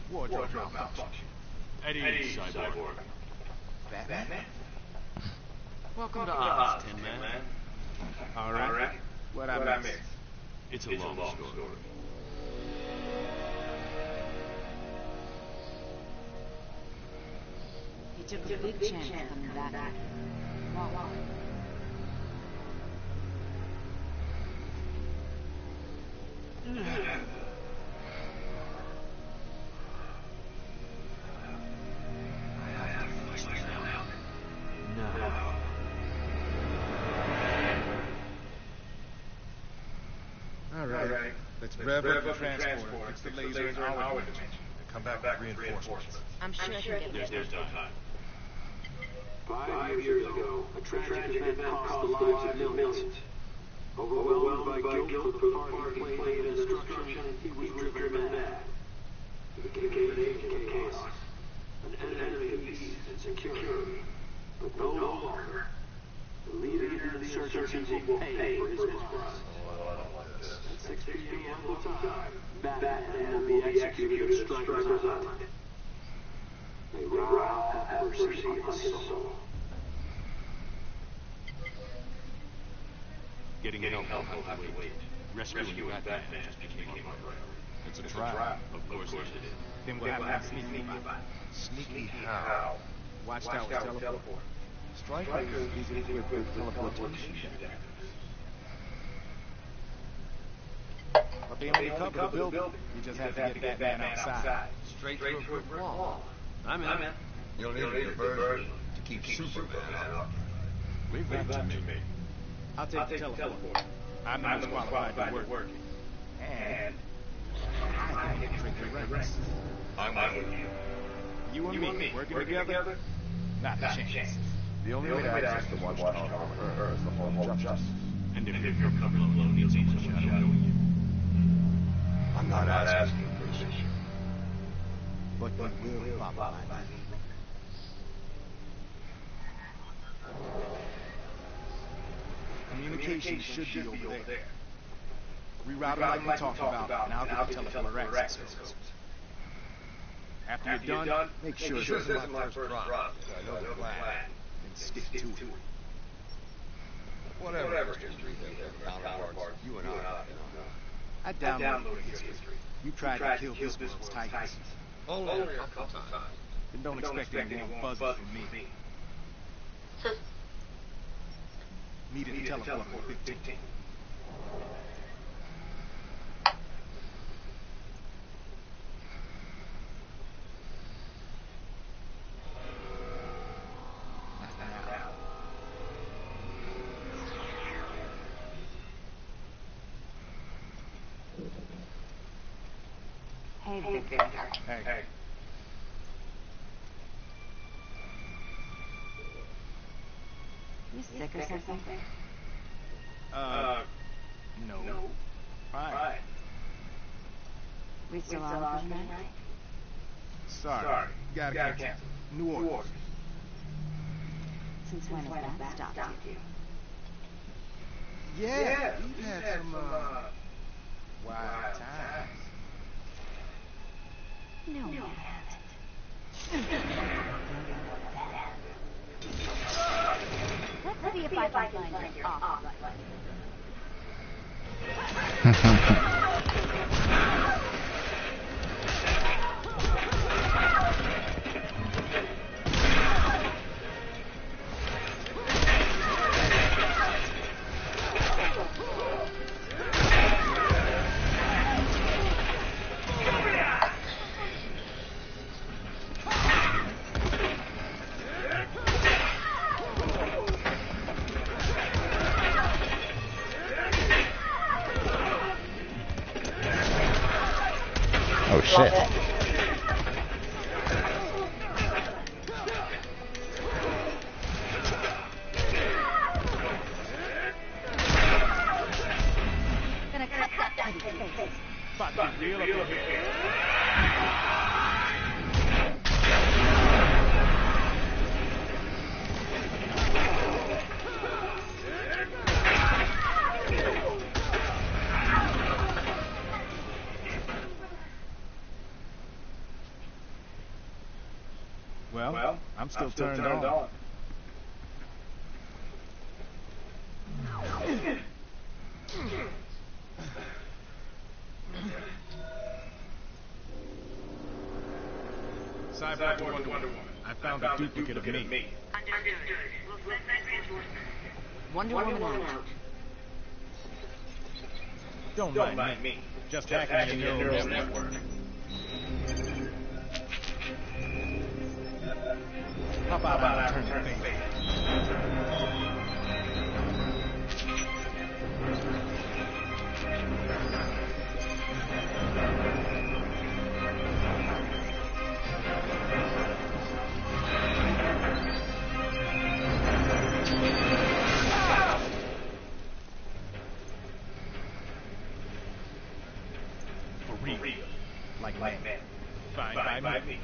Wardrobe malfunction. Eddie, cyborg. Batman? Welcome to Oz, Tin Man. All right. What I miss? It's a long story. He took a big chance coming back here. Why? All right. Let's rev up the transporter, fix the laser in our dimension, and come back with reinforcements. I'm sure I can get There's no time. 5 years ago, a tragic event cost the lives of millions. Overwhelmed by guilt for the part he played in the destruction, he was driven mad. He became an agent of chaos, an enemy of peace and security, but no longer. The leader of the insurgency will pay for his crimes. At 6 p.m. local time, Batman will be executed at Stryker's Island. May Ra have mercy on his soul. Getting help will have to wait. Rescuing Batman just became a priority. It's a trap. Of course it is. Then we'll have to sneak by. Sneaky how? Watchtower's teleport. Stryker is equipped with teleportation. But they only cover the building. You just have to get Batman outside. Straight through a brick wall. I'm in. You'll need a diversion to keep Superman out. Leave that to me. I'll take the teleport. I'm the most qualified to work. And I can trick the rest. I'm with you. You and me working together? Not a chance. The only way to access the Watchtower on Earth is the home of justice. And if you're comfortable alone, you'll see some shadowing you. I'm not asking for this. But we will follow. Communication should be over there. Reroute them like we talked about, and I'll get the teleporter access. After you're done, make sure this isn't my first run. I know the plan. And stick to it. Whatever history they have counterparts, you and I. I downloaded history. You tried to kill this one's Titans. Only a couple times. And don't expect any more buzz from me. Meet at the teleport 15. Hey, big guy. Hey. You sick or something? No. Fine. We still on for tonight? Sorry. Gotta cancel. New Orleans. Since when has that stopped you? Yeah, we've had some, wild times. No, we Let's see if I can find your off button. Oh shit. Love it. Gonna cut that petty face. But the real up here. Well, I'm still turned on. Cyborg Wonder Woman. I found a duplicate of me. Wonder Woman out. Don't mind me. Just hacking your neural network. Pop out and turn face. For real. Like man. Fine by me.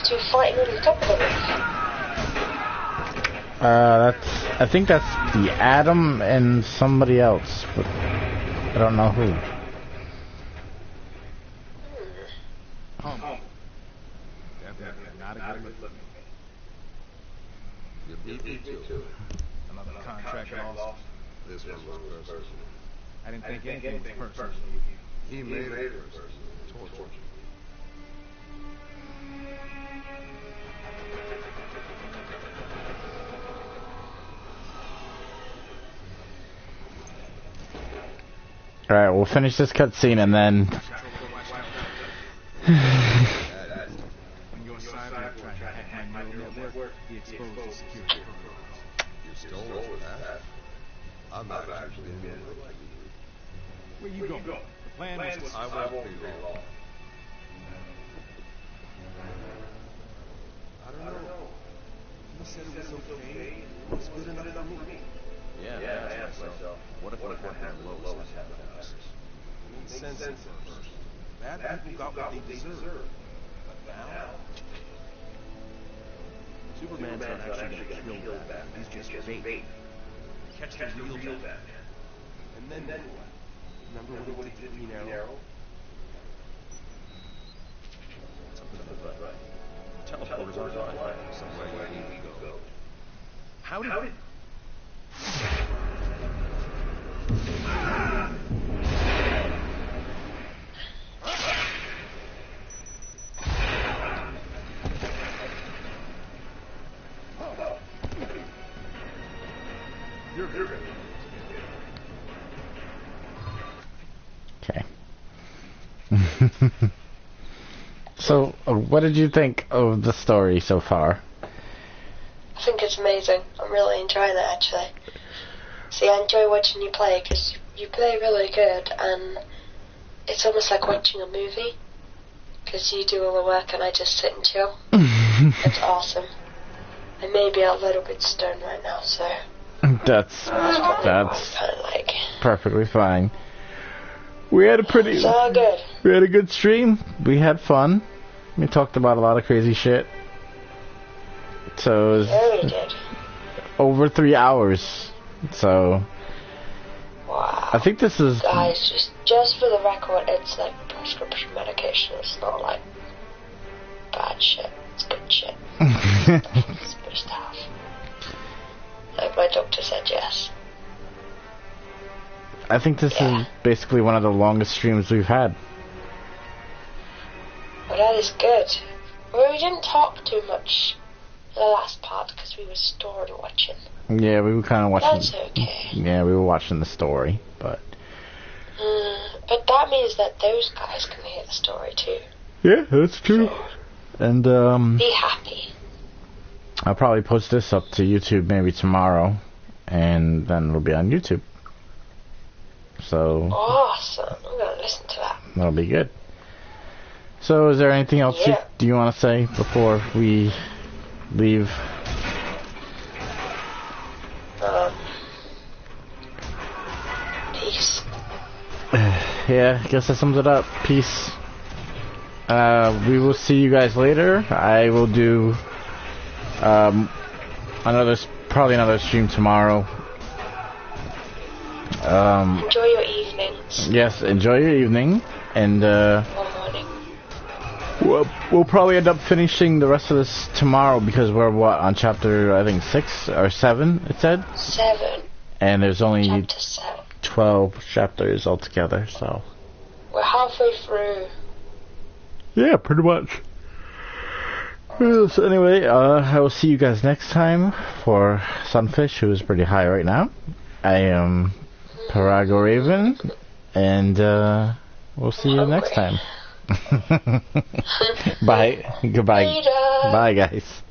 Two fighting on the top of the roof. I think that's the Atom and somebody else, but I don't know who. Definitely not a good look. You beat me too. Another contract lost. This one was personal. I didn't think anything was personal. He made it personal. Torture. Alright, we'll finish this cutscene and then... When your cyber tried to hack my neural network, he exposed the security protocols. You still with that? I'm not actually in it. Where you going? The plan was... I won't be long. I don't know. He said it was okay. It was good enough for me. Yeah, I asked myself, what if what happened to Lois happened to us? It made sense at first. Bad people got what they deserved. But now... Superman's not actually gonna kill Batman. He's just bait. Catch the real Batman. And then what? Remember what he did to Green Arrow? Something about that. Teleporters aren't online. Somewhere you need to go. How did... Okay. So, what did you think of the story so far? I think it's amazing. I'm really enjoying it, actually. See, I enjoy watching you play, because you play really good, and it's almost like watching a movie, because you do all the work and I just sit and chill. It's awesome. I may be a little bit stoned right now, so... That's kind of like... perfectly fine. We had a pretty... It's all good. We had a good stream. We had fun. We talked about a lot of crazy shit. So it was Yeah, we did. over 3 hours. So Wow. I think this is... Guys, just for the record, it's like prescription medication. It's not like bad shit. It's good shit. It's supposed to have. Like my doctor said, yes. I think this is basically one of the longest streams we've had. Well, that is good. Well, we didn't talk too much in the last part because we were story watching. Yeah, we were kind of watching... That's okay. Yeah, we were watching the story, but... But that means that those guys can hear the story too. Yeah, that's true. So, and, be happy. I'll probably post this up to YouTube maybe tomorrow, and then it'll be on YouTube. So... Awesome. I'm going to listen to that. That'll be good. So, is there anything else do you want to say before we leave? Peace. Yeah, I guess that sums it up. Peace. We will see you guys later. I will do probably another stream tomorrow. Enjoy your evenings. Yes, enjoy your evening, and we'll probably end up finishing the rest of this tomorrow because we're on chapter, I think 6 or 7. It said 7. And there's only chapter 7. 12 chapters altogether, so we're halfway through. Yeah, pretty much. So anyway, I will see you guys next time for Sunfish, who is pretty high right now. I am Parago Raven, and we'll see you next time. Bye. Goodbye. Later. Bye, guys.